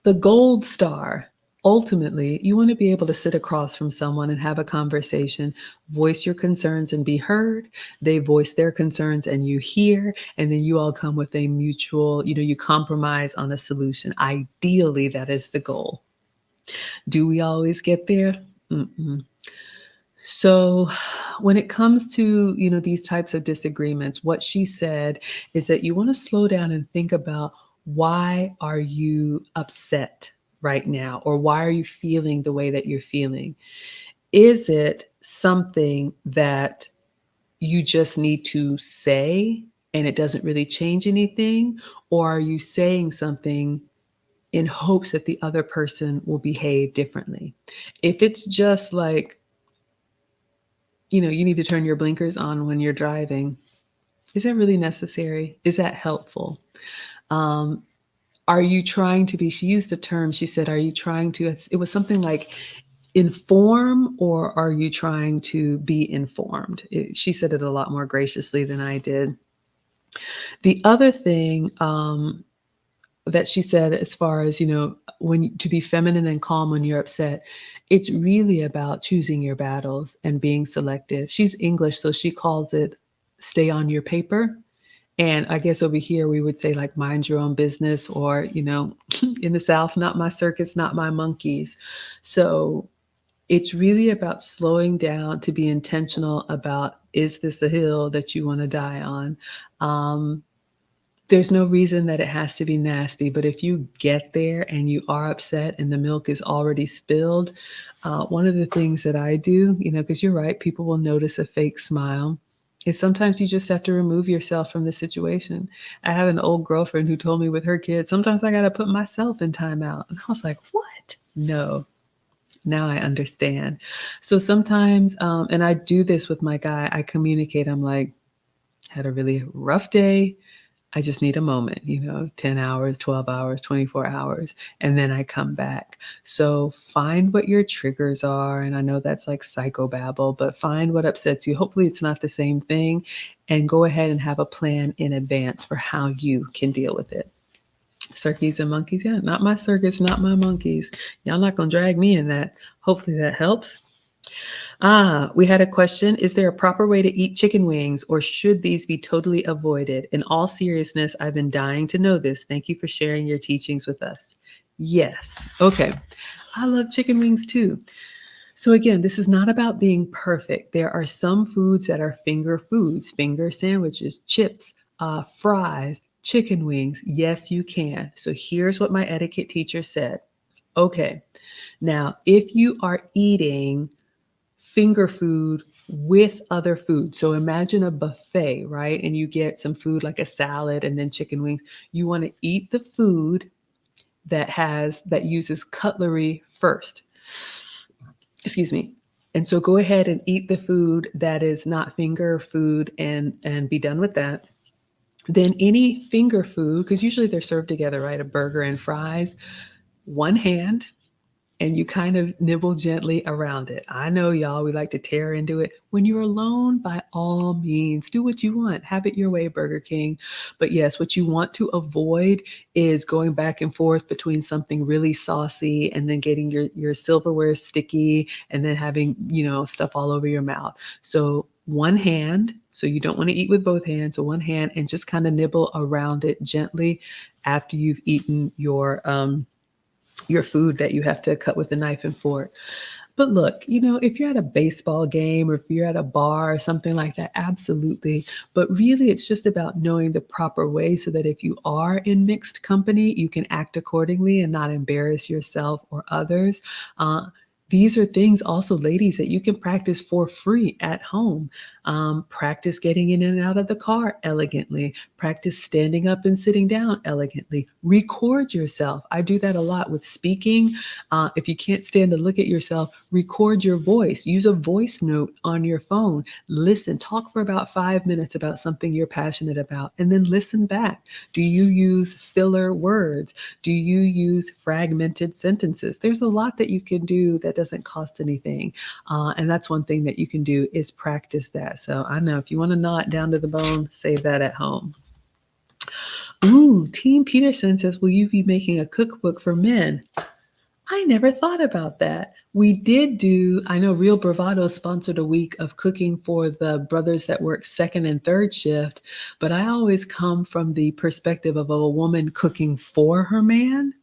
The gold star. Ultimately, you want to be able to sit across from someone and have a conversation, voice your concerns and be heard. They voice their concerns and you hear, and then you all come with a mutual, you compromise on a solution. Ideally, that is the goal. Do we always get there? Mm-mm. So, when it comes to, these types of disagreements, what she said is that you want to slow down and think about, why are you upset right now? Or why are you feeling the way that you're feeling? Is it something that you just need to say and it doesn't really change anything? Or are you saying something in hopes that the other person will behave differently? If it's just like, you need to turn your blinkers on when you're driving. Is that really necessary? Is that helpful? Um, are you trying to be, she used a term, she said, are you trying to, it was something like inform, or are you trying to be informed? She said it a lot more graciously than I did. The other thing that she said, as far as, when to be feminine and calm when you're upset, it's really about choosing your battles and being selective. She's English, so she calls it stay on your paper. And I guess over here we would say like mind your own business, or, in the South, not my circus, not my monkeys. So it's really about slowing down to be intentional about, is this the hill that you want to die on? There's no reason that it has to be nasty, but if you get there and you are upset and the milk is already spilled, one of the things that I do, because you're right, people will notice a fake smile, is sometimes you just have to remove yourself from the situation. I have an old girlfriend who told me with her kids, sometimes I got to put myself in timeout. And I was like, what? No. Now I understand. So sometimes, and I do this with my guy, I communicate, I'm like, had a really rough day. I just need a moment, 10 hours, 12 hours, 24 hours, and then I come back. So find what your triggers are. And I know that's like psychobabble, but find what upsets you. Hopefully it's not the same thing, and go ahead and have a plan in advance for how you can deal with it. Circus and monkeys, yeah, not my circus, not my monkeys. Y'all not gonna drag me in that. Hopefully that helps. We had a question. Is there a proper way to eat chicken wings, or should these be totally avoided? In all seriousness, I've been dying to know this. Thank you for sharing your teachings with us. Yes. Okay. I love chicken wings too. So again, this is not about being perfect. There are some foods that are finger foods, finger sandwiches, chips, fries, chicken wings. Yes, you can. So here's what my etiquette teacher said. Okay. Now, if you are eating finger food with other food. So imagine a buffet, right? And you get some food like a salad and then chicken wings. You want to eat the food that uses cutlery first. Excuse me. And so go ahead and eat the food that is not finger food, and be done with that. Then any finger food, because usually they're served together, right? A burger and fries, one hand, and you kind of nibble gently around it. I know, y'all, we like to tear into it. When you're alone, by all means, do what you want. Have it your way, Burger King. But yes, what you want to avoid is going back and forth between something really saucy and then getting your silverware sticky and then having, stuff all over your mouth. So one hand, so you don't want to eat with both hands, so one hand, and just kind of nibble around it gently after you've eaten your food that you have to cut with a knife and fork. But look, if you're at a baseball game or if you're at a bar or something like that, absolutely. But really, it's just about knowing the proper way so that if you are in mixed company, you can act accordingly and not embarrass yourself or others. These are things also, ladies, that you can practice for free at home. Practice getting in and out of the car elegantly. Practice standing up and sitting down elegantly. Record yourself. I do that a lot with speaking. If you can't stand to look at yourself, record your voice. Use a voice note on your phone. Listen, talk for about 5 minutes about something you're passionate about, and then listen back. Do you use filler words? Do you use fragmented sentences? There's a lot that you can do that doesn't cost anything. And that's one thing that you can do, is practice that. So I know if you want to gnaw it down to the bone, save that at home. Ooh, Team Peterson says, will you be making a cookbook for men? I never thought about that. We did do, I know Real Bravado sponsored a week of cooking for the brothers that work second and third shift, but I always come from the perspective of a woman cooking for her man.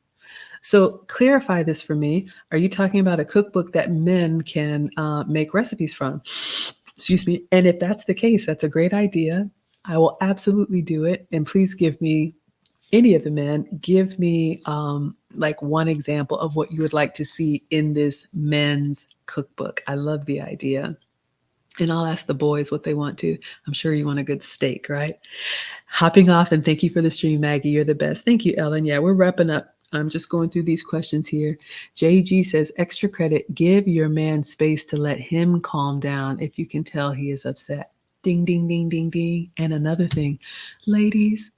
So clarify this for me. Are you talking about a cookbook that men can make recipes from? Excuse me. And if that's the case, that's a great idea. I will absolutely do it. And please give me, any of the men, give me like one example of what you would like to see in this men's cookbook. I love the idea. And I'll ask the boys what they want to. I'm sure you want a good steak, right? Hopping off, and thank you for the stream, Maggie. You're the best. Thank you, Ellen. Yeah, we're wrapping up. I'm just going through these questions here. JG says, extra credit, give your man space to let him calm down if you can tell he is upset. Ding, ding, ding, ding, ding. And another thing, ladies,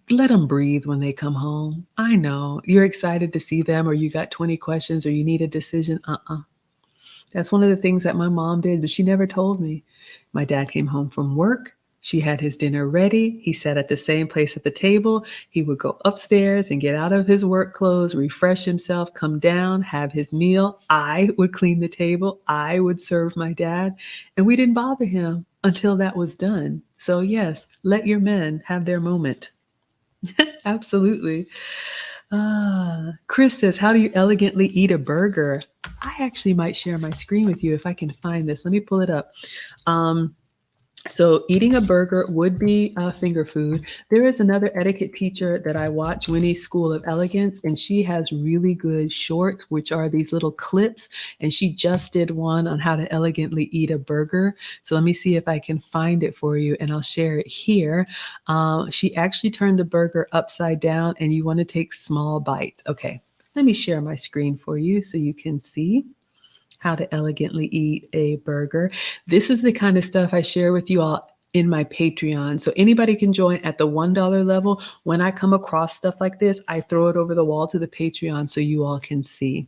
let them breathe when they come home. I know you're excited to see them, or you got 20 questions, or you need a decision. That's one of the things that my mom did, but she never told me. My dad came home from work. She had his dinner ready. He sat at the same place at the table. He would go upstairs and get out of his work clothes, refresh himself, come down, have his meal. I would clean the table. I would serve my dad. And we didn't bother him until that was done. So yes, let your men have their moment. Absolutely. Chris says, how do you elegantly eat a burger? I actually might share my screen with you if I can find this. Let me pull it up. So eating a burger would be finger food. There is another etiquette teacher that I watch, Winnie's School of Elegance, and she has really good shorts, which are these little clips. And she just did one on how to elegantly eat a burger. So let me see if I can find it for you, and I'll share it here. She actually turned the burger upside down, and you want to take small bites. Okay, let me share my screen for you so you can see how to elegantly eat a burger. This is the kind of stuff I share with you all in my Patreon. So anybody can join at the $1 level. When I come across stuff like this, I throw it over the wall to the Patreon so you all can see.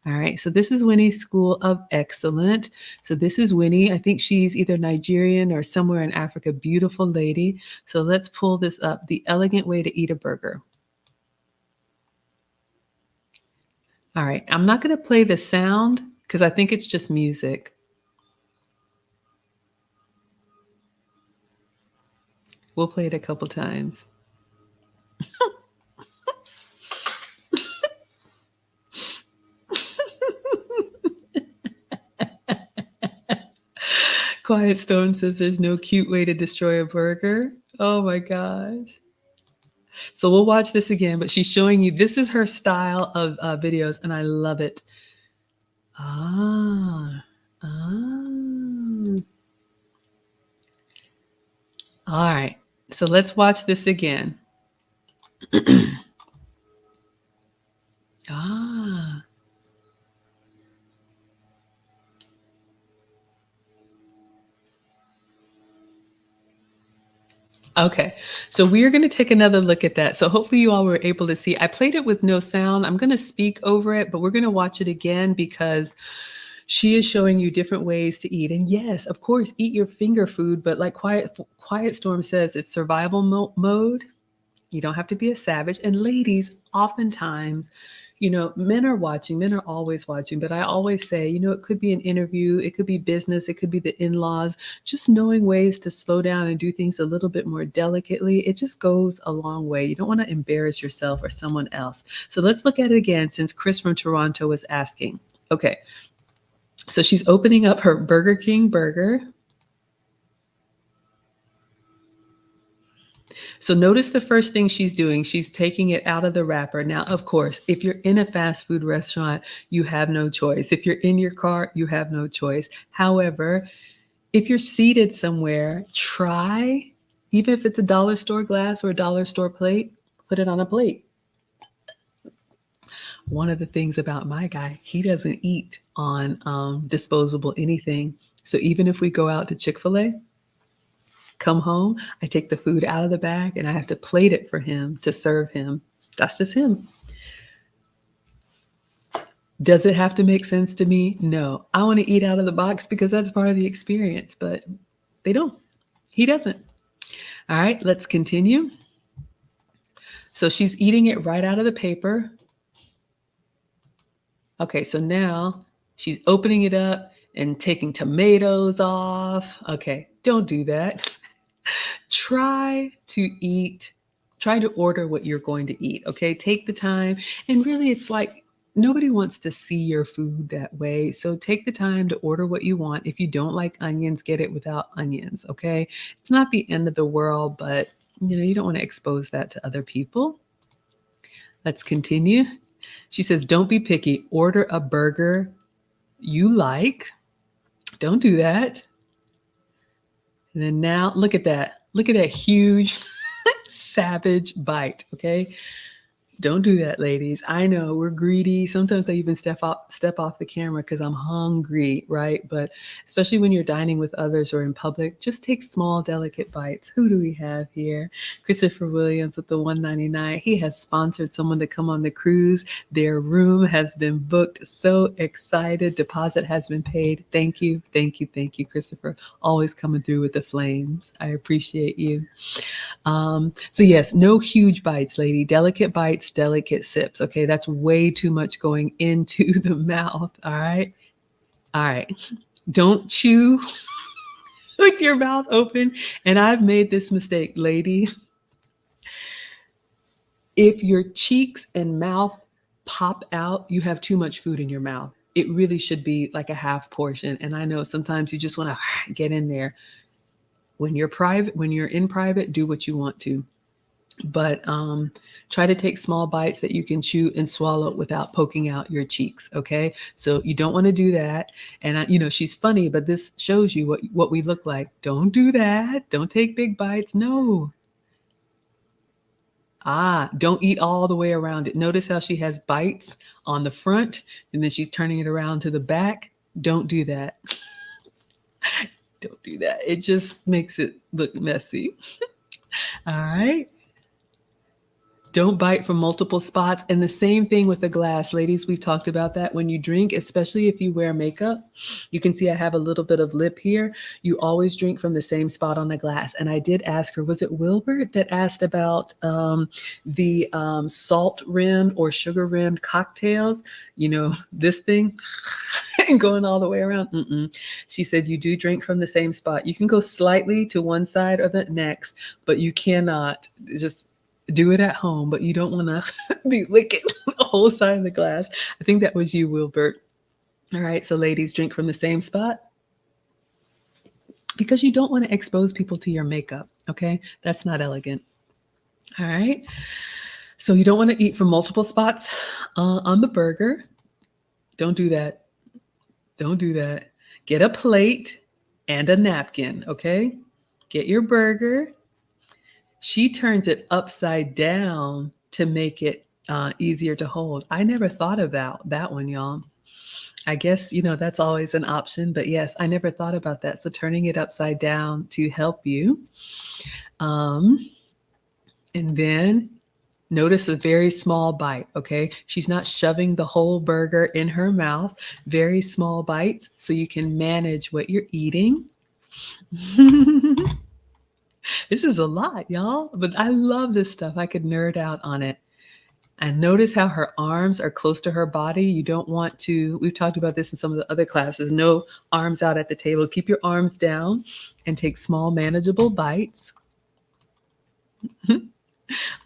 All right, so this is Winnie's School of Excellence. So this is Winnie. I think she's either Nigerian or somewhere in Africa. Beautiful lady. So let's pull this up. The elegant way to eat a burger. All right, I'm not going to play the sound because I think it's just music. We'll play it a couple times. Quiet Stone says there's no cute way to destroy a burger. Oh my gosh. So we'll watch this again, but she's showing you, this is her style of videos, and I love it. All right, so let's watch this again. Okay, so we're going to take another look at that. So hopefully you all were able to see. I played it with no sound. I'm going to speak over it, but we're going to watch it again because she is showing you different ways to eat. And yes, of course, eat your finger food, but like Quiet Storm says, it's survival mode. You don't have to be a savage. And ladies, oftentimes, you know, men are watching, men are always watching, but I always say, you know, it could be an interview, it could be business, it could be the in-laws, just knowing ways to slow down and do things a little bit more delicately. It just goes a long way. You don't want to embarrass yourself or someone else. So let's look at it again since Chris from Toronto was asking. Okay, so she's opening up her Burger King burger. So notice the first thing she's doing, she's taking it out of the wrapper. Now, of course, if you're in a fast food restaurant, you have no choice. If you're in your car, you have no choice. However, if you're seated somewhere, try, even if it's a dollar store glass or a dollar store plate, put it on a plate. One of the things about my guy, he doesn't eat on disposable anything. So even if we go out to Chick-fil-A, come home, I take the food out of the bag and I have to plate it for him to serve him. That's just him. Does it have to make sense to me? No. I want to eat out of the box because that's part of the experience, but they don't. He doesn't. All right, let's continue. So she's eating it right out of the paper. Okay, so now she's opening it up and taking tomatoes off. Okay, don't do that. Try to order what you're going to eat, okay? Take the time, and really it's like nobody wants to see your food that way. So take the time to order what you want. If you don't like onions, get it without onions, okay? It's not the end of the world, but you don't want to expose that to other people. Let's continue. She says, don't be picky. Order a burger you like. Don't do that. And then now look at that. Look at that huge savage bite, okay? Don't do that, ladies. I know we're greedy. Sometimes I even step off the camera because I'm hungry, right? But especially when you're dining with others or in public, just take small, delicate bites. Who do we have here? Christopher Williams with the $1.99. He has sponsored someone to come on the cruise. Their room has been booked. So excited. Deposit has been paid. Thank you, thank you, thank you, Christopher. Always coming through with the flames. I appreciate you. So yes, no huge bites, lady. Delicate bites, delicate sips. Okay, that's way too much going into the mouth. All right. Don't chew with your mouth open. And I've made this mistake, ladies. If your cheeks and mouth pop out, you have too much food in your mouth. It really should be like a half portion. And I know sometimes you just want to get in there. When you're in private, do what you want to. But try to take small bites that you can chew and swallow without poking out your cheeks, okay? So you don't want to do that. And she's funny, but this shows you what we look like. Don't do that. Don't take big bites. No. Don't eat all the way around it. Notice how she has bites on the front and then she's turning it around to the back. Don't do that. Don't do that. It just makes it look messy. All right. Don't bite from multiple spots. And the same thing with the glass. Ladies, we've talked about that. When you drink, especially if you wear makeup, you can see I have a little bit of lip here. You always drink from the same spot on the glass. And I did ask her, was it Wilbert that asked about the salt-rimmed or sugar-rimmed cocktails? This thing and going all the way around. She said you do drink from the same spot. You can go slightly to one side or the next, but you cannot just do it at home, but you don't want to be licking the whole side of the glass. I think that was you, Wilbert. All right, so ladies, drink from the same spot because you don't want to expose people to your makeup, okay? That's not elegant. All right, so you don't want to eat from multiple spots on the burger. Don't do that. Don't do that. Get a plate and a napkin, okay? Get your burger. She turns it upside down to make it easier to hold. I never thought about that one, y'all. I guess, that's always an option. But yes, I never thought about that. So turning it upside down to help you. And then notice a very small bite, okay? She's not shoving the whole burger in her mouth. Very small bites so you can manage what you're eating. This is a lot, y'all, but I love this stuff. I could nerd out on it. And notice how her arms are close to her body. You don't want to, we've talked about this in some of the other classes, no arms out at the table. Keep your arms down and take small, manageable bites.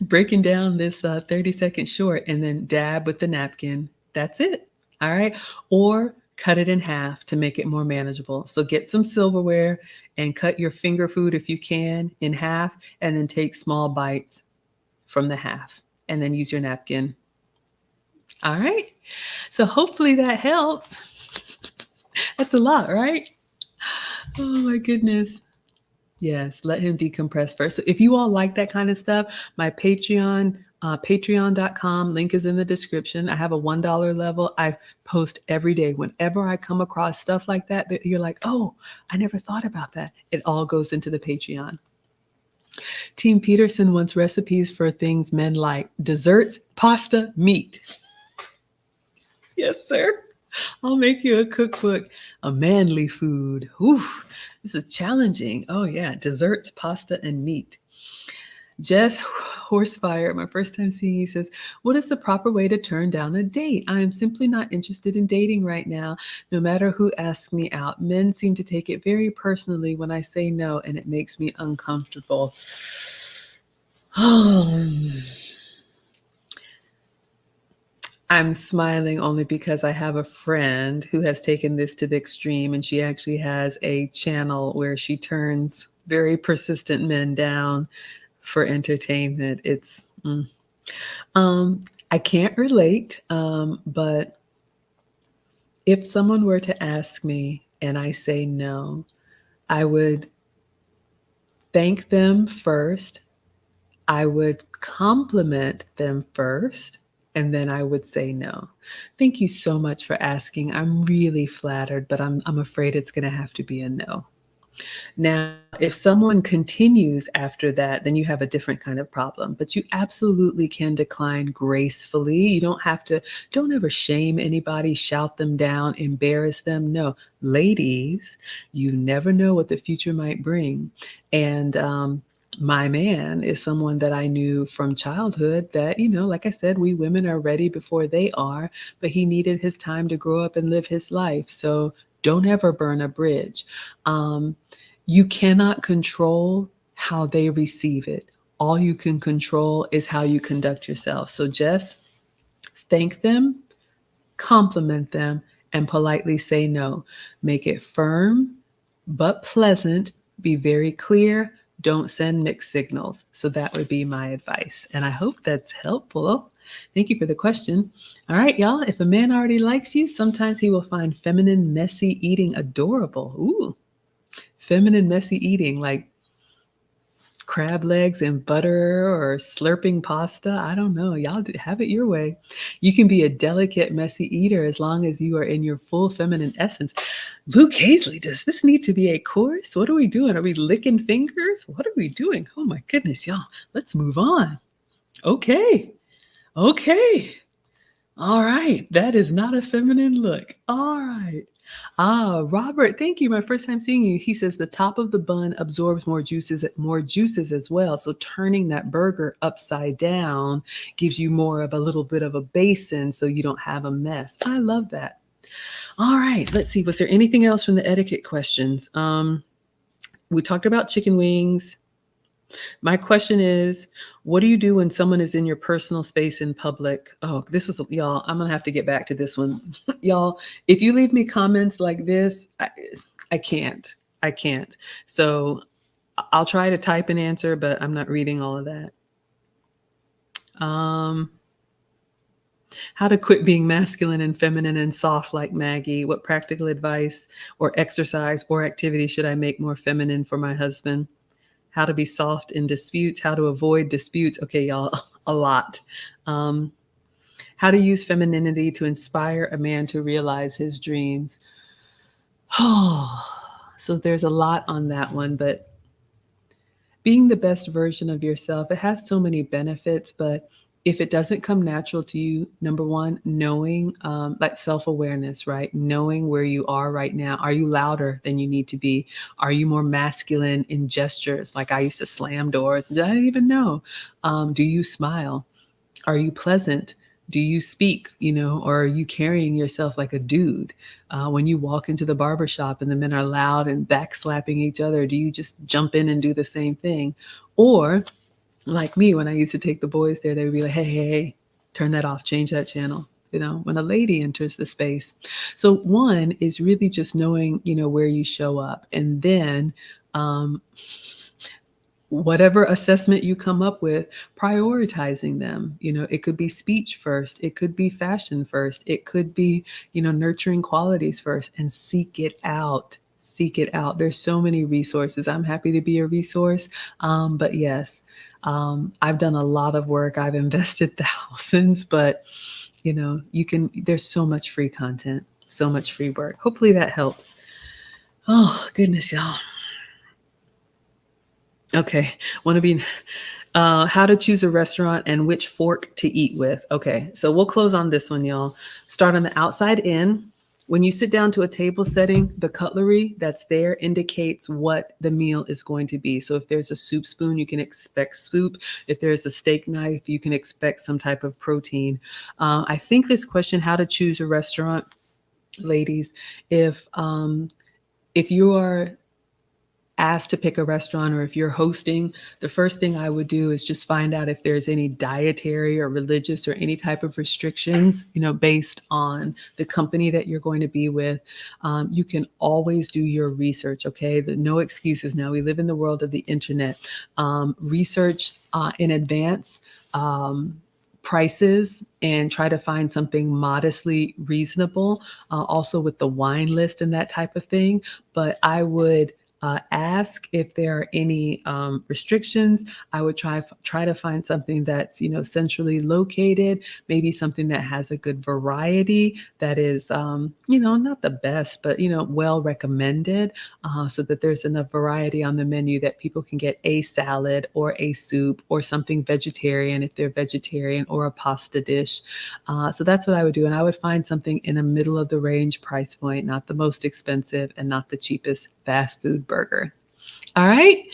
Breaking down this 30-second short and then dab with the napkin. That's it. All right. Or cut it in half to make it more manageable. So get some silverware and cut your finger food, if you can, in half, and then take small bites from the half and then use your napkin. All right. So hopefully that helps. That's a lot, right? Oh my goodness. Yes, let him decompress first. So if you all like that kind of stuff, my Patreon, patreon.com, link is in the description. I have a $1 level. I post every day. Whenever I come across stuff like that you're like, oh, I never thought about that. It all goes into the Patreon. Team Peterson wants recipes for things men like: desserts, pasta, meat. Yes, sir. I'll make you a cookbook, a manly food. Ooh, this is challenging. Oh yeah, desserts, pasta, and meat. Jess Horsefire, my first time seeing you, says, "What is the proper way to turn down a date? I am simply not interested in dating right now, no matter who asks me out. Men seem to take it very personally when I say no, and it makes me uncomfortable." I'm smiling only because I have a friend who has taken this to the extreme, and she actually has a channel where she turns very persistent men down for entertainment. I can't relate, but if someone were to ask me and I say no, I would thank them first. I would compliment them first, and then I would say no. Thank you so much for asking. I'm really flattered, but I'm afraid it's going to have to be a no. Now, if someone continues after that, then you have a different kind of problem, but you absolutely can decline gracefully. You don't ever shame anybody, shout them down, embarrass them. No, ladies, you never know what the future might bring. And, my man is someone that I knew from childhood that, like I said, we women are ready before they are, but he needed his time to grow up and live his life. So don't ever burn a bridge. You cannot control how they receive it. All you can control is how you conduct yourself. So just thank them, compliment them, and politely say no. Make it firm but pleasant. Be very clear. Don't send mixed signals. So that would be my advice. And I hope that's helpful. Thank you for the question. All right, y'all. If a man already likes you, sometimes he will find feminine, messy eating adorable. Ooh. Feminine messy eating, like crab legs and butter or slurping pasta. I don't know. Y'all have it your way. You can be a delicate, messy eater as long as you are in your full feminine essence. Luke Hazley, does this need to be a course? What are we doing? Are we licking fingers? What are we doing? Oh my goodness, y'all. Let's move on. Okay. All right. That is not a feminine look. All right. Robert, thank you. My first time seeing you. He says the top of the bun absorbs more juices as well. So turning that burger upside down gives you more of a little bit of a basin so you don't have a mess. I love that. All right. Let's see. Was there anything else from the etiquette questions? We talked about chicken wings. My question is, what do you do when someone is in your personal space in public? Oh, y'all, I'm gonna have to get back to this one. Y'all, if you leave me comments like this, I can't. So I'll try to type an answer, but I'm not reading all of that. How to quit being masculine and feminine and soft like Maggie? What practical advice or exercise or activity should I make more feminine for my husband? How to be soft in disputes, how to avoid disputes. Okay, y'all, a lot. How to use femininity to inspire a man to realize his dreams. So there's a lot on that one, but being the best version of yourself, it has so many benefits, but if it doesn't come natural to you, number one, knowing, like self-awareness, right? Knowing where you are right now. Are you louder than you need to be? Are you more masculine in gestures? Like I used to slam doors. I didn't even know. Do you smile? Are you pleasant? Do you speak, or are you carrying yourself like a dude? When you walk into the barbershop and the men are loud and backslapping each other, do you just jump in and do the same thing? Or like me, when I used to take the boys there, they would be like, hey, turn that off, change that channel, when a lady enters the space. So one is really just knowing, where you show up. And then whatever assessment you come up with, prioritizing them. It could be speech first. It could be fashion first. It could be, nurturing qualities first, and seek it out. There's so many resources. I'm happy to be a resource. But yes, I've done a lot of work. I've invested thousands, but there's so much free content, so much free work. Hopefully that helps. Oh, goodness, y'all. Okay. How to choose a restaurant and which fork to eat with. Okay. So we'll close on this one, y'all. Start on the outside in. When you sit down to a table setting, the cutlery that's there indicates what the meal is going to be. So if there's a soup spoon, you can expect soup. If there's a steak knife, you can expect some type of protein. I think this question, how to choose a restaurant, ladies, if you are asked to pick a restaurant or if you're hosting, the first thing I would do is just find out if there's any dietary or religious or any type of restrictions, based on the company that you're going to be with. You can always do your research, okay? No excuses now. We live in the world of the internet. Research in advance. Prices and try to find something modestly reasonable, also with the wine list and that type of thing. But I would ask if there are any restrictions. I would try to find something that's centrally located, maybe something that has a good variety, that is not the best, but well recommended, so that there's enough variety on the menu that people can get a salad or a soup or something vegetarian if they're vegetarian, or a pasta dish. So that's what I would do, and I would find something in a middle of the range price point, not the most expensive and not the cheapest fast food burger. All right.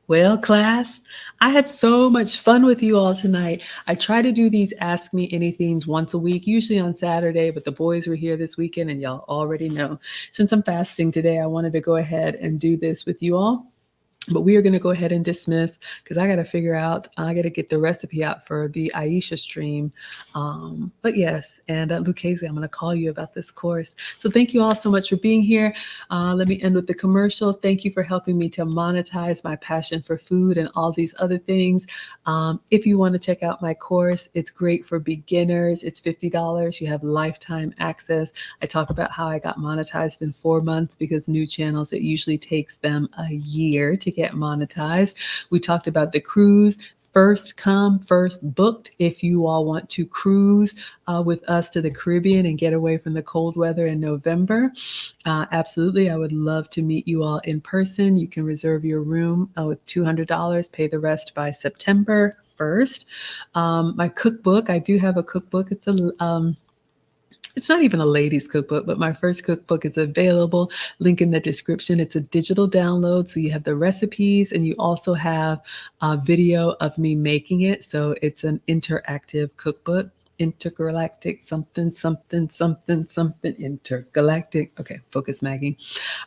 Well, class, I had so much fun with you all tonight. I try to do these Ask Me Anythings once a week, usually on Saturday, but the boys were here this weekend and y'all already know. Since I'm fasting today, I wanted to go ahead and do this with you all. But we are going to go ahead and dismiss, because I got to figure out, I got to get the recipe out for the Aisha stream. But yes, and Lucchese, I'm going to call you about this course. So thank you all so much for being here. Let me end with the commercial. Thank you for helping me to monetize my passion for food and all these other things. If you want to check out my course, it's great for beginners. It's $50. You have lifetime access. I talk about how I got monetized in 4 months, because new channels, it usually takes them a year to get monetized. We talked about the cruise. First come, first booked. If you all want to cruise with us to the Caribbean and get away from the cold weather in November, absolutely, I would love to meet you all in person. You can reserve your room with $200, pay the rest by September 1st. My cookbook, I do have a cookbook. It's not even a ladies cookbook, but my first cookbook is available. Link in the description. It's a digital download, so you have the recipes and you also have a video of me making it. So it's an interactive cookbook. Intergalactic something intergalactic. Okay, focus, Maggie.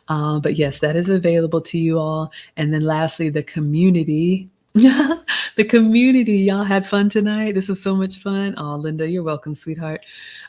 But yes, that is available to you all. And then lastly, the community. The community. Y'all had fun tonight. This was so much fun. Oh, Linda, you're welcome, sweetheart.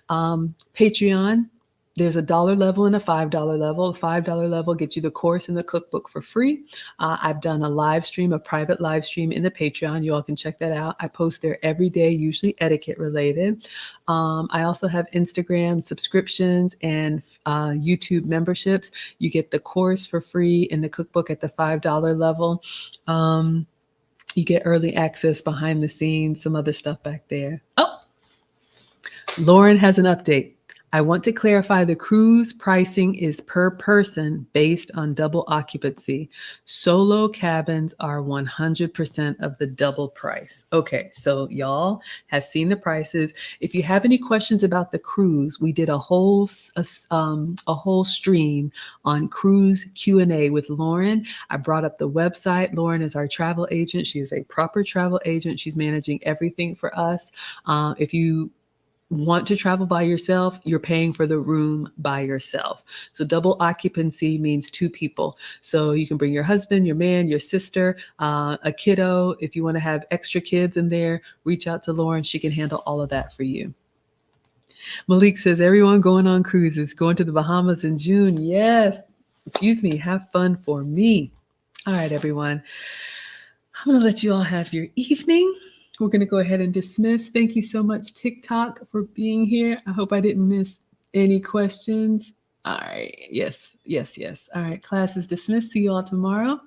Patreon, there's a $1 level and a $5 level. The $5 level gets you the course and the cookbook for free. I've done a live stream, a private live stream in the Patreon. You all can check that out. I post there every day, usually etiquette related. I also have Instagram subscriptions and YouTube memberships. You get the course for free and the cookbook at the $5 level. You get early access behind the scenes, some other stuff back there. Oh, Lauren has an update. I want to clarify the cruise pricing is per person based on double occupancy. Solo cabins are 100% of the double price. Okay, so y'all have seen the prices. If you have any questions about the cruise, we did a whole stream on cruise Q&A with Lauren. I brought up the website. Lauren is our travel agent. She is a proper travel agent. She's managing everything for us. If you want to travel by yourself, you're paying for the room by yourself. So double occupancy means 2 people. So you can bring your husband, your man, your sister, a kiddo. If you want to have extra kids in there, reach out to Lauren. She can handle all of that for you. Malik says, everyone going on cruises, going to the Bahamas in June. Yes. Excuse me. Have fun for me. All right, everyone. I'm going to let you all have your evening. We're going to go ahead and dismiss. Thank you so much, TikTok, for being here. I hope I didn't miss any questions. All right. Yes. All right. Class is dismissed. See you all tomorrow.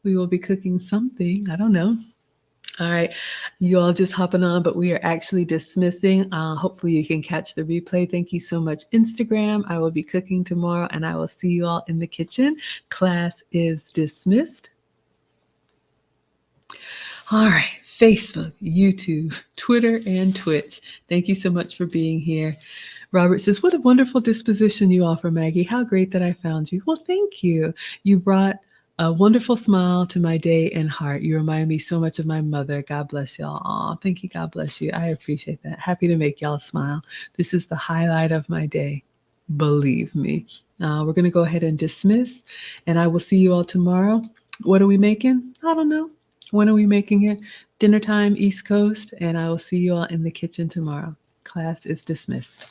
We will be cooking something. I don't know. All right. You all just hopping on, but we are actually dismissing. Hopefully you can catch the replay. Thank you so much, Instagram. I will be cooking tomorrow, and I will see you all in the kitchen. Class is dismissed. All right, Facebook, YouTube, Twitter, and Twitch. Thank you so much for being here. Robert says, what a wonderful disposition you offer, Maggie. How great that I found you. Well, thank you. You brought a wonderful smile to my day and heart. You remind me so much of my mother. God bless y'all. Aw, thank you. God bless you. I appreciate that. Happy to make y'all smile. This is the highlight of my day. Believe me. We're going to go ahead and dismiss, and I will see you all tomorrow. What are we making? I don't know. When are we making it? Dinner time, East Coast, and I will see you all in the kitchen tomorrow. Class is dismissed.